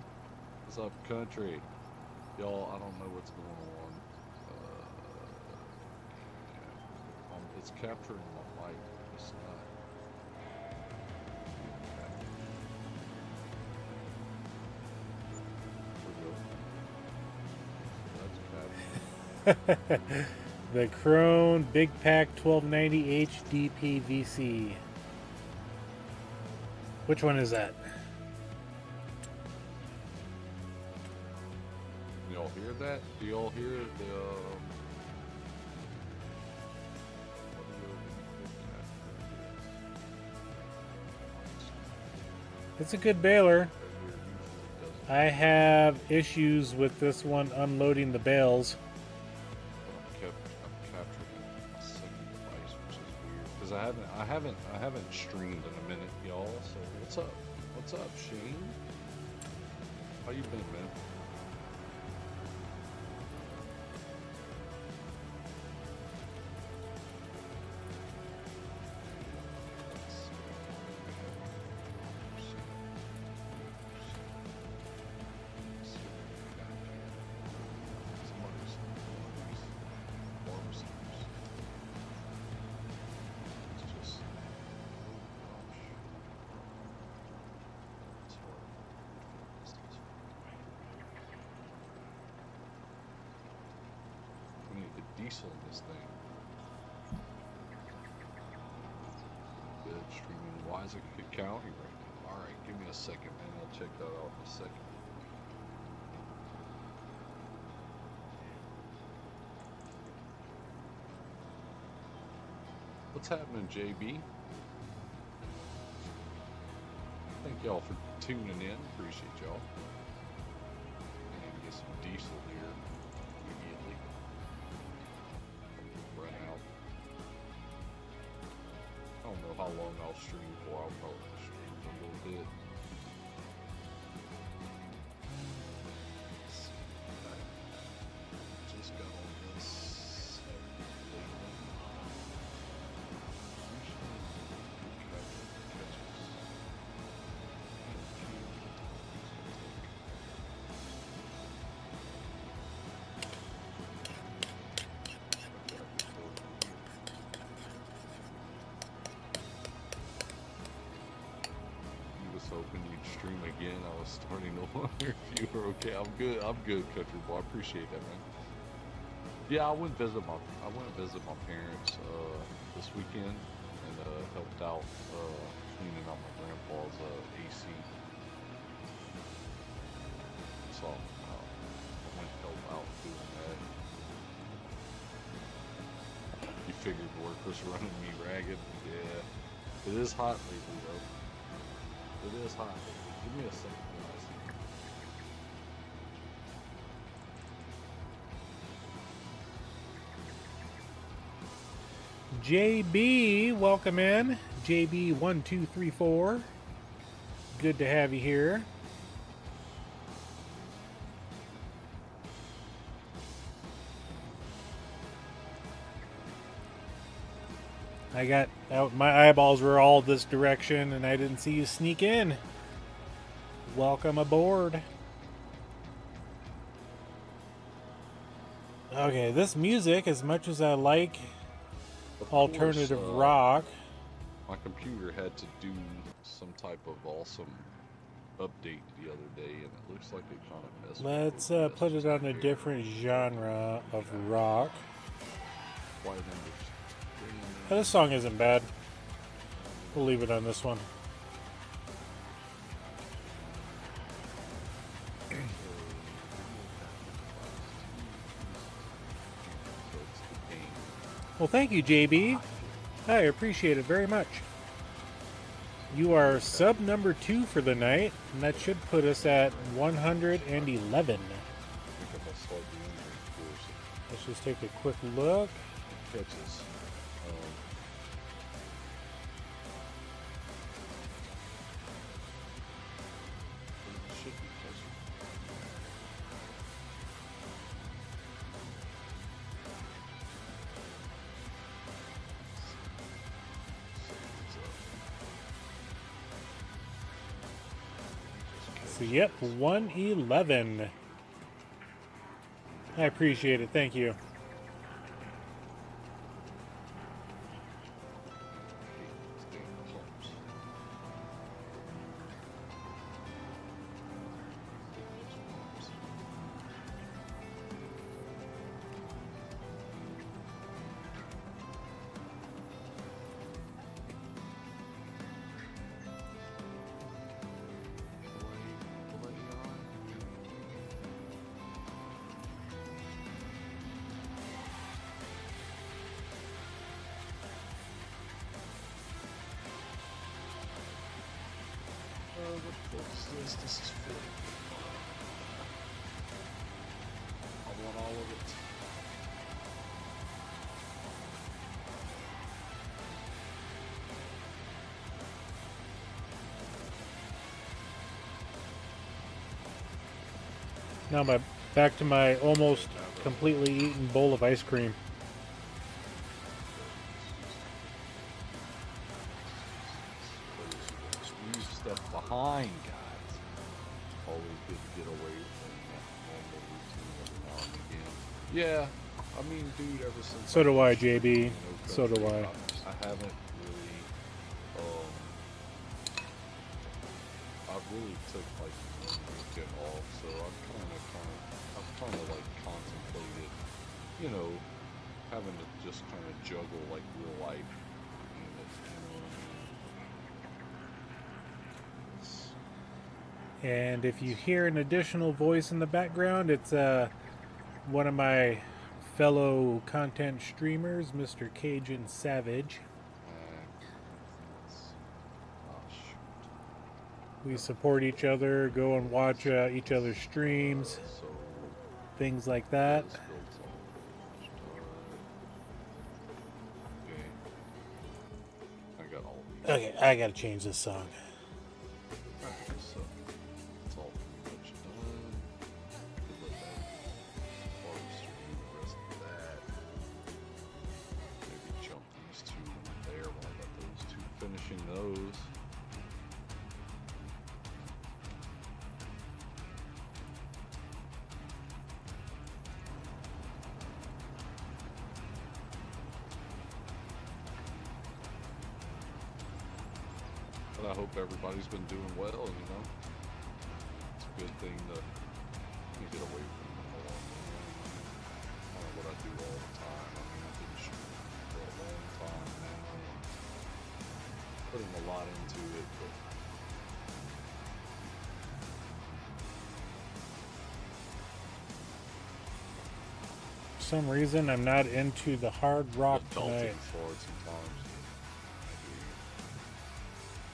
What's up, country? Y'all, I don't know what's going on. It's capturing my mic. It's not. The Krone Big Pack 1290 HDP VC. Which one is that? Y'all hear that? Do y'all hear the It's a good baler. I have issues with this one unloading the bales. I'm capturing my second device, which is weird because I haven't streamed in a minute, y'all. So what's up? What's up, Shane? How you been, man? Diesel in this thing. Good streaming Waseca County right now. Alright, give me a second, man. I'll check that out in a second. What's happening, JB? Thank y'all for tuning in. Appreciate y'all. I need to get some diesel here immediately. Run out. I don't know how long I'll stream for. I'll probably stream for a little bit. Just got on this. Hoping you'd stream again. I was starting to wonder if you were okay. I'm good, country boy. I appreciate that, man. Yeah, I went visit my parents this weekend and helped out cleaning out my grandpa's AC. So I went to help out doing that. You figured work was running me ragged. Yeah, it is hot lately though. It is hot. Give me a second, guys. JB, welcome in. JB1234. Good to have you here. I got out, my eyeballs were all this direction and I didn't see you sneak in. Welcome aboard. Okay, this music, as much as I like Of alternative course, rock, my computer had to do some type of awesome update the other day, and it looks like it kind of messed let's with put it on a different genre of rock. Why numbers? This song isn't bad. We'll leave it on this one. Well, thank you, JB. I appreciate it very much. You are sub number 2 for the night, and that should put us at 111. Let's just take a quick look. Catches. Should be catching. So, yep, 111. I appreciate it. Thank you. This is fit. I want all of it. Now back to my almost completely eaten bowl of ice cream. Leave stuff behind, guys. Always good to get away from that normal routine every now and again. Yeah, I mean, dude, ever since So do I, JB. you know, So do country, I. I haven't really, I've really took like one weekend off, so I've kind of like contemplated, you know, having to just kind of juggle like real life. You know what I mean? And if you hear an additional voice in the background, it's one of my fellow content streamers, Mr. Cajun Savage. Oh, shoot. We support each other, go and watch each other's streams, So, things like that. this builds on the first time. Okay. I got all these. Okay, I gotta change this song. Alright, so it's all pretty much done. Could let that farm stream the rest of that. Maybe jump these two in there while I let those two finishing those. But I hope everybody's been doing well, you know. It's a good thing to get away from the norm. Kind of what I do all the time. I mean, I've been shooting for a long time now. Putting a lot into it, but For some reason, I'm not into the hard rock adulting tonight. hard sometimes.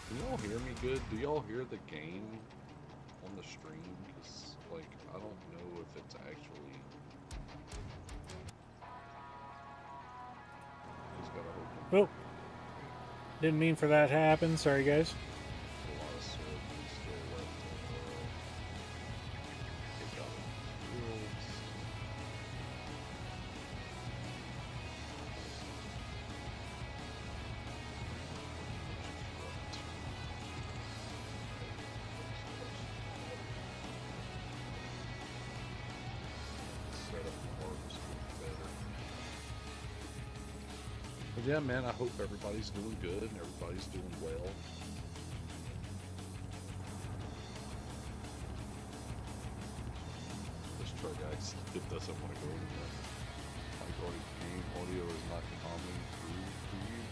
Can y'all hear me good? Do y'all hear the game on the stream? Because, like, I don't know if it's actually... Just gotta open Oh, didn't mean for that to happen. Sorry, guys. a lot of soybeans still left on take out the fields. Yeah, man, I hope everybody's doing good and everybody's doing well. This truck guy, it doesn't want to go anywhere. High quality game audio is not coming through for you.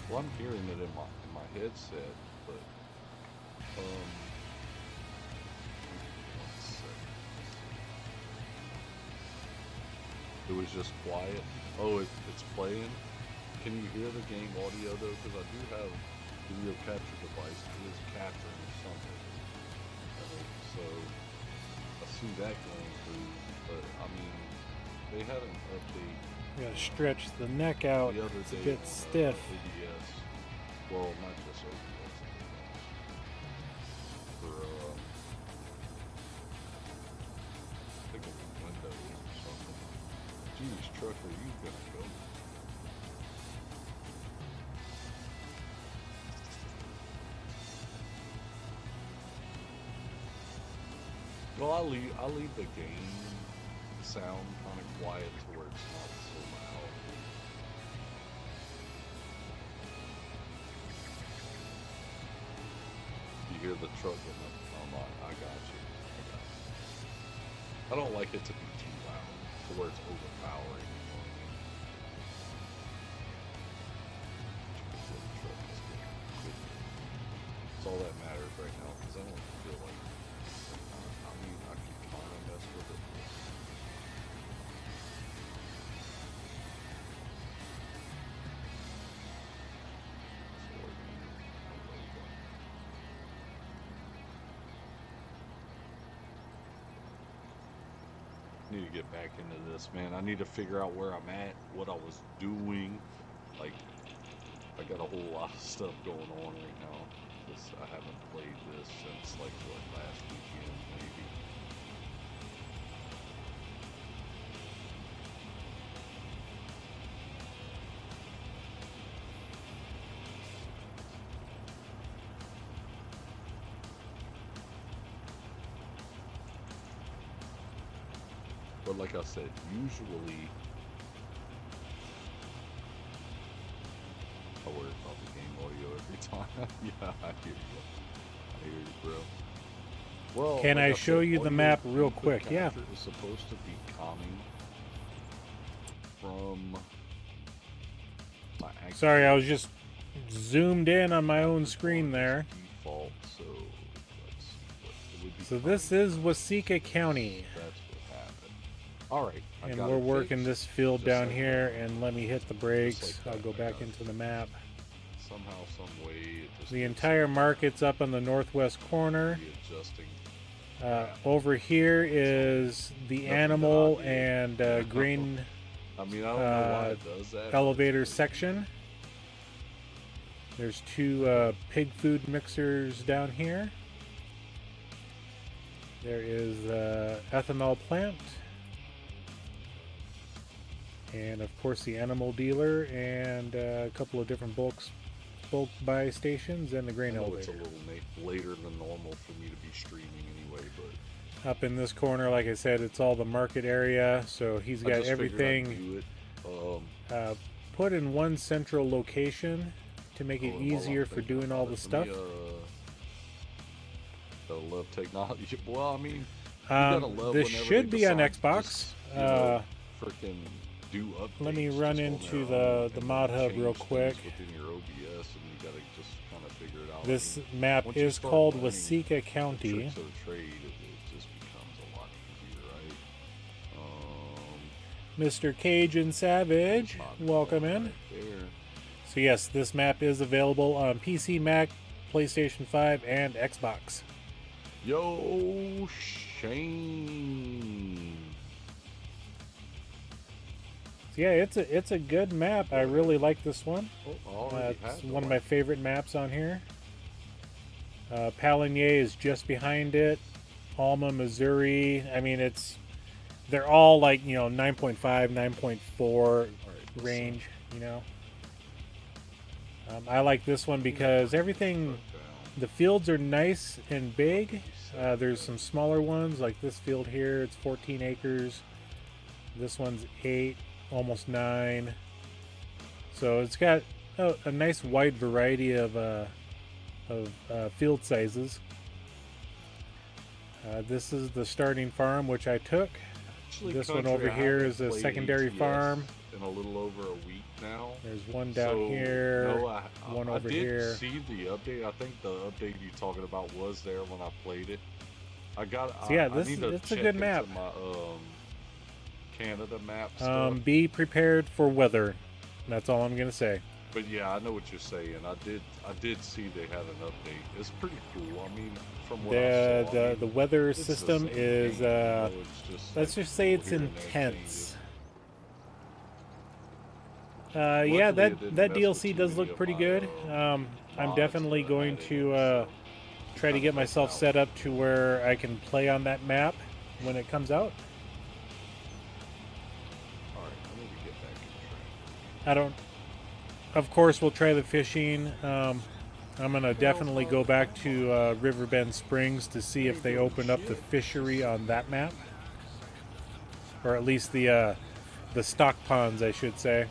Well, I'm hearing it in my headset, but one second. It was just quiet. Oh, it's playing. Can you hear the game audio though? Because I do have video capture device. It is capturing something. So I see that going through, but I mean, they had an update. You gotta stretch the neck out. The other It's a day bit on, stiff. OBS. Well, not just OBS. For I think it was Windows or something. Geez, trucker, you gotta go. Well, I leave the game sound kind of quiet to where it's not so loud. You hear the truck in the I got you. I don't like it to be too loud to where it's overpowering. You know what I mean? It's all that matters right now because I don't feel like. I mean, I can kind of mess with it. Need to get back into this, man. I need to figure out where I'm at, what I was doing. Like, I got a whole lot of stuff going on right now. I haven't played this since like what, last weekend maybe. But like I said, usually I worry about the game audio every time. Yeah, I hear you, bro. Well, Can like I show said, you the audio map real input quick? Yeah. capture is supposed to be coming from my actual Sorry, I was just zoomed in on my own screen there. default, so let's see what it would be. So this is Waseca County. That's what happened. All right, I And got we're it working fixed. this field Just down like here, that. and let me hit the brakes. like I'll that, go I back got it. into the map. Somehow, some way, it just The keeps entire market's up on the northwest corner. readjusting. Over here is the Nothing animal that I and grain I mean, I don't know why it does that. but it's elevator really section. There's two pig food mixers down here. There is ethanol plant. And of course the animal dealer and a couple of different bulk buy stations and the grain I know it's elevator. a little later than normal for me to be streaming anyway, but Up in this corner, like I said, it's all the market area. So he's I got just figured I'd everything do it. put in one central location to make it While I'm easier for thinking doing all about the it, let stuff. me, gotta love technology. Well, I mean, you gotta love This whenever should they be on decide to Xbox. just, you know, frickin' do updates. Let me run just on into their own the and mod then hub change real things quick. Within your OBS, and you gotta just kind of figure it out. This I mean, map once you is start called learning Waseca the County. tricks of the trade, it just becomes a lot easier, right? Mr. Cajun Savage, Mod welcome right in. there. So yes, this map is available on PC, Mac, PlayStation 5, and Xbox. Yo, Shane. So yeah, it's a good map. I really like this one. Oh, already It's had one of my favorite maps on here. Paligny is just behind it. Alma, Missouri. I mean, they're all like, 9.5, 9.4 range, I like this one because everything The fields are nice and big. There's some smaller ones, like this field here. It's 14 acres. This one's 8, almost 9. So it's got a nice wide variety of field sizes. This is the starting farm, which I took. Actually, This one Country, over I here haven't is a played secondary ATS farm. in a little over a week now. There's one down So, here, no, one over I here. did see the update. I think the update you're talking about was there when I played it. I got. So yeah, I need to it's a check good into map. My Canada map stuff. Be prepared for weather. That's all I'm gonna say. But yeah, I know what you're saying. I did see they had an update. It's pretty cool. I mean, from what I saw, The weather it's the system same is game, you know, it's just let's like just say it's here and there intense. changes. Yeah, Luckily, it didn't that mess with DLC too does many look of pretty my, good. I'm mods definitely that I going had in to it, so try to kinda get helped myself out. set up to where I can play on that map when it comes out. All right, I need to get back in track. I don't. Of course, we'll try the fishing. I'm gonna definitely go back to Riverbend Springs to see if they opened up the fishery on that map, or at least the stock ponds, I should say.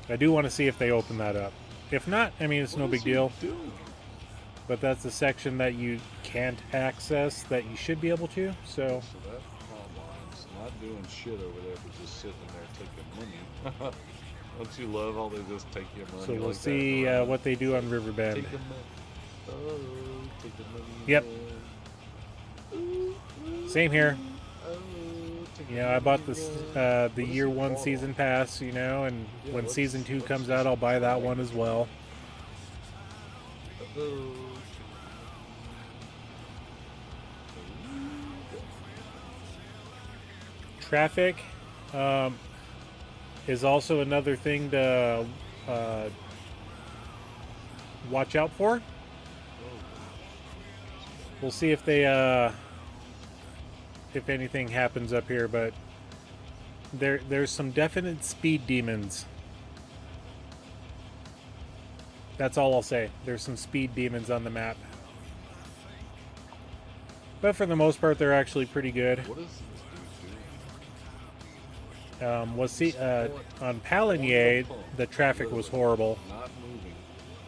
I do want to see if they open that up. If not, I mean, it's no What big is he deal. doing? But that's the section that you can't access that you should be able to. So So that combine's not doing shit over there, but just sitting there taking money. Don't you love how they just take your money? so we'll like see that? what they do on Riverbend. Take the money. Oh, take the money. Yep. Ooh, Same here. oh, take You the know, I bought money, this man. the What is year it 1 called? season pass, you know, and Yeah, when what's- season 2 what's comes this out, I'll buy that called? one as well. Oh. Traffic is also another thing to watch out for. We'll see if they if anything happens up here, but there's some definite speed demons. That's all I'll say. There's some speed demons on the map. But for the most part, they're actually pretty good. What is this dude doing? On Palinier, the traffic was horrible. Not moving.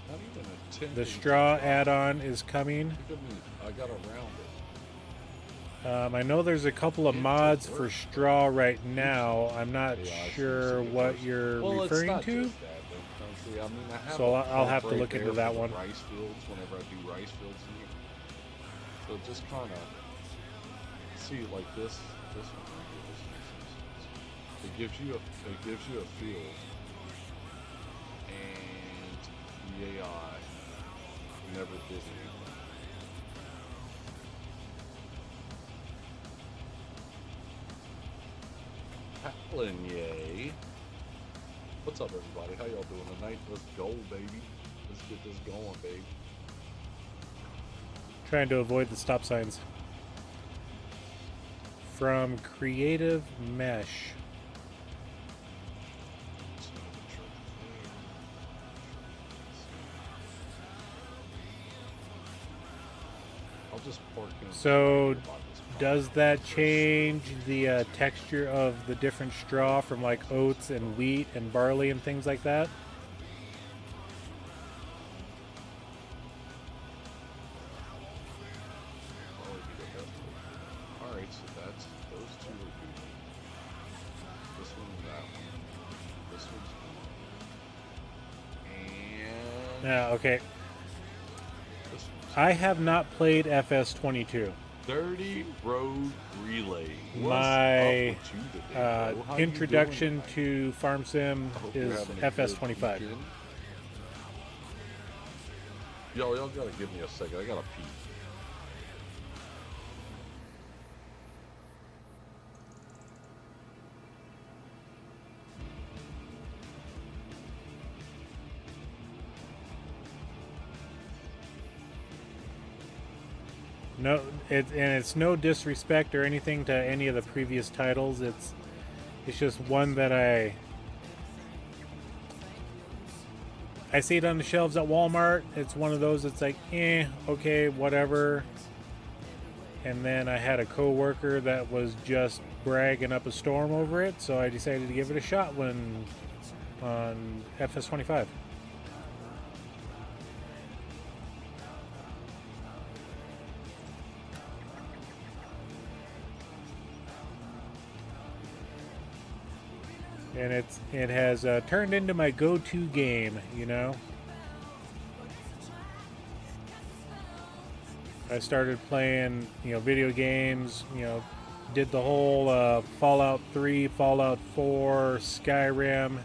Not even attempting The to straw drive. add-on is coming. Look at me. I got around it. I know there's a couple of mods for straw right now. I'm not Yeah, I sure see what first. you're Well, it's referring not to. just that, though, Country. I mean, I have So a I'll have to pump look right into there that for one. the rice fields whenever I do rice fields here. So just kind of see like this one right here. This makes some sense. It gives you a field, and the AI never did anything. Palinier. What's up, everybody? How y'all doing tonight? Let's go, baby. Let's get this going, baby. Trying to avoid the stop signs. From Creative Mesh. I'll just park in. So does that change the texture of the different straw from like oats and wheat and barley and things like that? Alright, so that's those two are good. This one and that one. This one's good. And Yeah, okay. this one's I have not played FS22. Dirty Road Relay. What's My up with you today, bro? How you introduction doing tonight? to Farm Sim I hope you're is having a good FS25. weekend. Y'all gotta give me a second. I gotta pee. No, it's no disrespect or anything to any of the previous titles. It's just one that I see it on the shelves at Walmart. It's one of those that's like, okay, whatever. And then I had a coworker that was just bragging up a storm over it, so I decided to give it a shot when on FS25. And it has turned into my go-to game, you know. I started playing, video games, did the whole Fallout 3, Fallout 4, Skyrim.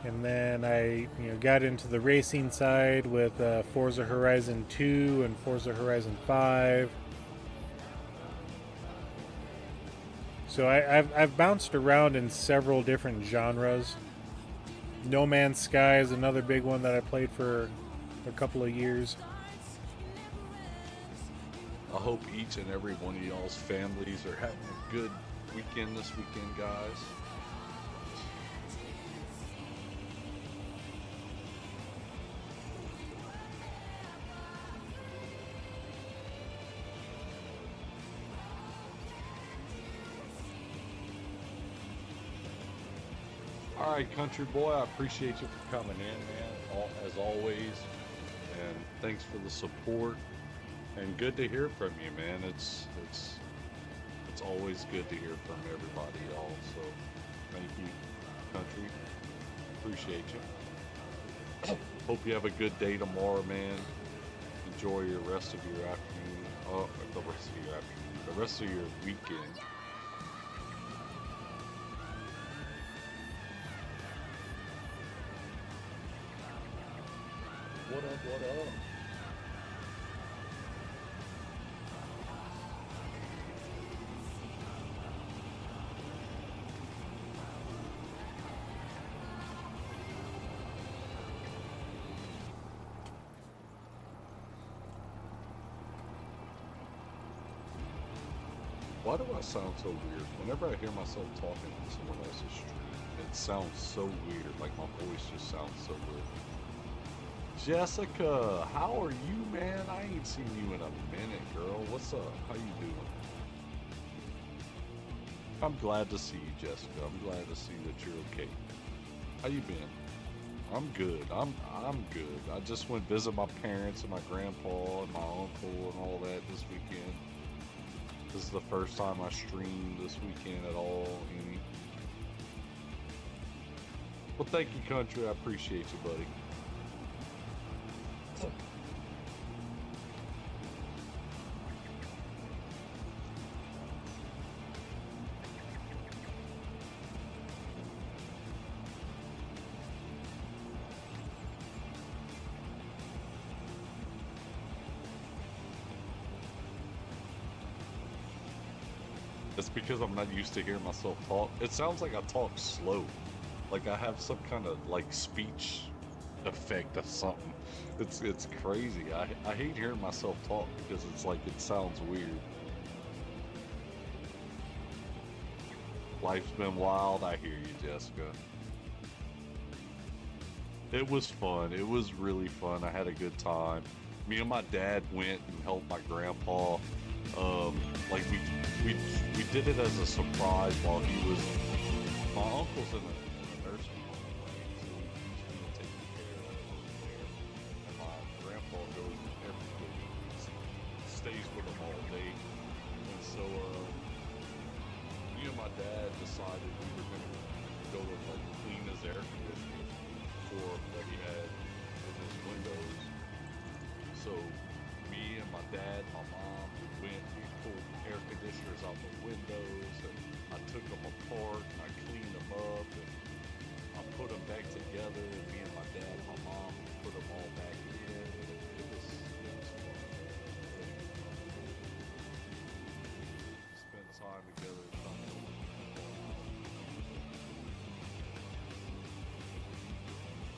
And then I, got into the racing side with Forza Horizon 2 and Forza Horizon 5. So I've bounced around in several different genres. No Man's Sky is another big one that I played for a couple of years. I hope each and every one of y'all's families are having a good weekend this weekend, guys. All right, country boy, I appreciate you for coming in, man, as always, and thanks for the support, and good to hear from you, man. It's always good to hear from everybody, y'all, so thank you, country, appreciate you. Hope you have a good day tomorrow, man. Enjoy your rest of your afternoon, the rest of your weekend. What up? Why do I sound so weird? Whenever I hear myself talking on someone else's stream, it sounds so weird, like my voice just sounds so weird. Jessica, how are you, man? I ain't seen you in a minute, girl. What's up? How you doing? I'm glad to see you, Jessica. I'm glad to see that you're okay. How you been? I'm good. I'm good. I just went visit my parents and my grandpa and my uncle and all that this weekend. This is the first time I streamed this weekend at all. Well, thank you, country. I appreciate you, buddy. It's because I'm not used to hearing myself talk. It sounds like I talk slow. Like I have some kind of like speech effect or something. It's crazy. I hate hearing myself talk because it's like it sounds weird. Life's been wild. I hear you, Jessica. It was fun. It was really fun. I had a good time. Me and my dad went and helped my grandpa. Like we did it as a surprise while he was. My uncle's in a nursing home, right? So he's taking care of him over there, and my grandpa goes every day. He stays with him all day, and so me and my dad decided we were gonna go and like clean his air conditioning for that he had in his windows. So me and my dad, my mom, we pulled air conditioners out the windows, and I took them apart and I cleaned them up and I put them back together, and me and my dad and my mom put them all back in. It was fun. Spend time together trying to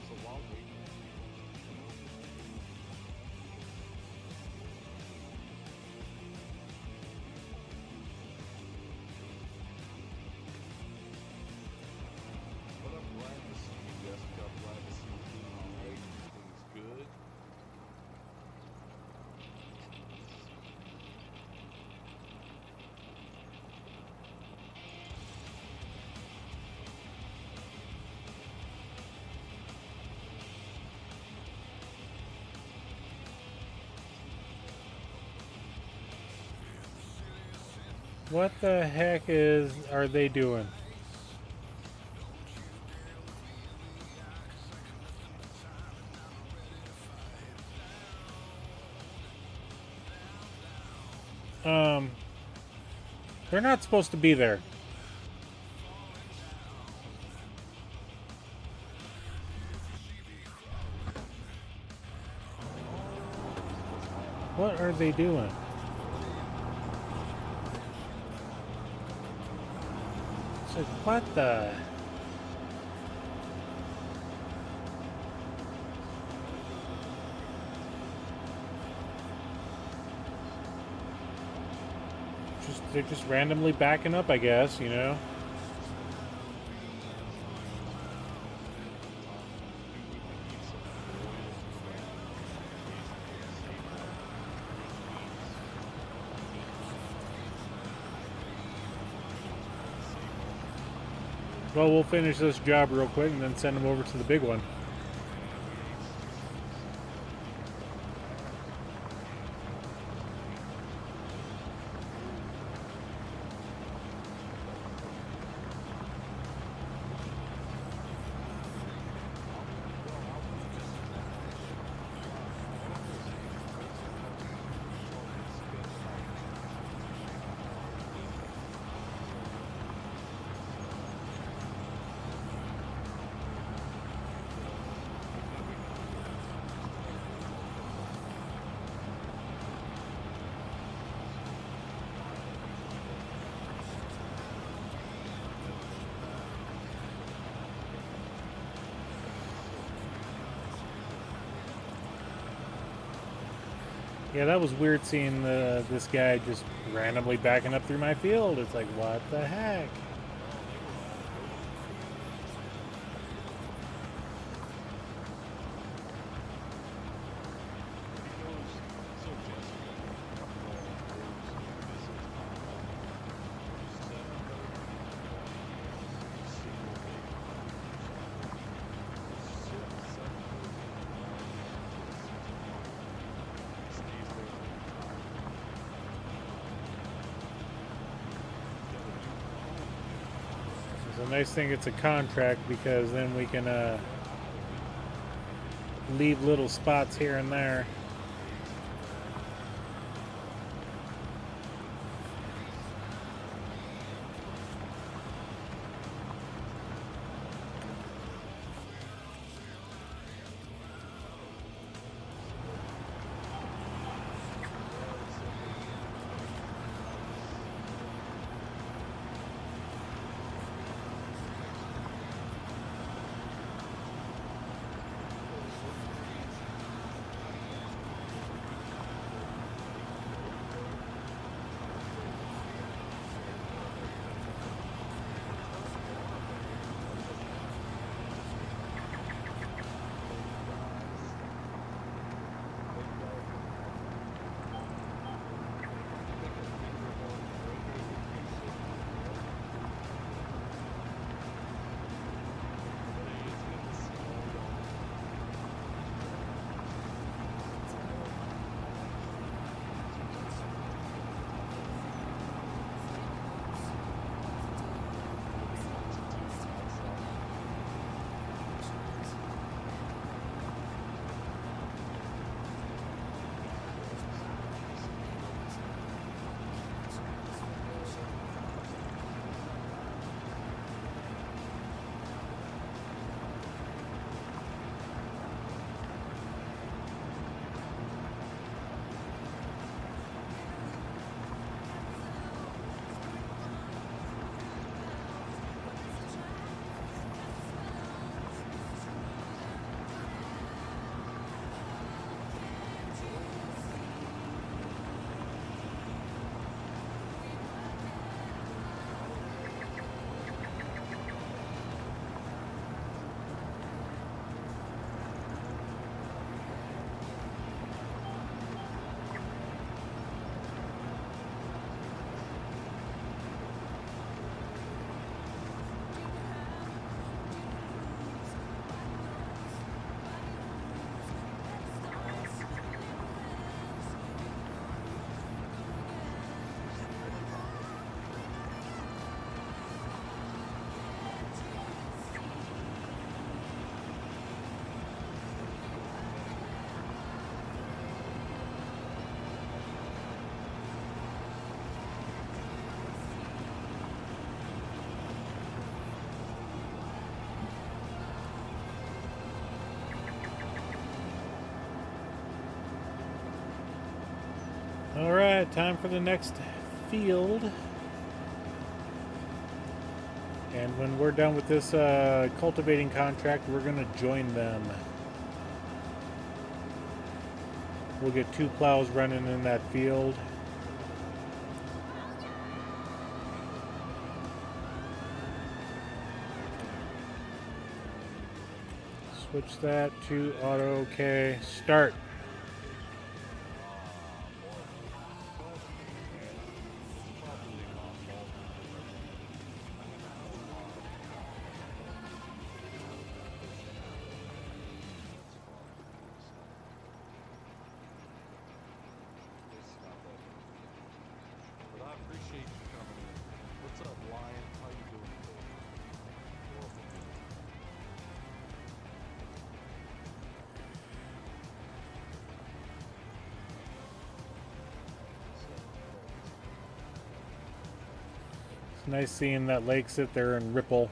so while waiting. What the heck are they doing? They're not supposed to be there. What are they doing? It's like, what the? They're just randomly backing up, I guess, you know? Well, we'll finish this job real quick and then send them over to the big one. Yeah, that was weird seeing this guy just randomly backing up through my field. It's like, what the heck? It's a nice thing it's a contract, because then we can leave little spots here and there. Alright, time for the next field. And when we're done with this cultivating contract, we're going to join them. We'll get 2 plows running in that field. Switch that to auto. Okay, start. Nice seeing that lake sit there and ripple.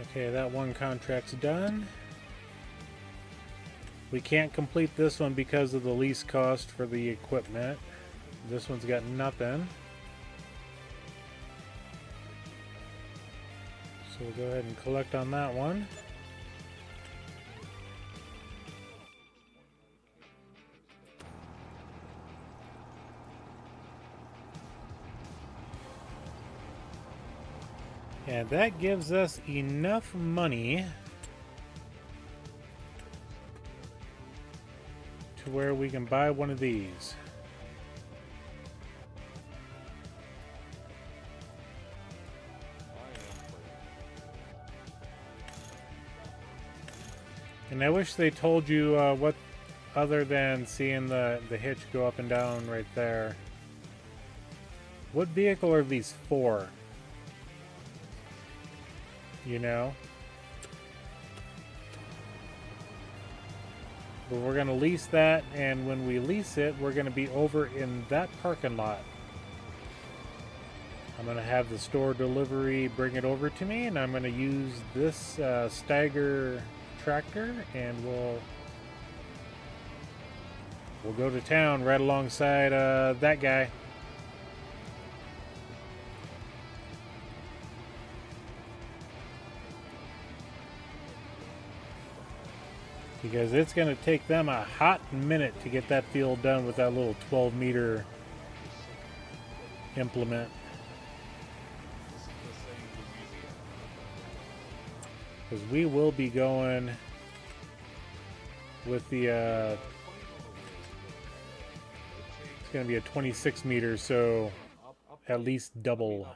Okay, that one contract's done. We can't complete this one because of the lease cost for the equipment. This one's got nothing. So we'll go ahead and collect on that one. And that gives us enough money to where we can buy one of these. And I wish they told you what, other than seeing the hitch go up and down right there. What vehicle are these for? You know? But we're going to lease that, and when we lease it, we're going to be over in that parking lot. I'm going to have the store delivery bring it over to me, and I'm going to use this Steiger tractor, and we'll go to town right alongside that guy. Because it's going to take them a hot minute to get that field done with that little 12-meter implement. Because we will be going with the, it's going to be a 26 meter, so at least double.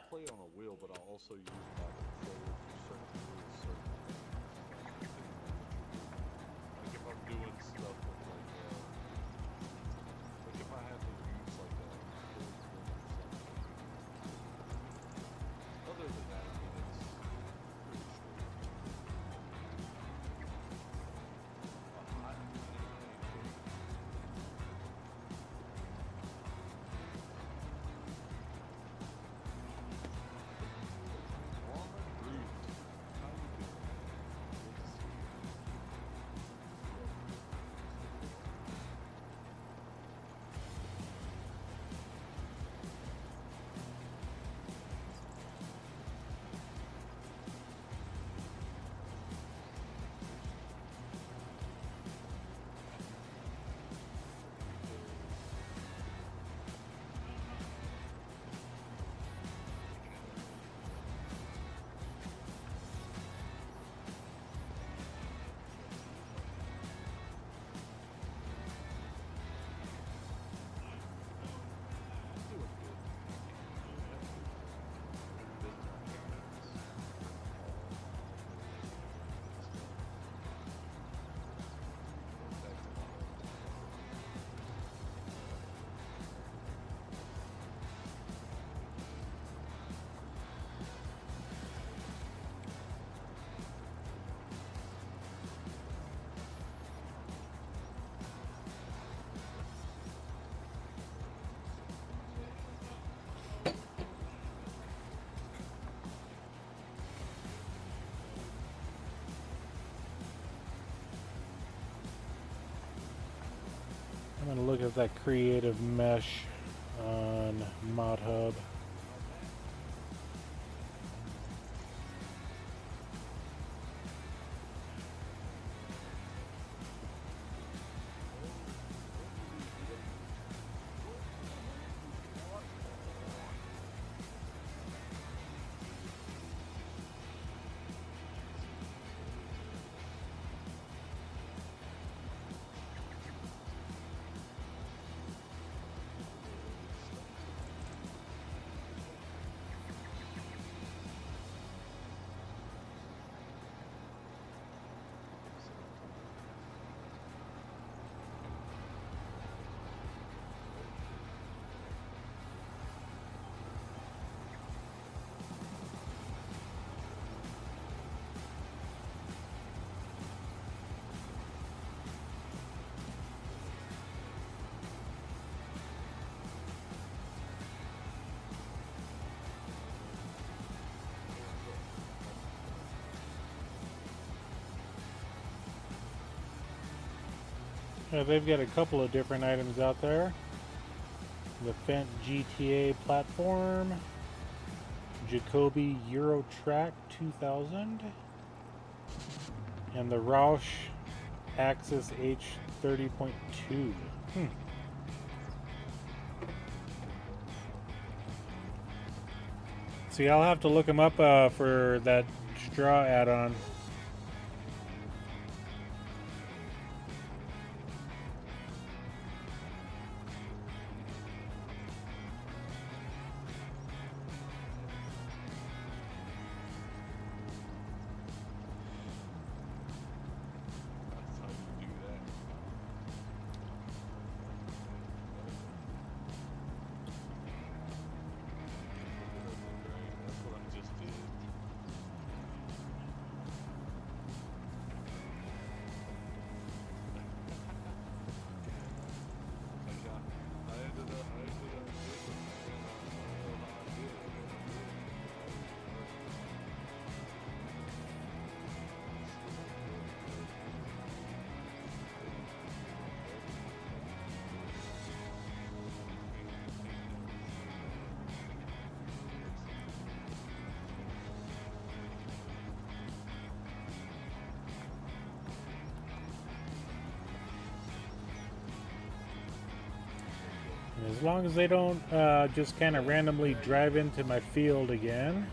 And look at that creative mesh on Mod Hub. They've got a couple of different items out there. The Fendt GTA platform, Jacoby Eurotrack 2000, and the Roush Axis H30.2. See, I'll have to look them up for that straw add-on. As long as they don't just kind of randomly drive into my field again.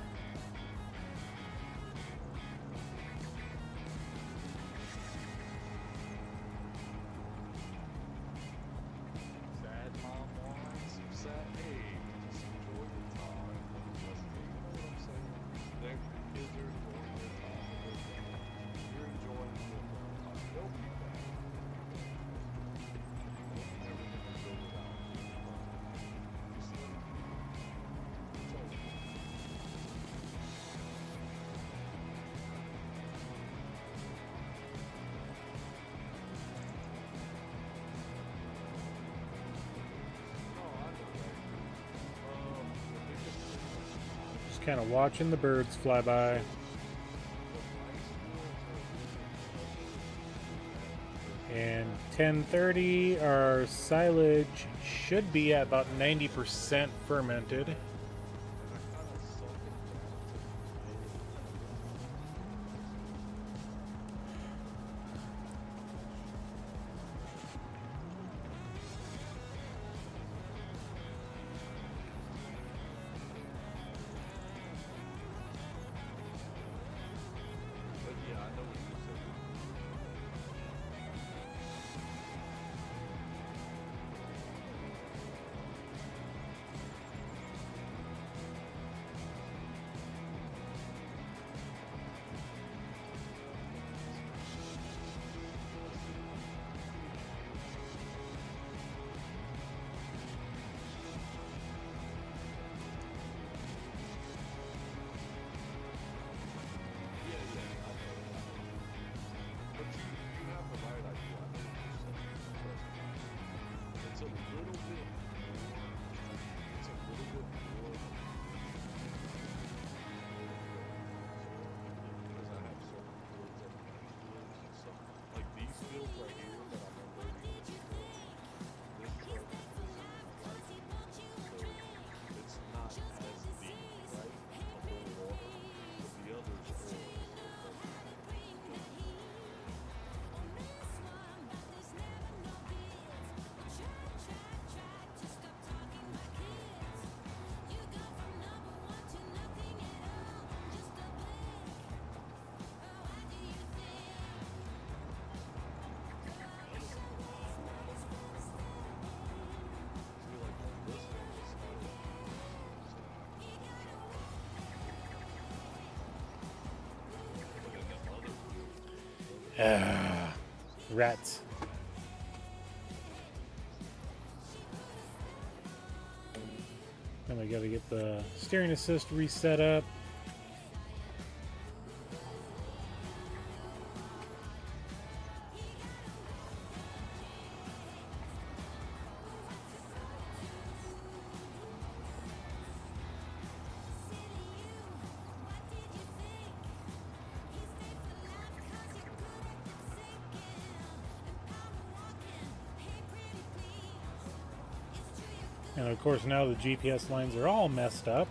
Kind of watching the birds fly by. And 10:30, our silage should be at about 90% fermented. Rats. Then we gotta get the steering assist reset up. And of course now the GPS lines are all messed up.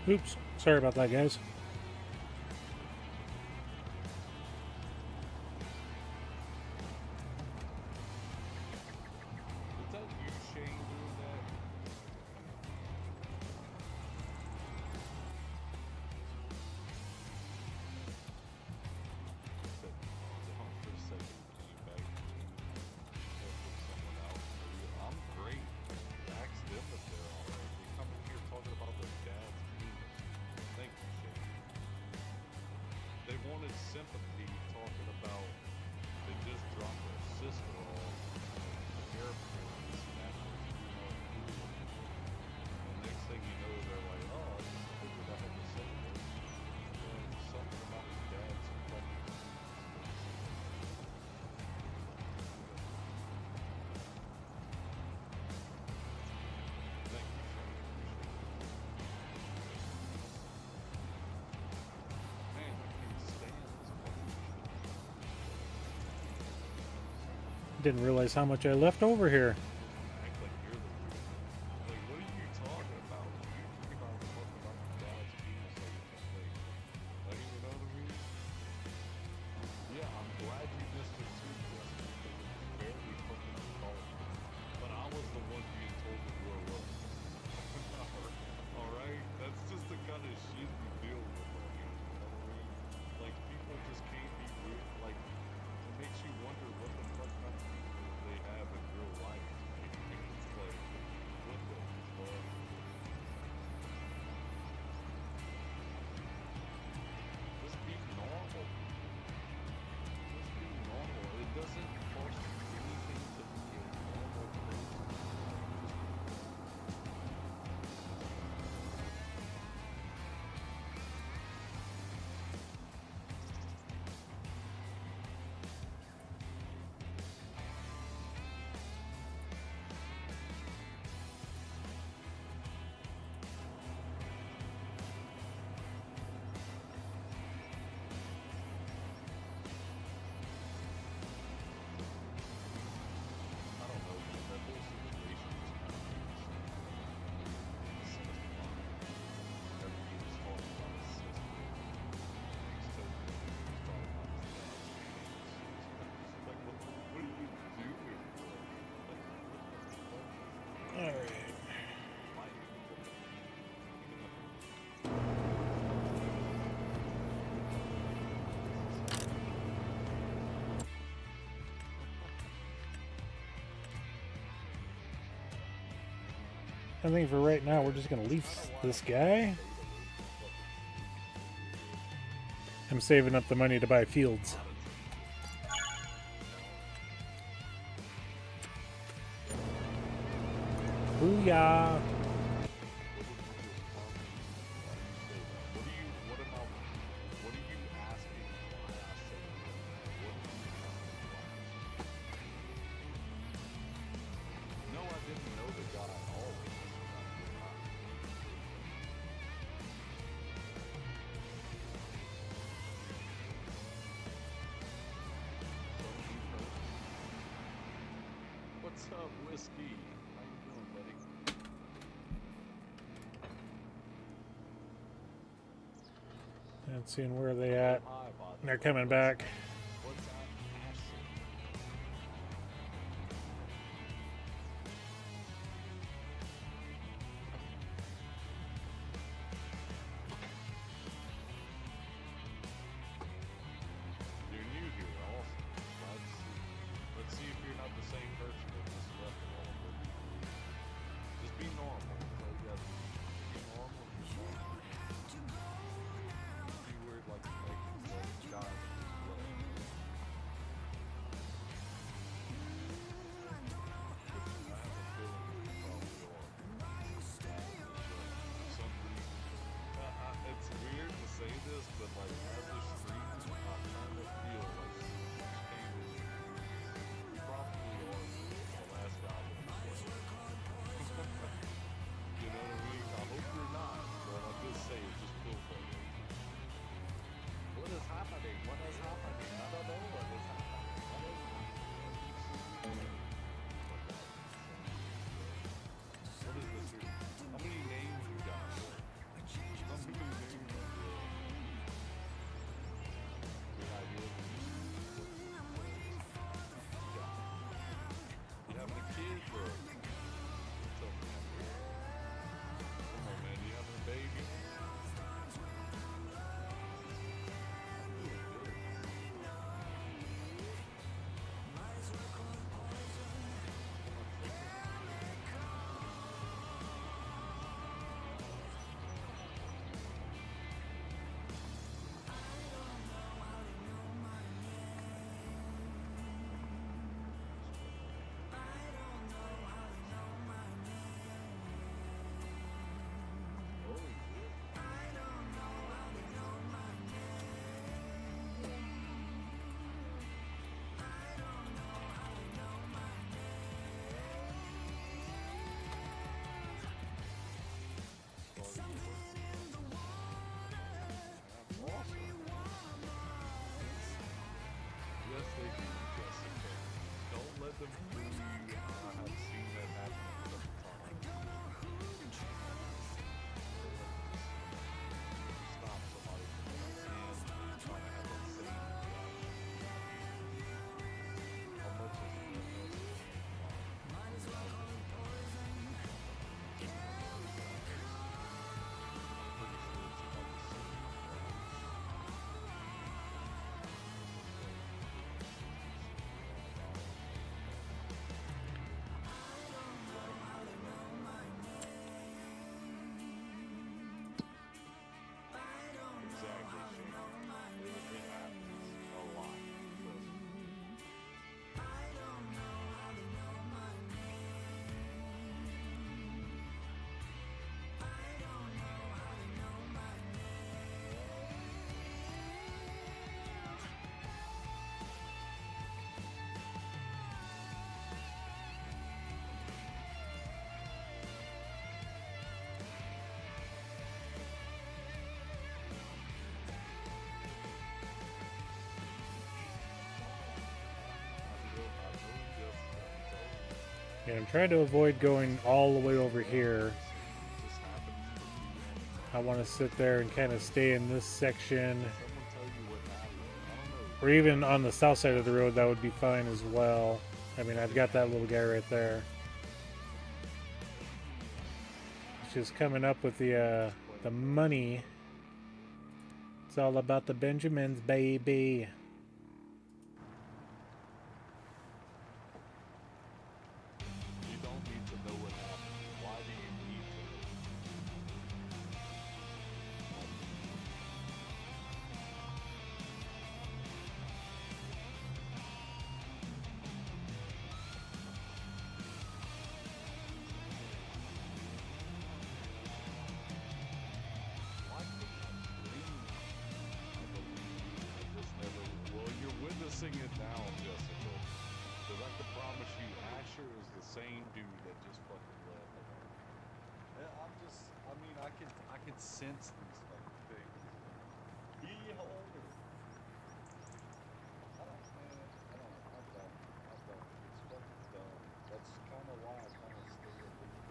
Oops, sorry about that, guys. Is that you, Shane, doing that? Said, oh, for a second, came back with someone else. I'm great. Ask them if they're alright. They come in here talking about their dad's penis. Thank you, Shane. They wanted sympathy talking about they just dropped their sister off the airport and snapped her, and next thing you know, they're like, oh, I just figured I had to say this. And something about his dad's fucking. Thank you, Shane. Man, I can't stand this fucking shit. Didn't realize how much I left over here. Act like you're the weird. Like, what are you talking about? You talking about talking about your dad's penis like, you know what I mean? Yeah, I'm glad you missed it too, Justin, because it was barely fucking recalled. But I was the one being told that you were wrong. Alright? That's just the kind of shit you deal with on here, you know what I mean? Like, people just can't be weird. Like, it makes you wonder what the fuck kind of people they have in real life. It's like, what the fuck? Just be normal. Just be normal. It doesn't cost you anything to be a normal person. I don't know, man. That whole situation is kind of whenever he was talking about his sister, he's talking about his dad's penis. Like, what are you doing, bro? Like, what the fuck? Alright. Fighting with the I think for right now, we're just going to leave this guy. I'm saving up the money to buy fields. Booyah! What are you asking why I say that? What are you asking why? No, I didn't know the guy at all. What's up, Whiskey? How you doing, buddy? And seeing where they at. Hi, bud. They're coming back. What's that acid? You're new here, awesome. Let's see if you're not the same person that just left a while ago. Just be normal. So you gotta be normal. Be normal. Be weird like the guy that just left. let them fool you. I have seen that happen a couple times. Stop somebody from coming in trying to have that same reaction. How much is it? Exactly, Shane. It happens a lot. Trust me. And I'm trying to avoid going all the way over here. I want to sit there and kind of stay in this section. Or even on the south side of the road, that would be fine as well. I mean, I've got that little guy right there. It's just coming up with the money. It's all about the Benjamins, baby. You don't need to know what happened. Why do you need to know? Why can't I dream? I just never. Well, you're witnessing it now, Jessica. Because I can promise you, Asher is the same dude that just fucking left. Yeah, I mean, I can sense these fucking things. Beholder. I'm done. It's fucking dumb. That's kind of why I kind of stay away from it.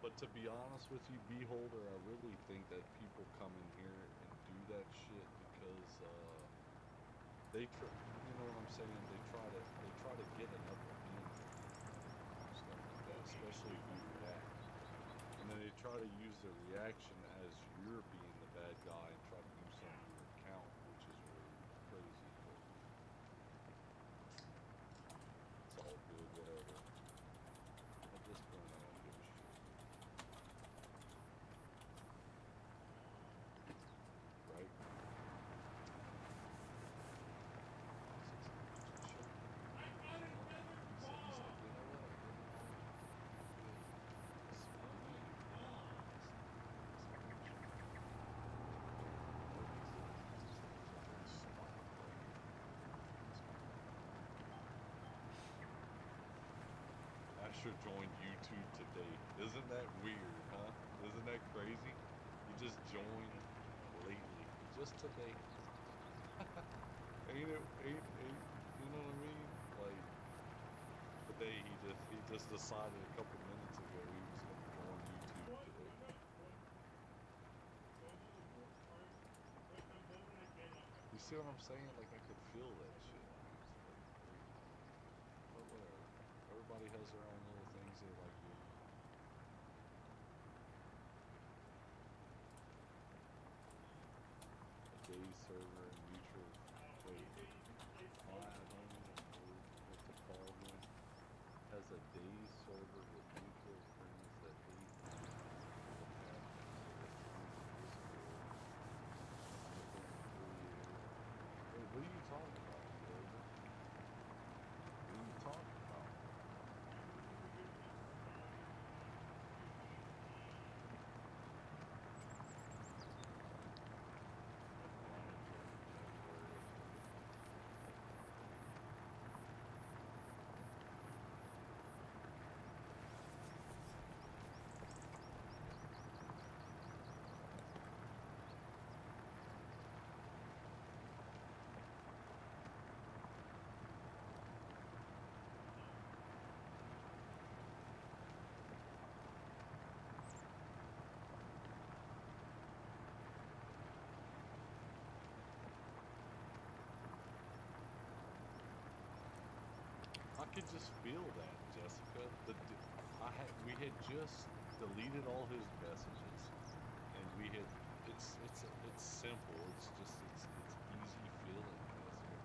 But to be honest with you, Beholder, I really think that people come in here and do that shit because you know what I'm saying? They try to get an upper hand, stuff like that, especially if you react. And then they try to use the reaction as you're being the bad guy and try to do something to your account, which is really crazy. But it's all good, whatever. At this point, I don't give a shit. Right? Asher joined YouTube today. Isn't that weird, huh? Isn't that crazy? He just joined lately. Just today. Ain't it? You know what I mean? Like, today he just decided a couple minutes ago he was going to join YouTube today. You see what I'm saying? Like, I could feel that shit. But whatever. Everybody has their own little things they like doing. A day server and mutual. Wait. I don't even know what to call them. Has a day server with mutual friends that hate the past. Wait, what are you talking about? could just feel that, Jessica. We had just deleted all his messages, and we had. It's simple. It's easy feeling, Jessica.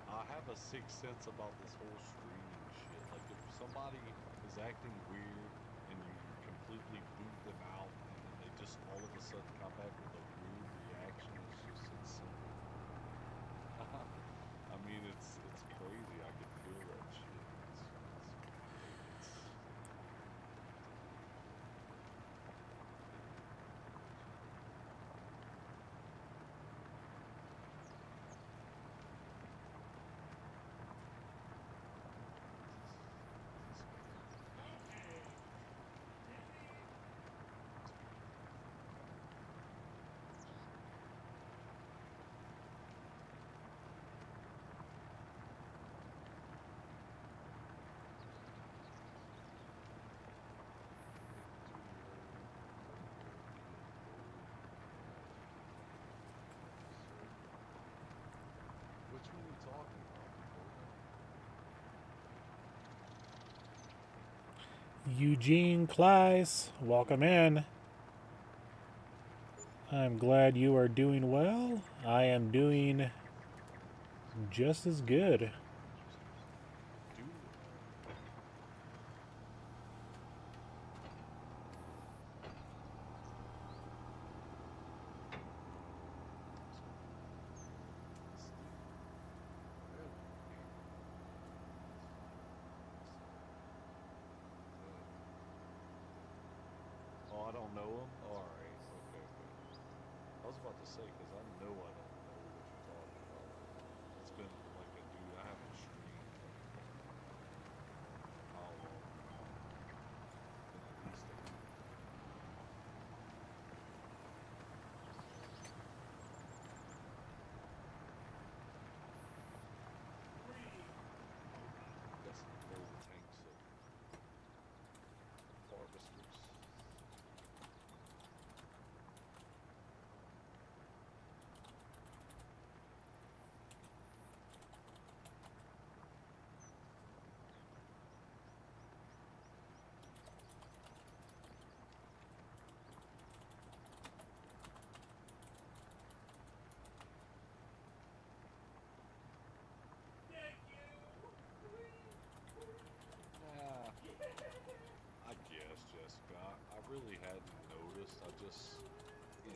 I have a sixth sense about this whole streaming shit. Like if somebody is acting weird and you completely boot them out, and then they just all of a sudden come back with a weird reaction, it's simple. I mean, it's crazy. I can feel that shit. It's Which one are you talking about? Eugene Kleiss, welcome in. I'm glad you are doing well. I am doing just as good. Oh, I don't know him? Alright, okay, okay. I was about to say, because I know I don't know what you're talking about. It's been like a dude, I haven't streamed like how long? Been at least a week. Got some old tanks of harvesters. Nah, I guess, Jessica. I really hadn't noticed. I just, you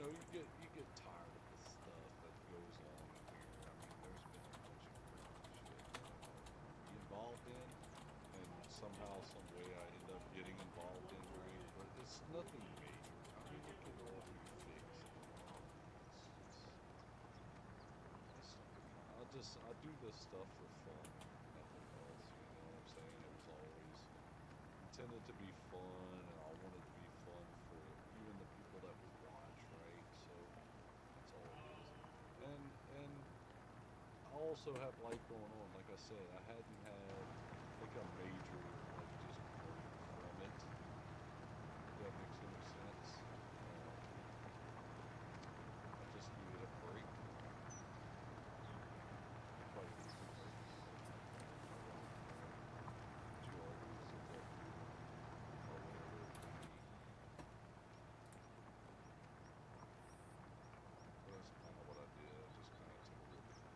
get tired of the stuff that goes on in here. I mean, there's been a bunch of crazy shit that I don't be involved in, and somehow, some way, I end up getting involved in, right? But it's nothing major. I mean, it can all be fixed. I do this stuff for fun, nothing else. You know what I'm saying? It was always intended to be fun, and I wanted to be fun for even the people that would watch, right? So that's all it is. And I also have life going on. Like I said, I hadn't had like a major like just break from it. If that makes any sense. I just needed a break. Probably need some breaks. But you always end up doing or whatever it may be. So that's kind of what I did. I just kind of took a little bit.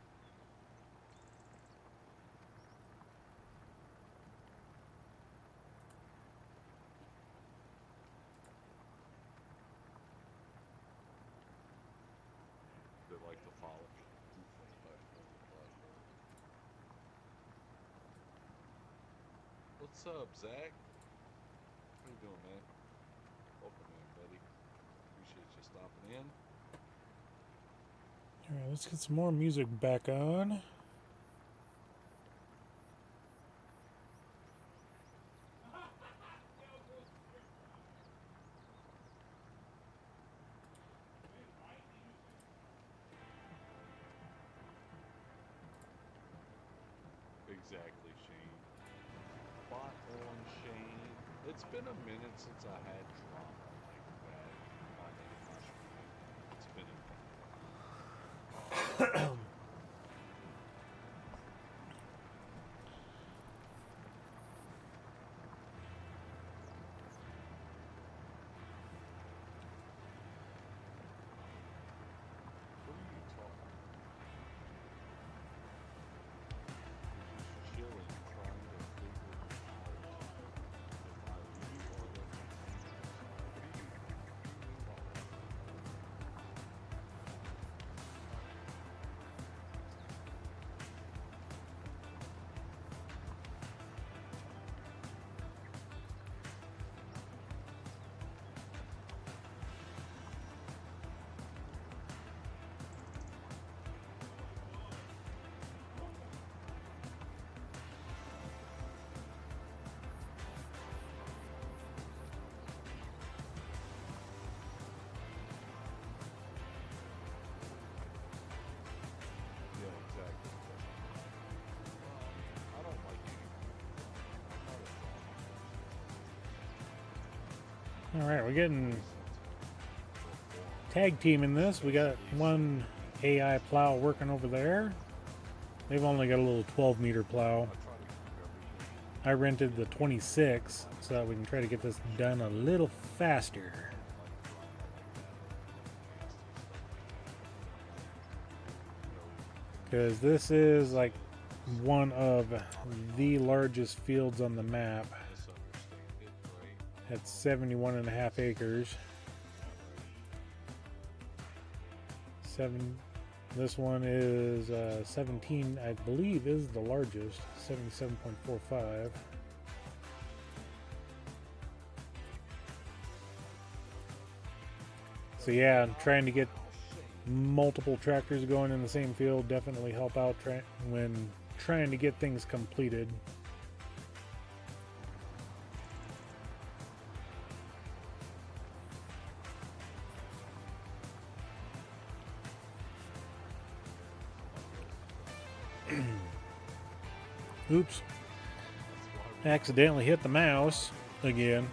They like to follow me from platform to platform. What's up, Zach? How you doing, man? Welcome in, buddy. Appreciate you stopping in. All right, let's get some more music back on. Exactly, Shane. Spot on, Shane. It's been a minute since I had drama like that in my stream. It's been a minute. Alright, we're getting tag team in this. We got one AI plow working over there. They've only got a little 12-meter plow. I rented the 26 so that we can try to get this done a little faster. Because this is like one of the largest fields on the map at 71.5 acres. This one is 17, I believe, is the largest, 77.45. So yeah, trying to get multiple tractors going in the same field definitely help out when trying to get things completed. Oops. Accidentally hit the mouse again.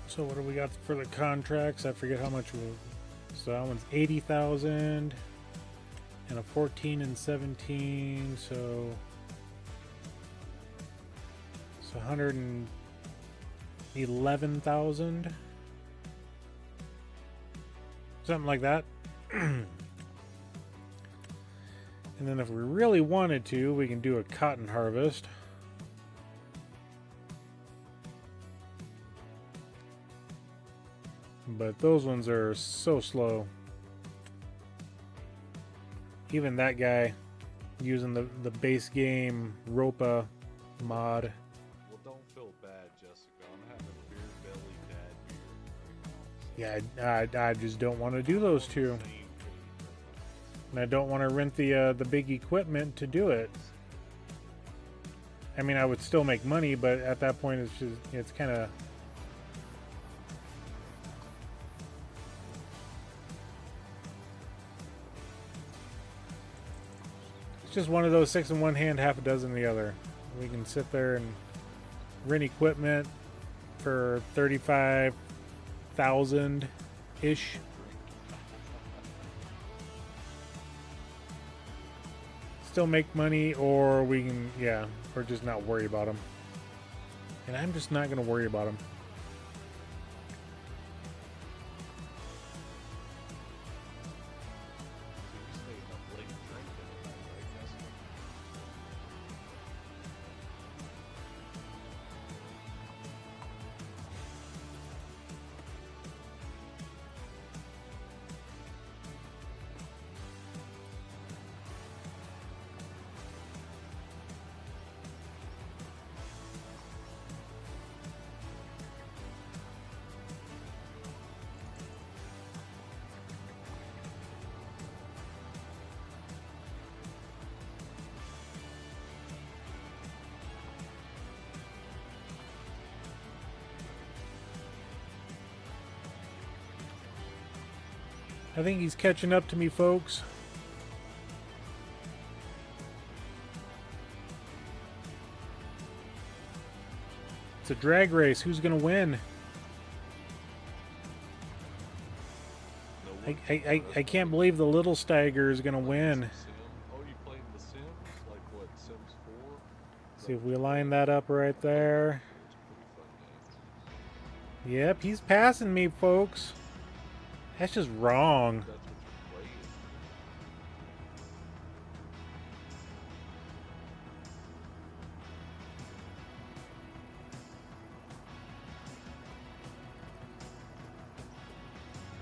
So what do we got for the contracts? I forget how much. So that one's 80,000 and a 14 and 17. So 111,000, something like that. And then if we really wanted to, we can do a cotton harvest. But those ones are so slow. Even that guy using the base game Ropa mod Yeah, I just don't want to do those two. And I don't want to rent the big equipment to do it. I mean, I would still make money, but at that point, it's kind of. It's just one of those 6 in one hand, half a dozen in the other. We can sit there and rent equipment for 35,000 ish. Still make money, or we can, yeah, or just not worry about them. And I'm just not going to worry about them. I think he's catching up to me, folks. It's a drag race. Who's going to win? I can't believe the little Steiger is going to win. Oh, you playing The Sims? Like what, Sims 4? See if we line that up right there. It's a pretty fun game. Yep, he's passing me, folks. That's just wrong. That's what you're playing.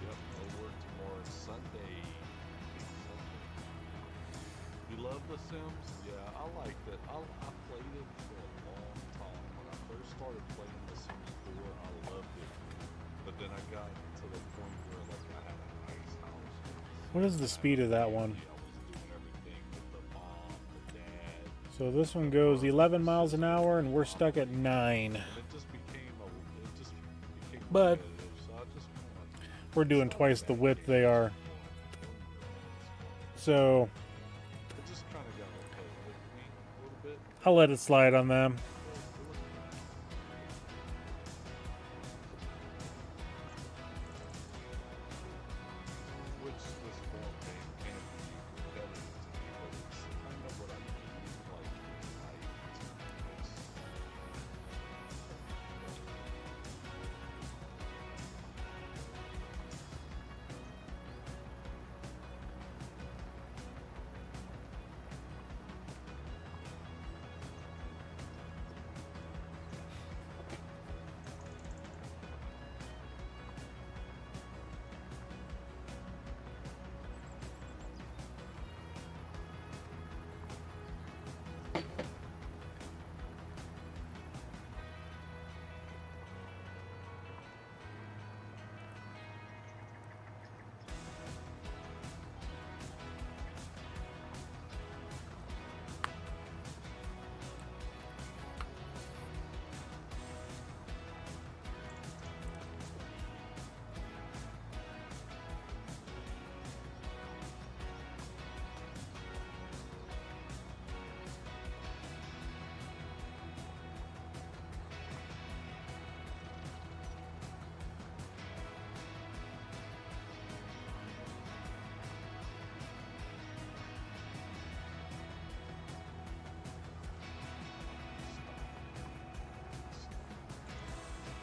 Yep, no work tomorrow. Sunday. You love The Sims? Yeah, I liked it. I played it for a long time. When I first started playing The Sims 4, I loved it. But then I got to the point where like I had a nice house. What is the speed of that one? I was doing everything with the mom, the dad. So this one goes 11 miles an hour, and we're stuck at 9. And it just became But repetitive, so I just kinda we're doing twice the width they are. So it just kind of got repetitive with me a little bit. I'll let it slide on them. Which this form game can be repetitive to me, but it's kind of what I need, like, it's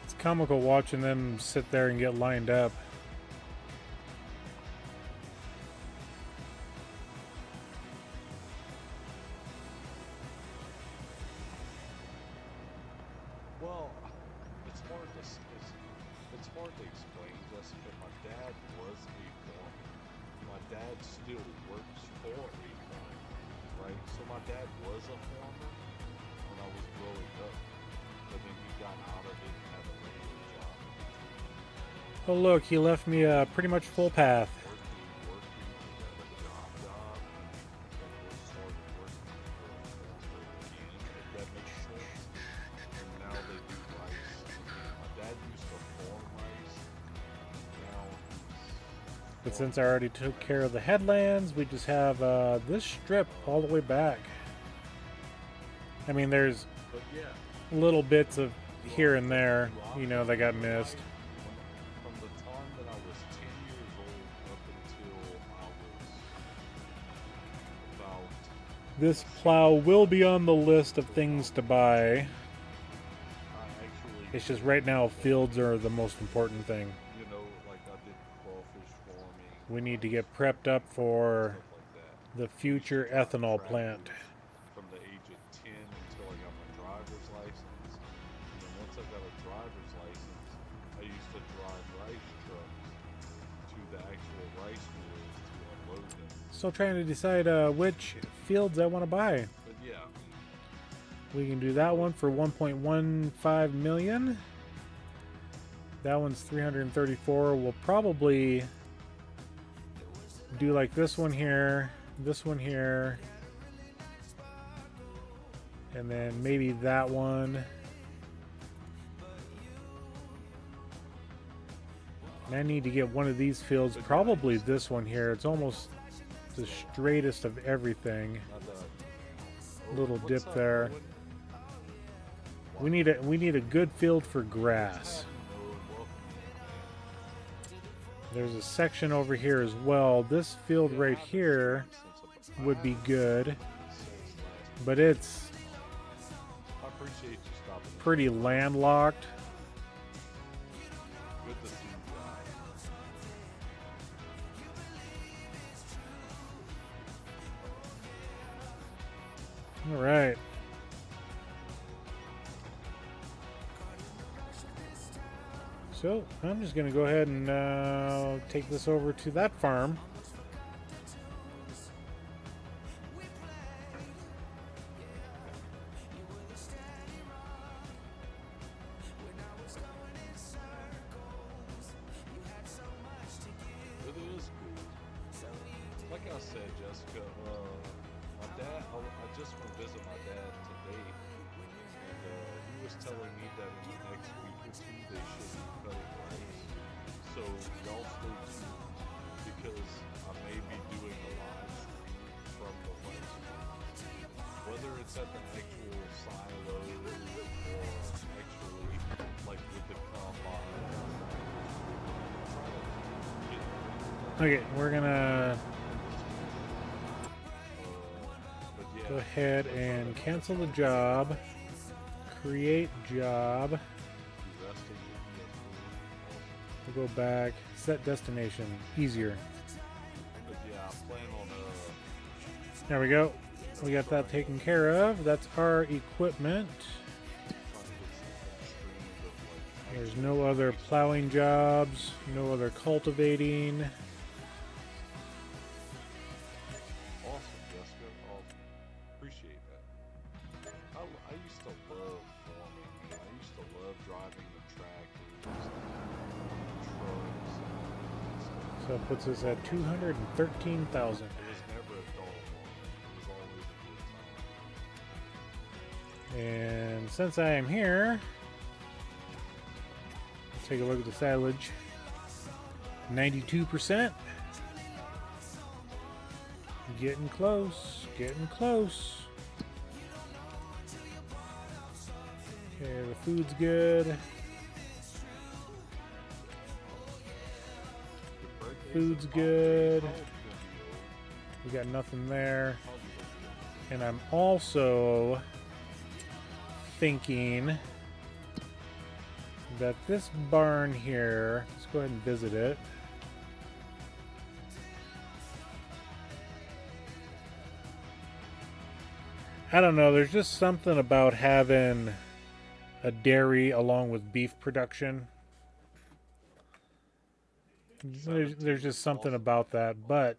It's comical watching them sit there and get lined up. Well, it's hard to explain, Jessica. My dad was a farmer. My dad still works for a farmer, right? So my dad was a farmer when I was growing up, but then he got out of it and had a regular job. Oh look, he left me a pretty much full path. But since I already took care of the headlands, we just have this strip all the way back. I mean, there's little bits of here and there, you know, that got missed. From the time that I was 10 years old up until I was about... This plow will be on the list of things to buy. It's just right now fields are the most important thing. You know, like I did crawfish farming. We need to get prepped up for the future ethanol plant. From the age of 10 until I got my driver's license. And then once I got a driver's license, I used to drive rice trucks to the actual rice mills to unload them. Still trying to decide which fields I want to buy. But yeah. We can do that one for 1.15 million. That one's 334. We'll probably do like this one here, and then maybe that one. And I need to get one of these fields, probably this one here. It's almost the straightest of everything. Little dip there. We need a good field for grass. There's a section over here as well. This field right here would be good, but it's pretty landlocked. All right. So I'm just going to go ahead and take this over to that farm. It is cool. Like I said, Jessica, my dad, I just went to visit my dad today, and he was telling me that in the next week or two they should be cutting rice. So y'all stay tuned, because I may be doing a live stream from the rice field. Whether it's at the actual silo or actually like with the combine. Okay, we're gonna go ahead and cancel the job, create job. We'll go back, set destination, easier. There we go. We got that taken care of. That's our equipment. There's no other plowing jobs, no other cultivating. Awesome, Jessica. Appreciate that. I used to love farming, man. I used to love driving the tractors, trucks, So it puts us at 213,000. It was never a dull farm. It was always a good time. And since I am here, let's take a look at the silage. 92%. Getting close, getting close. Okay, the food's good. Food's good. We got nothing there. And I'm also thinking that this barn here, let's go ahead and visit it. I don't know, there's just something about having a dairy along with beef production. There's just something about that, but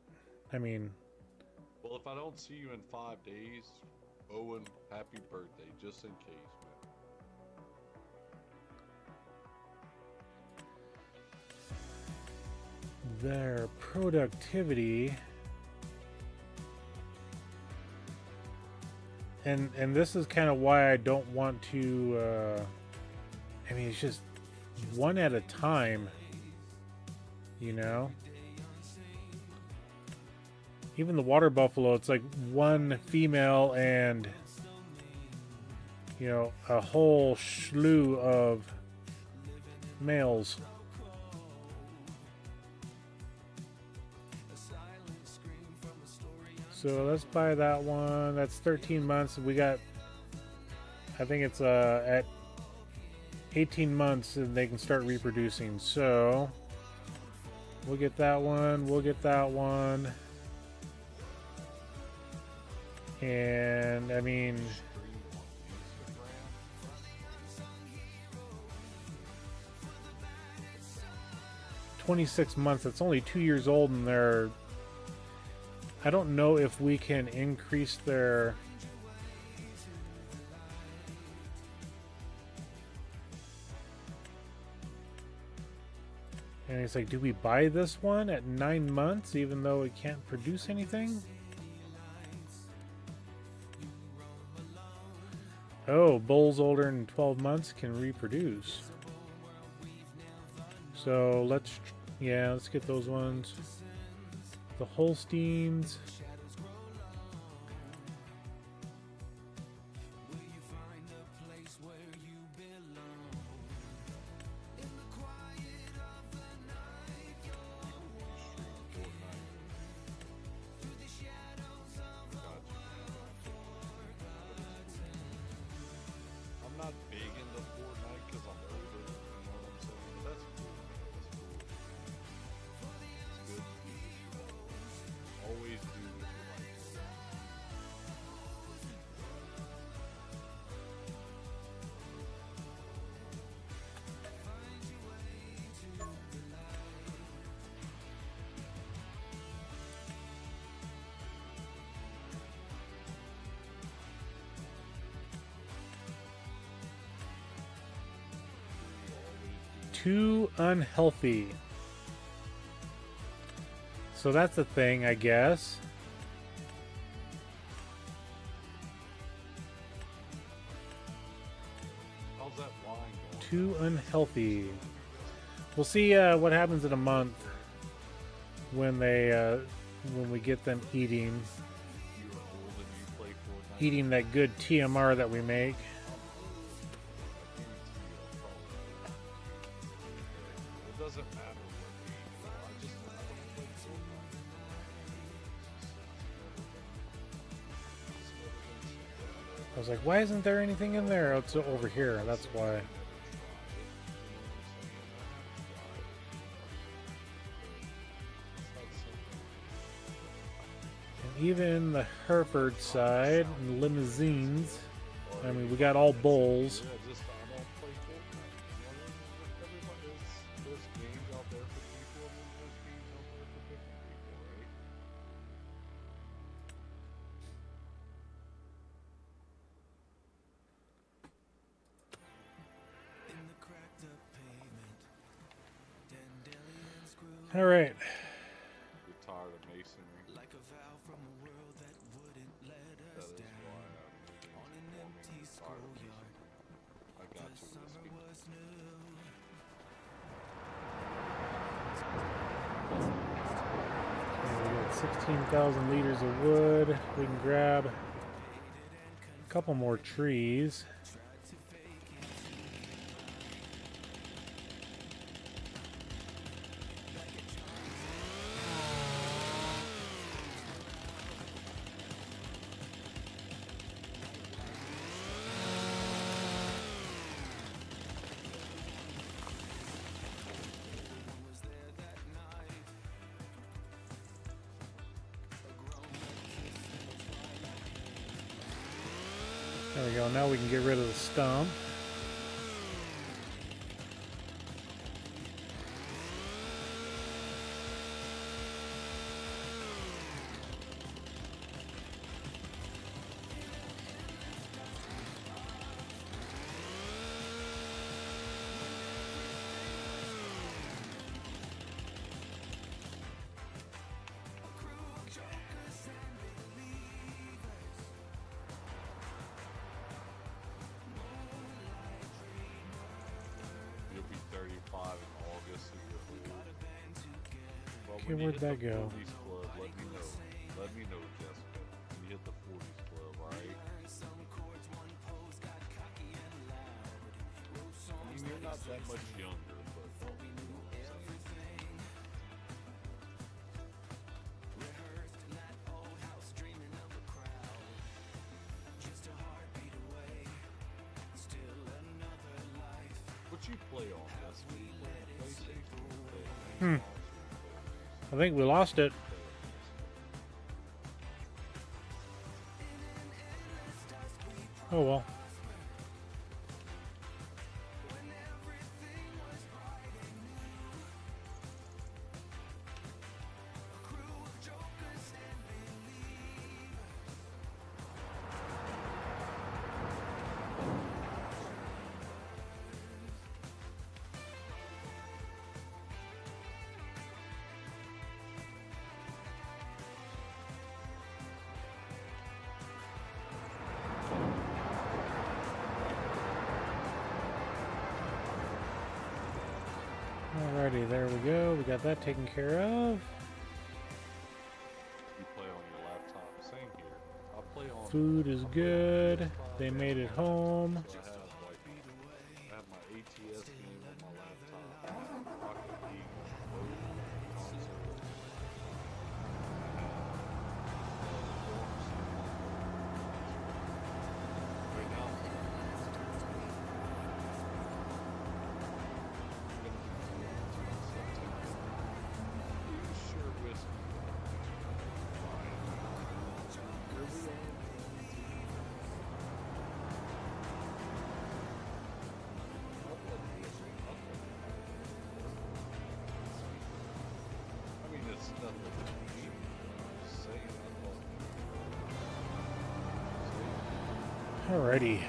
I mean, well, if I don't see you in 5 days, Owen, happy birthday, just in case, man. their productivity. And this is kind of why I don't want to, I mean, it's just one at a time, you know? Even the water buffalo, it's like one female and, you know, a whole slew of males. So let's buy that one. That's 13 months. We got, I think it's at 18 months and they can start reproducing. So we'll get that one. We'll get that one. And I mean, $26 months. It's only 2 years old, and they're. I don't know if we can increase their. And it's like, do we buy this one at 9 months, even though it can't produce anything? Oh, bulls older than 12 months can reproduce. So let's get those ones. The Holsteins. Too unhealthy. So that's a thing, I guess. How's that line going? Too unhealthy. We'll see what happens in a month when they when we get them eating that good TMR that we make. I was like, why isn't there anything in there? Oh, it's over here. That's why. And even the Hereford side, and limousines. I mean, we got all bulls. All right. You're tired of masonry. Like a vow from a world that wouldn't let us down. On an empty schoolyard. I got you. Summer was new. We got 16,000 liters of wood. We can grab a couple more trees. There we go. Now we can get rid of the stump. Okay, when you where'd hit that the go? 40s club, let me know. Let me know, Jessica. When you hit the 40s club, alright? I mean, you're not that much younger, but you know what I'm saying. What you play on, Jessica? You play on PlayStation? You play on Xbox? Or you I think we lost it. play on Oh well. Alrighty, there we go. We got that taken care of. You play on your laptop. Same here. I play on. Food is I play on good. PS5 They and made it Xbox. home. So I have my ATS game on my laptop. Rocket League on both consoles. Right now, you sure whiskey? I mean, it's nothing cheap. I'm just saying. Alrighty.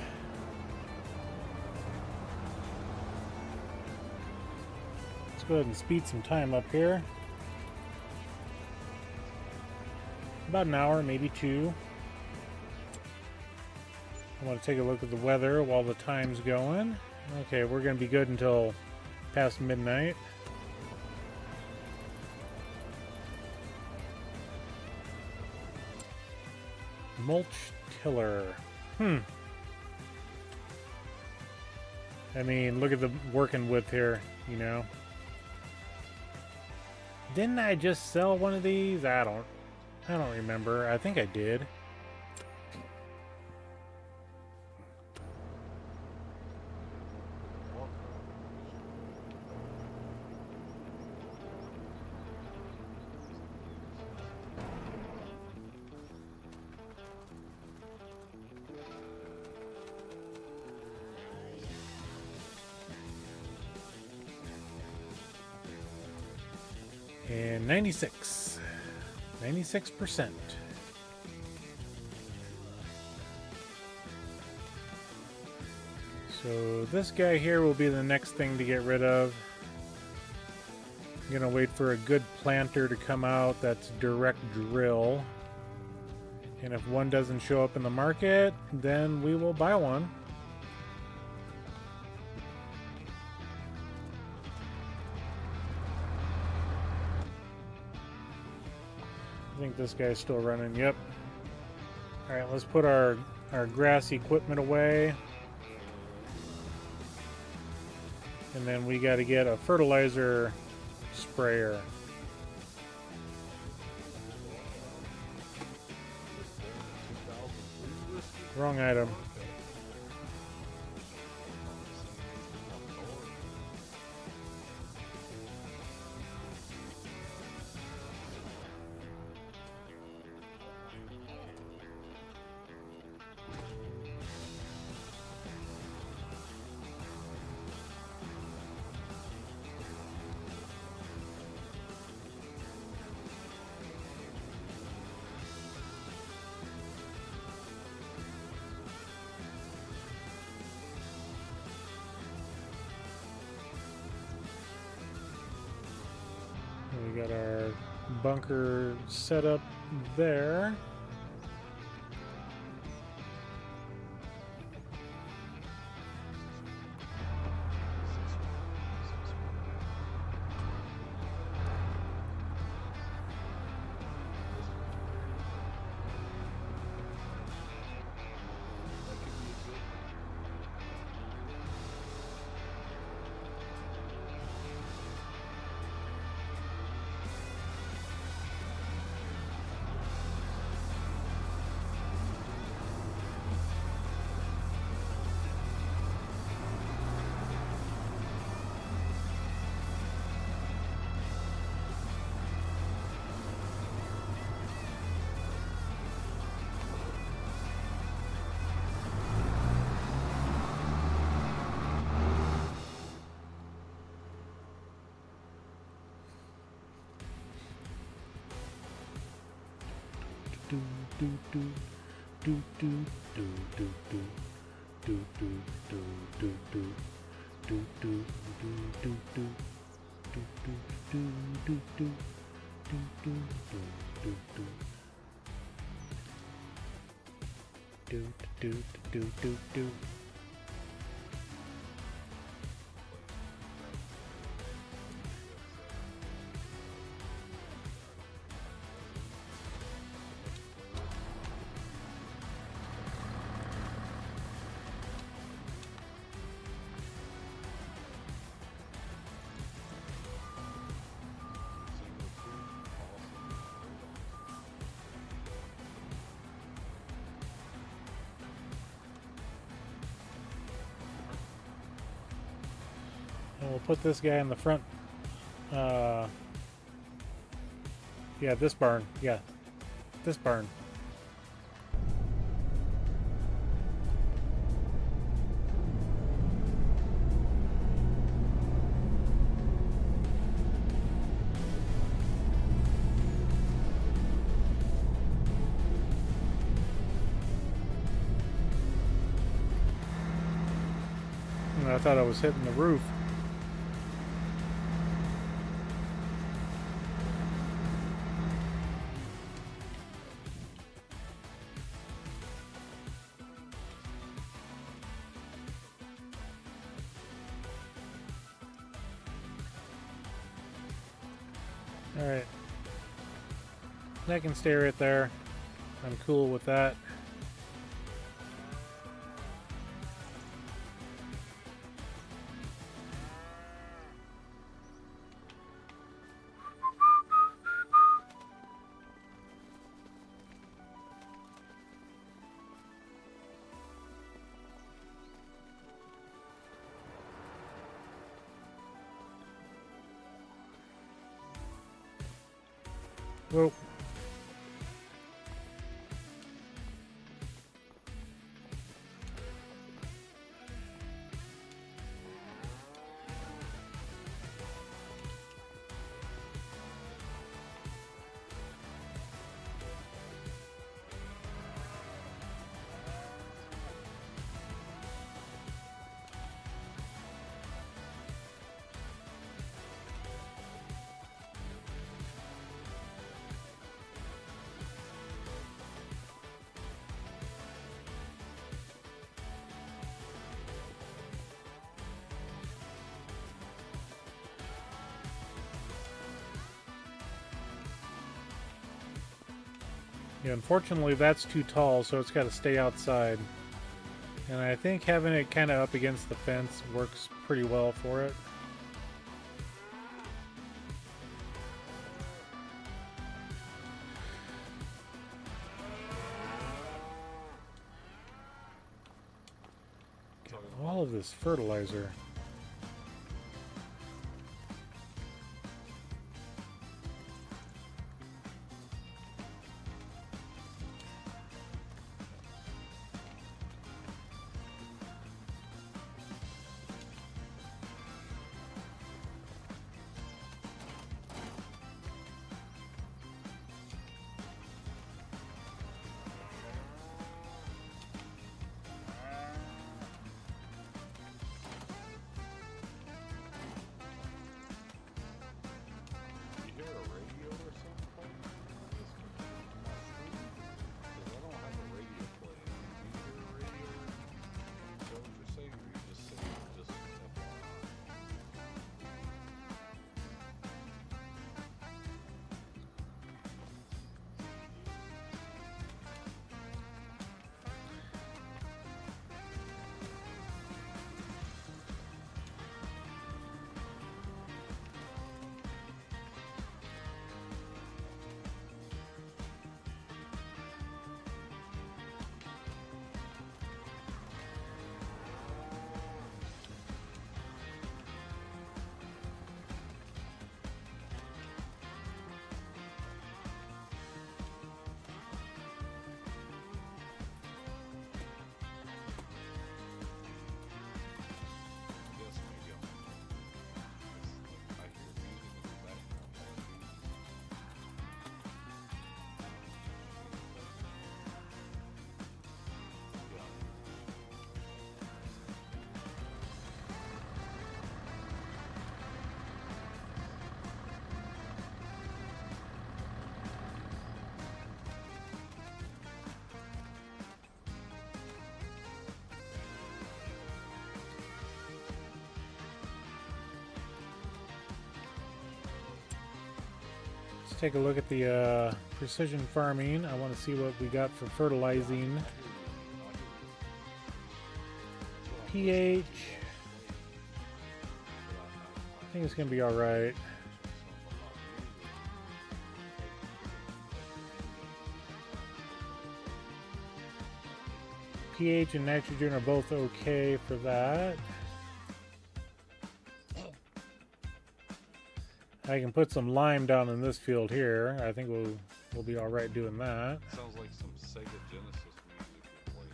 Let's go ahead and speed some time up here. About an hour, maybe two. I want to take a look at the weather while the time's going. Okay, we're going to be good until past midnight. Mulch tiller. I mean, look at the working width here, you know. Didn't I just sell one of these? I don't remember. I think I did. And 96%. So this guy here will be the next thing to get rid of. I'm gonna wait for a good planter to come out that's direct drill. And if one doesn't show up in the market, then we will buy one. I think this guy's still running. Yep. Alright, let's put our grass equipment away. And then we got to get a fertilizer sprayer. Wrong item. We got our bunker set up there. And we'll put this guy in the front. Yeah, this barn. Yeah, this barn. And I thought I was hitting the roof. Alright. That can stay right there. I'm cool with that. Whoa. Yeah, unfortunately that's too tall, so it's got to stay outside. And I think having it kind of up against the fence works pretty well for it. Get all of this fertilizer. take a look at the precision farming. I want to see what we got for fertilizing. pH. I think it's going to be alright. pH and nitrogen are both okay for that. I can put some lime down in this field here. I think we'll be all right doing that. Sounds like some Sega Genesis music you're playing.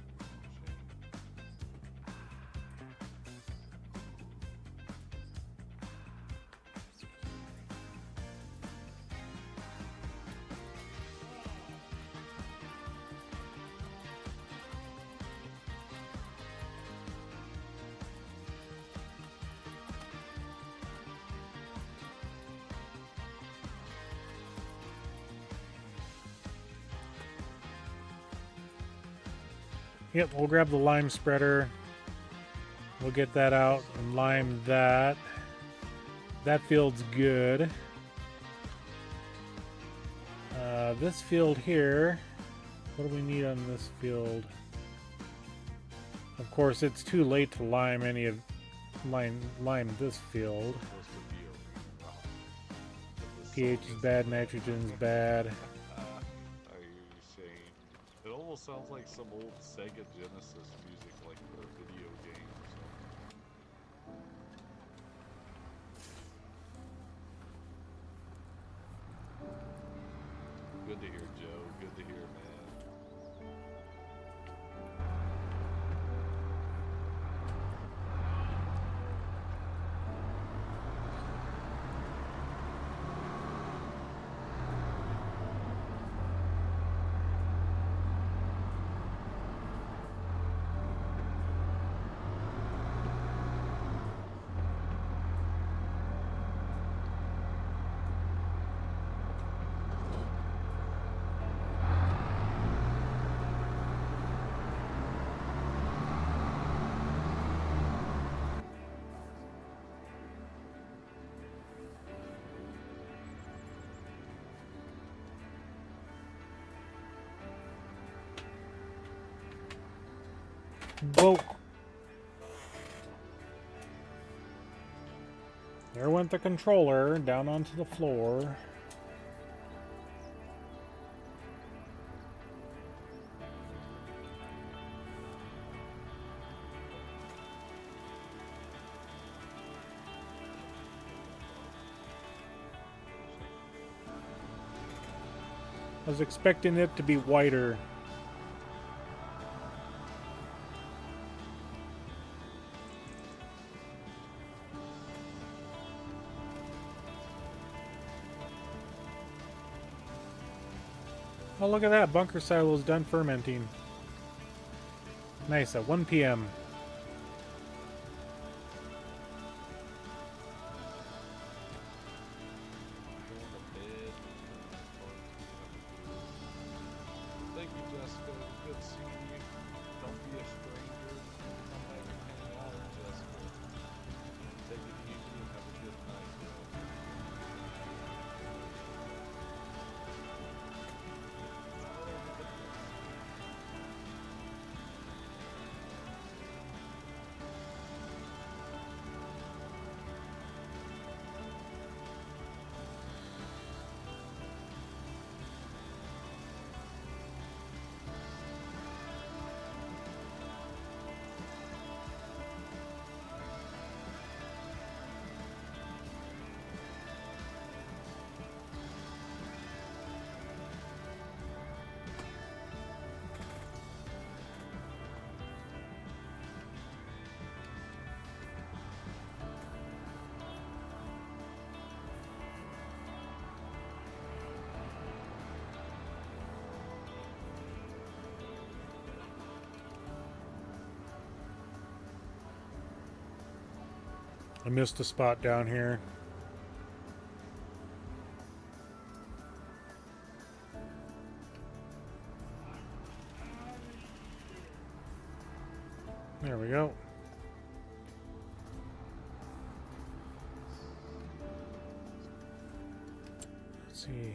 Yep, we'll grab the lime spreader. We'll get that out and lime that. That field's good. This field here, what do we need on this field? Of course, it's too late to lime this field. pH is bad, nitrogen's bad. Are you saying it almost sounds like some old Sega Genesis music, like for a video game or something? Good to hear, Joe. Good to hear, man. Whoa. There went the controller down onto the floor. I was expecting it to be whiter. Oh, look at that. Bunker silo is done fermenting. Nice, at 1 p.m. Thank you, Jessica. Good seeing you. Don't be a stranger. Come back and hang out, Jessica. Take it easy and have a good night, girl. I missed a spot down here. There we go. Let's see.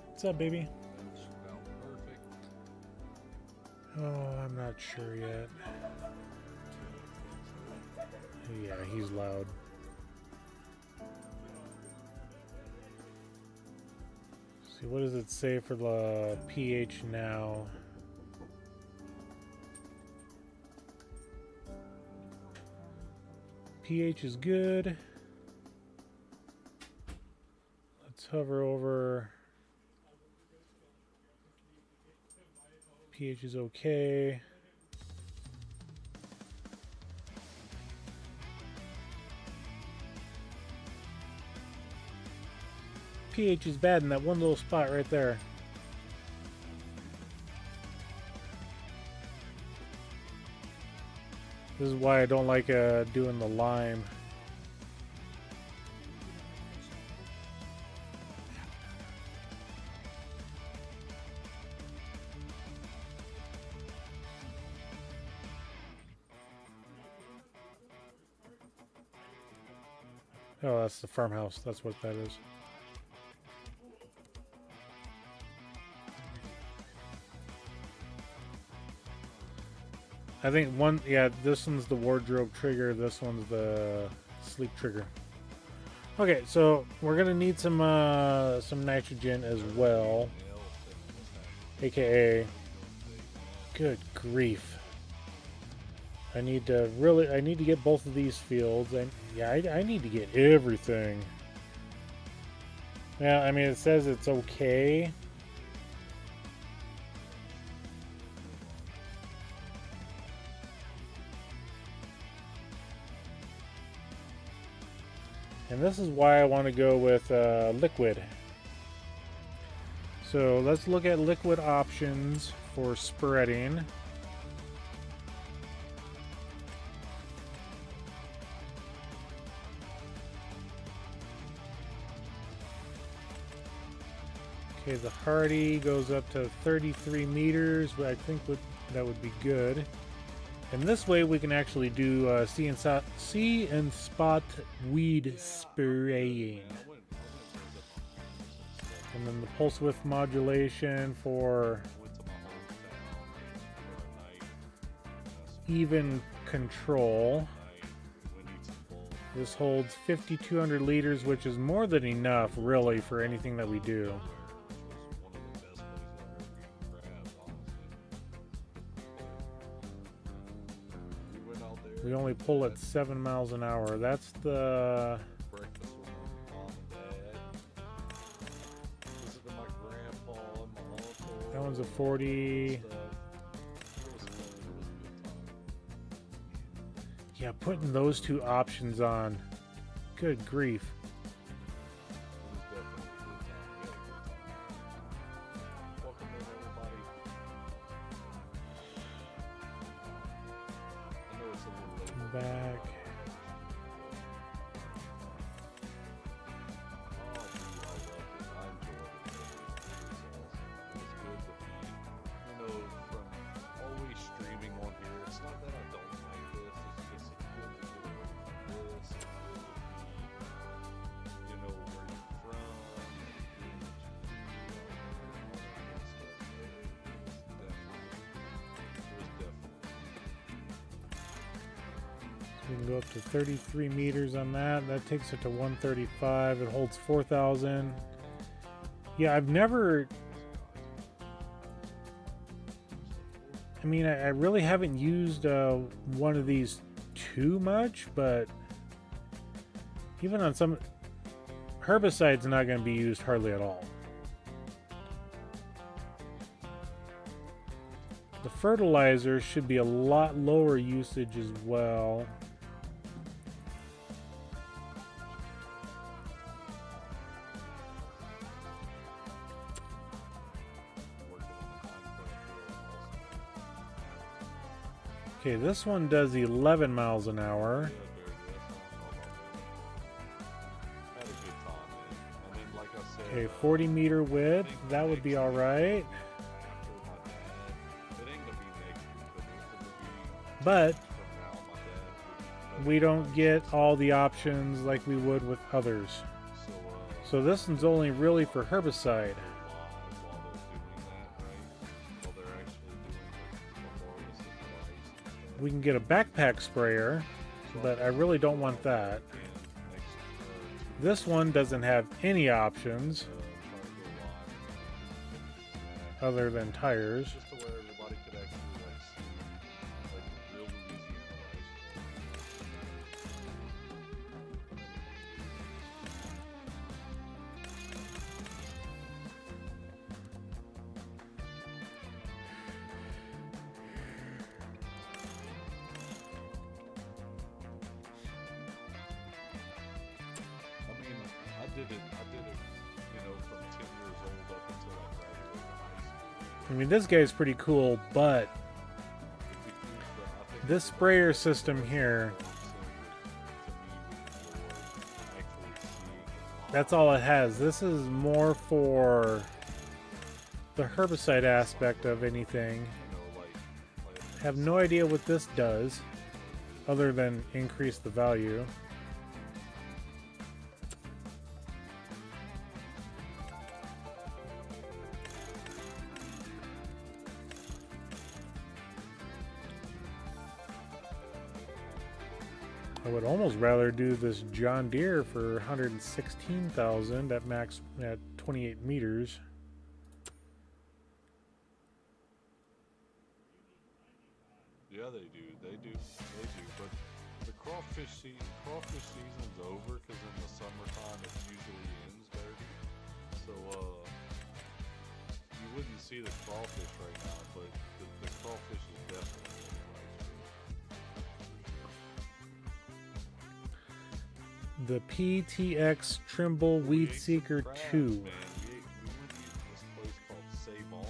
What's up, baby? That's about perfect. Oh, I'm not sure yet. Yeah, he's loud. See, what does it say for the pH now? pH is good. Let's hover over. pH is okay. pH is bad in that one little spot right there. This is why I don't like doing the lime. Oh, that's the farmhouse. That's what that is. I think one, yeah, this one's the wardrobe trigger. This one's the sleep trigger. Okay, so we're gonna need some nitrogen as well, aka, good grief. I need to get both of these fields, and yeah, I need to get everything. Yeah, I mean, it says it's okay. And this is why I want to go with liquid. So let's look at liquid options for spreading. Okay, the hardy goes up to 33 meters, but I think that would be good. And this way we can actually do see and spot weed spraying. And then the pulse width modulation for even control. This holds 5,200 liters, which is more than enough, really, for anything that we do. We only pull at 7 miles an hour. That's the... Breakfast with my mom and dad. Visited my grandpa and my uncle. That one's a 40. Yeah, putting those two options on. Good grief. Welcome in, everybody. I know it's a little late. Come back. We can go up to 33 meters on that. That takes it to 135. It holds 4,000. Yeah, I've never... I mean, I really haven't used one of these too much, but even on some... Herbicide's not going to be used hardly at all. The fertilizer should be a lot lower usage as well. Okay, this one does 11 miles an hour. Okay, 40 meter width, that would be alright. But we don't get all the options like we would with others. So this one's only really for herbicide. We can get a backpack sprayer, but I really don't want that. This one doesn't have any options other than tires. I mean, this guy's pretty cool, but this sprayer system here, that's all it has. This is more for the herbicide aspect of anything. I have no idea what this does, other than increase the value. I would almost rather do this John Deere for 116,000 at max at 28 meters. Yeah, they do. But the crawfish season's over because in the summertime it usually ends dirty. So you wouldn't see the crawfish right now, but the crawfish is definitely. The PTX Trimble Weed Seeker 2. Man, we went to this place called Savon,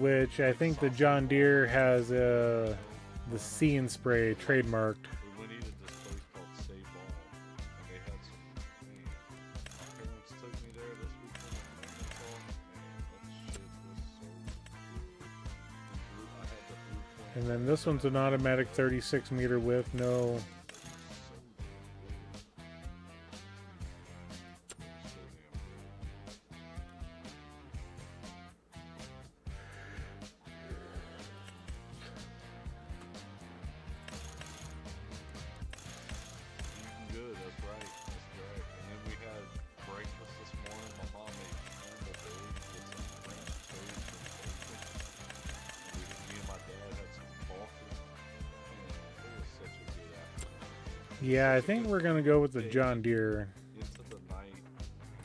Which I think the John Deere has the See and Spray trademarked. We went to this place called Savon, and they had some. Man, my parents took me there this weekend, and that shit was so good. I had the blue. And then this one's an automatic 36 meter width, no. Yeah, I think we're gonna go with the John Deere. Into the night,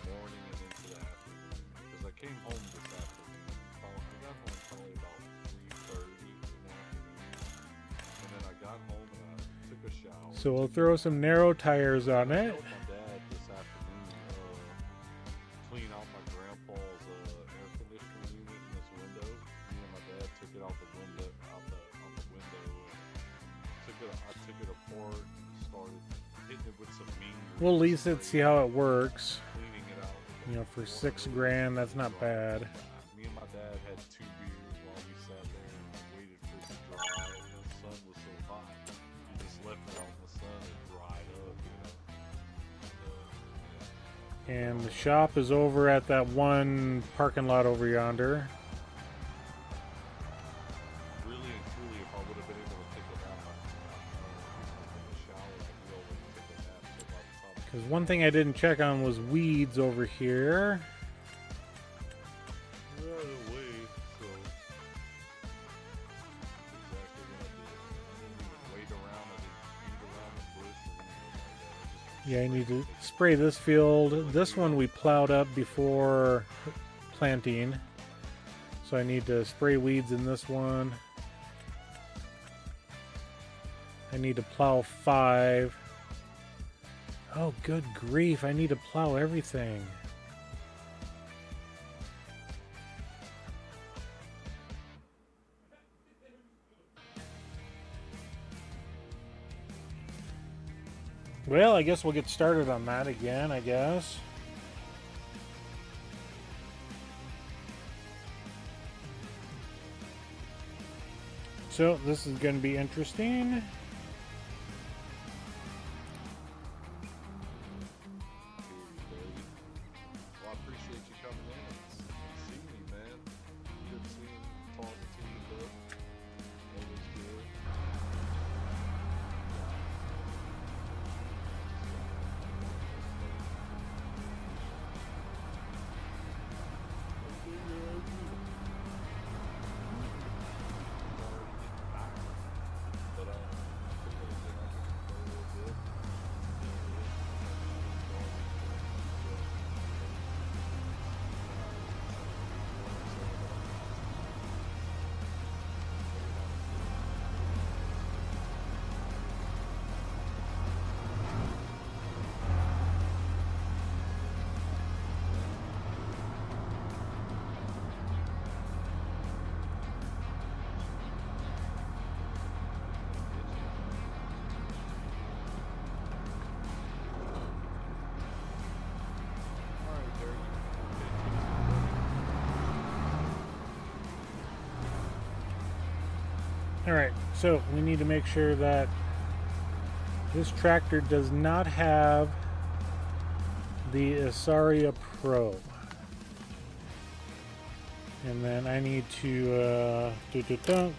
morning, and into the afternoon. Because I came home this afternoon. I got home probably about 3:30 in the afternoon. And then I got home and I took a shower. So we'll throw some narrow tires on it. I told my dad this afternoon clean out my grandpa's air conditioning unit in this window. Me and my dad took it out the window, out the window. I took it apart. Started hitting it with some mean. We'll lease it, see how it works. Cleaning it out. You know, for $6 grand, that's not bad. Me and my dad had 2 beers while we sat there and waited for it to dry. And the sun was so hot, we just left it out in the sun and dried up. You know. And the shop is over at that one parking lot over yonder. Really and truly, if I would have been able to take a nap, in the shower, I'd be able to take a nap. So by the time Because one thing I didn't check on was weeds over here. right away, so exactly what I did. I didn't even wait around. I didn't beat around the bush or anything like that. Yeah, I need to spray this field. This one we plowed up before planting. So I need to spray weeds in this one. I need to plow 5. Oh, good grief. I need to plow everything. Well, I guess we'll get started on that again, I guess. So, this is going to be interesting. Alright, so we need to make sure that this tractor does not have the Asaria Pro. And then I need to dunk.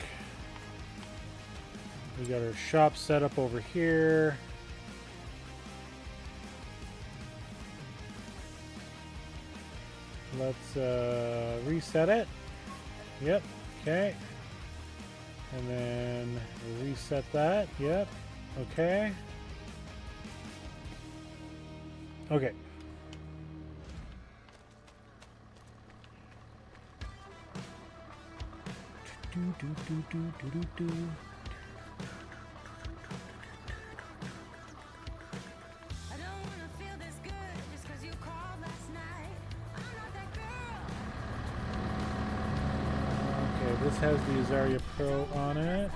We got our shop set up over here. Let's reset it. Yep, okay. And then reset that. Yep, okay. Okay. This has the Azaria Pro on it.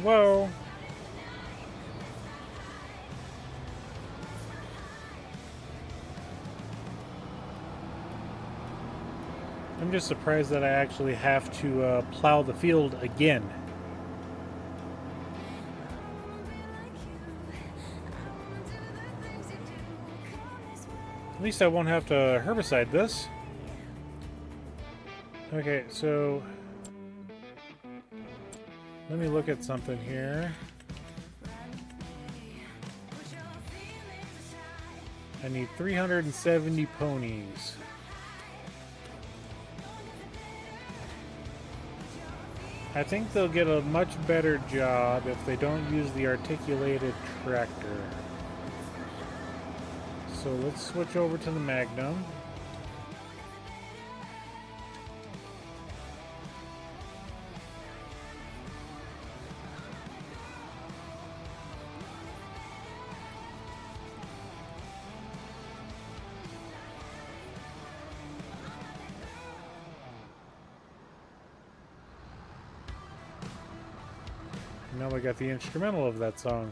Whoa. I'm just surprised that I actually have to plow the field again. At least I won't have to herbicide this. Okay, so let me look at something here. I need 370 ponies. I think they'll get a much better job if they don't use the articulated tractor. So let's switch over to the Magnum. Now we got the instrumental of that song.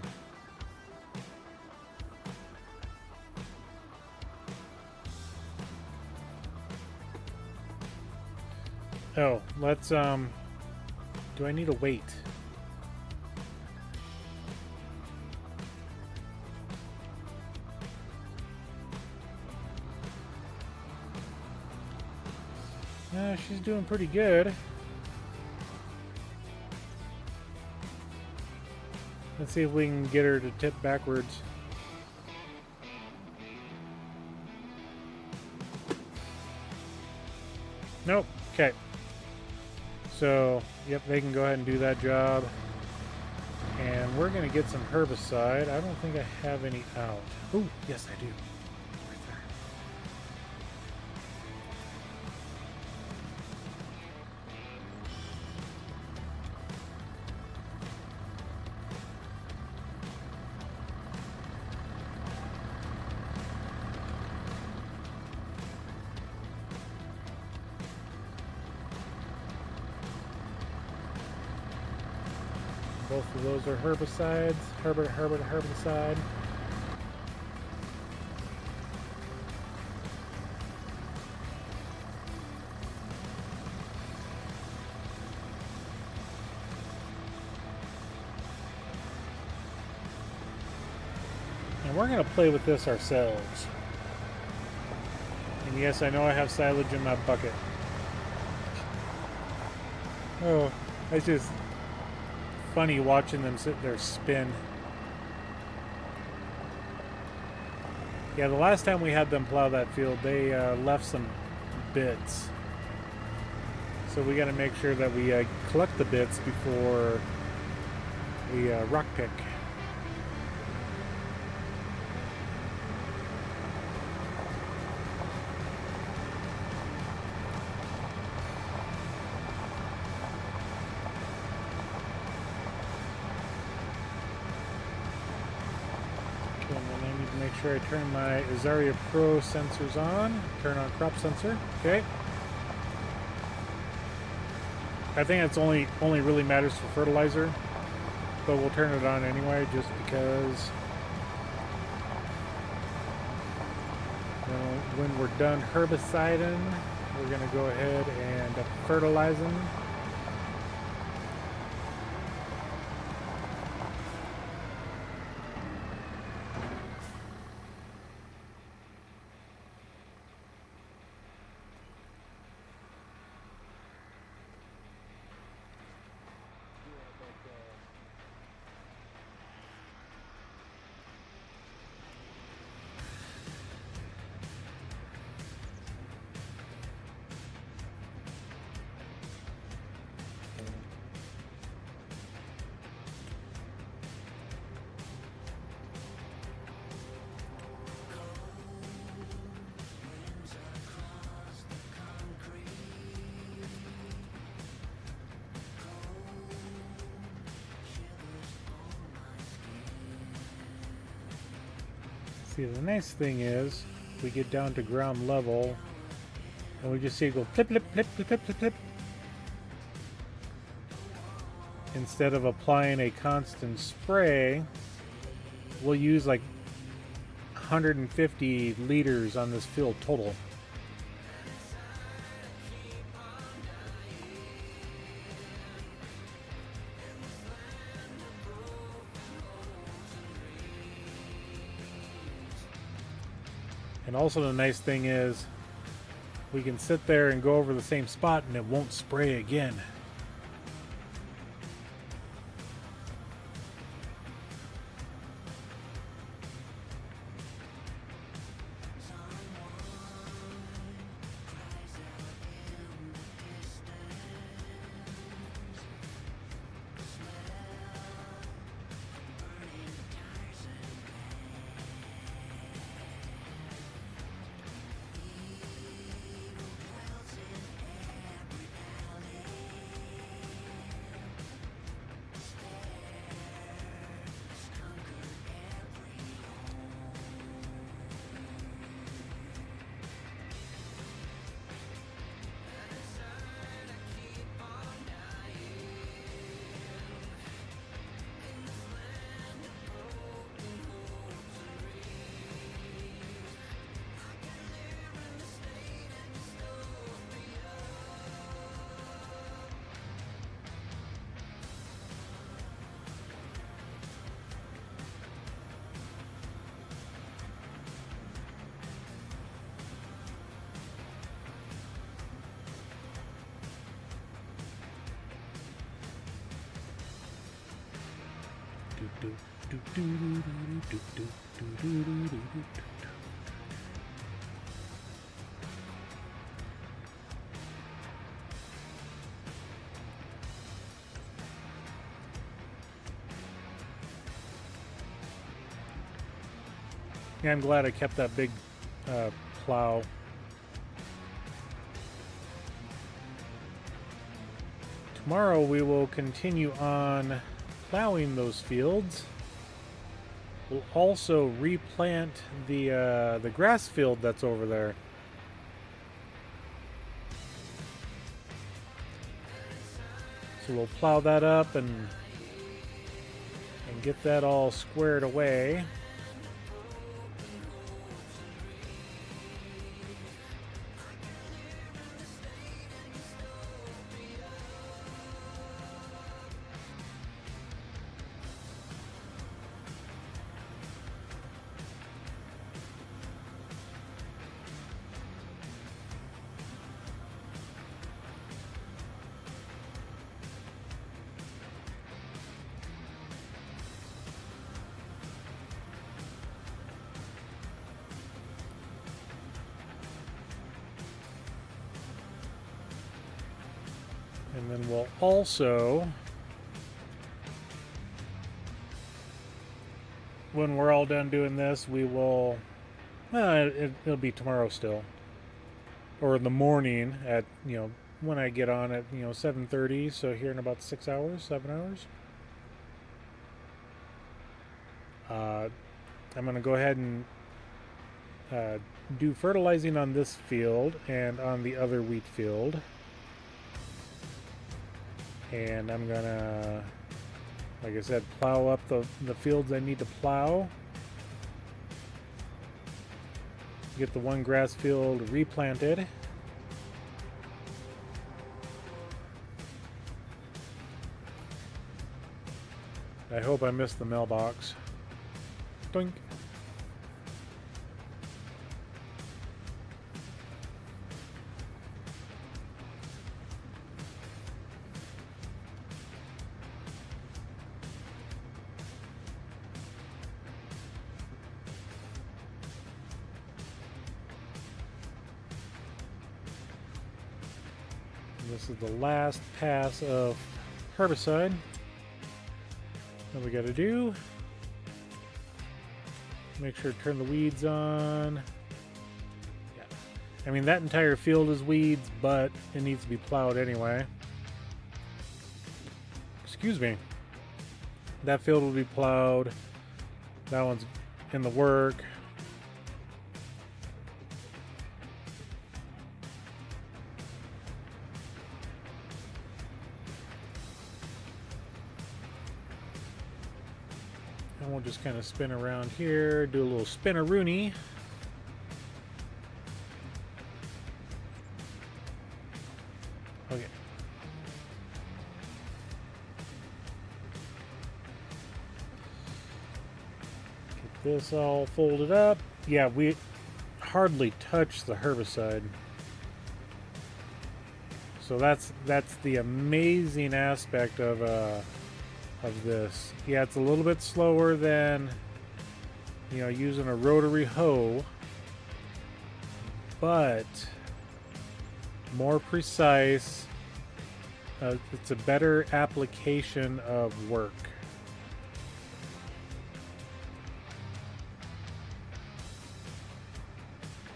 Oh, let's do I need a weight? She's doing pretty good. Let's see if we can get her to tip backwards. Nope. Okay. So, yep, they can go ahead and do that job. And we're going to get some herbicide. I don't think I have any out. Oh, yes, I do. Right there. Both of those are herbicides. Herbicide. And we're going to play with this ourselves. And yes, I know I have silage in my bucket. Oh, it's just funny watching them sit there spin. Yeah, the last time we had them plow that field, they left some bits. So we got to make sure that we collect the bits before we rock pick. Okay, and then I need to make sure I turn my Azaria Pro sensors on. Turn on crop sensor. Okay. I think it's only really matters for fertilizer, but we'll turn it on anyway just because when we're done herbiciding, we're going to go ahead and fertilizing. See, the nice thing is, we get down to ground level, and we just see it go flip, flip, flip, flip, flip, flip, flip. Instead of applying a constant spray, we'll use like 150 liters on this field total. And also the nice thing is we can sit there and go over the same spot and it won't spray again. Yeah, I'm glad I kept that big plow. Tomorrow we will continue on plowing those fields. We'll also replant the grass field that's over there. So we'll plow that up and get that all squared away. And then we'll also, when we're all done doing this, we will, it'll be tomorrow still. Or in the morning at, when I get on at, 7:30, so here in about 6 hours, 7 hours. I'm going to go ahead and do fertilizing on this field and on the other wheat field. And I'm going to, like I said, plow up the fields I need to plow. Get the one grass field replanted. I hope I missed the mailbox. Doink. This is the last pass of herbicide that we got to do. Make sure to turn the weeds on. Yeah. I mean, that entire field is weeds, but it needs to be plowed anyway. Excuse me. That field will be plowed. That one's in the work. And we'll just kind of spin around here, do a little spin-a-rooney. Okay. Get this all folded up. Yeah, we hardly touch the herbicide. So that's the amazing aspect of this. Yeah, it's a little bit slower than, using a rotary hoe, but more precise. It's a better application of work.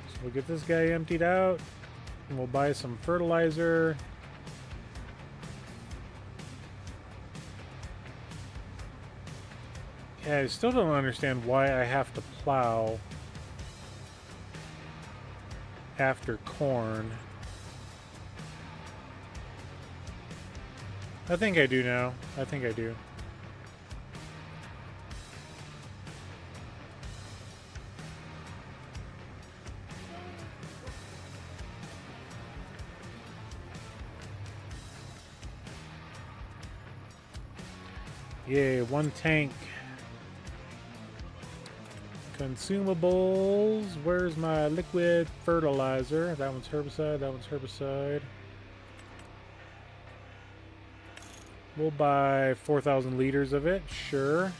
So we'll get this guy emptied out, and we'll buy some fertilizer. Yeah, I still don't understand why I have to plow after corn. I think I do now. I think I do. Yay, one tank. Consumables. Where's my liquid fertilizer? That one's herbicide. That one's herbicide. We'll buy 4,000 liters of it. Sure.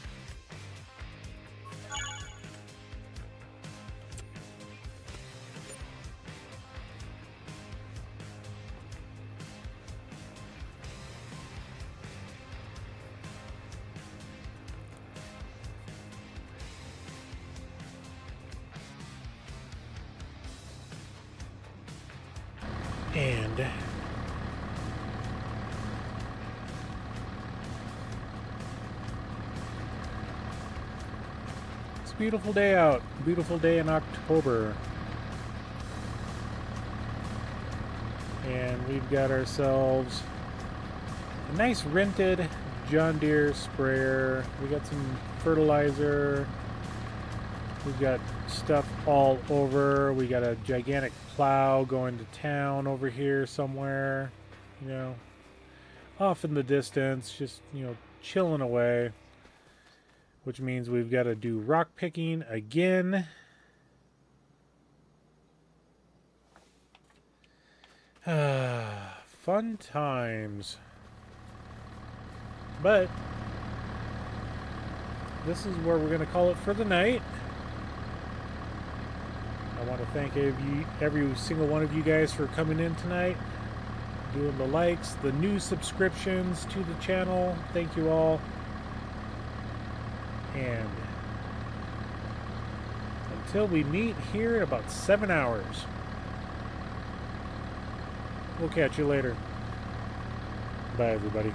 And it's a beautiful day out. Beautiful day in October. And we've got ourselves a nice rented John Deere sprayer. We got some fertilizer. We've got stuff all over. We got a gigantic plow going to town over here somewhere, off in the distance, just, chilling away, which means we've got to do rock picking again. Fun times. But this is where we're going to call it for the night. I want to thank every single one of you guys for coming in tonight. doing the likes, the new subscriptions to the channel. Thank you all. And until we meet here in about 7 hours, we'll catch you later. Bye, everybody.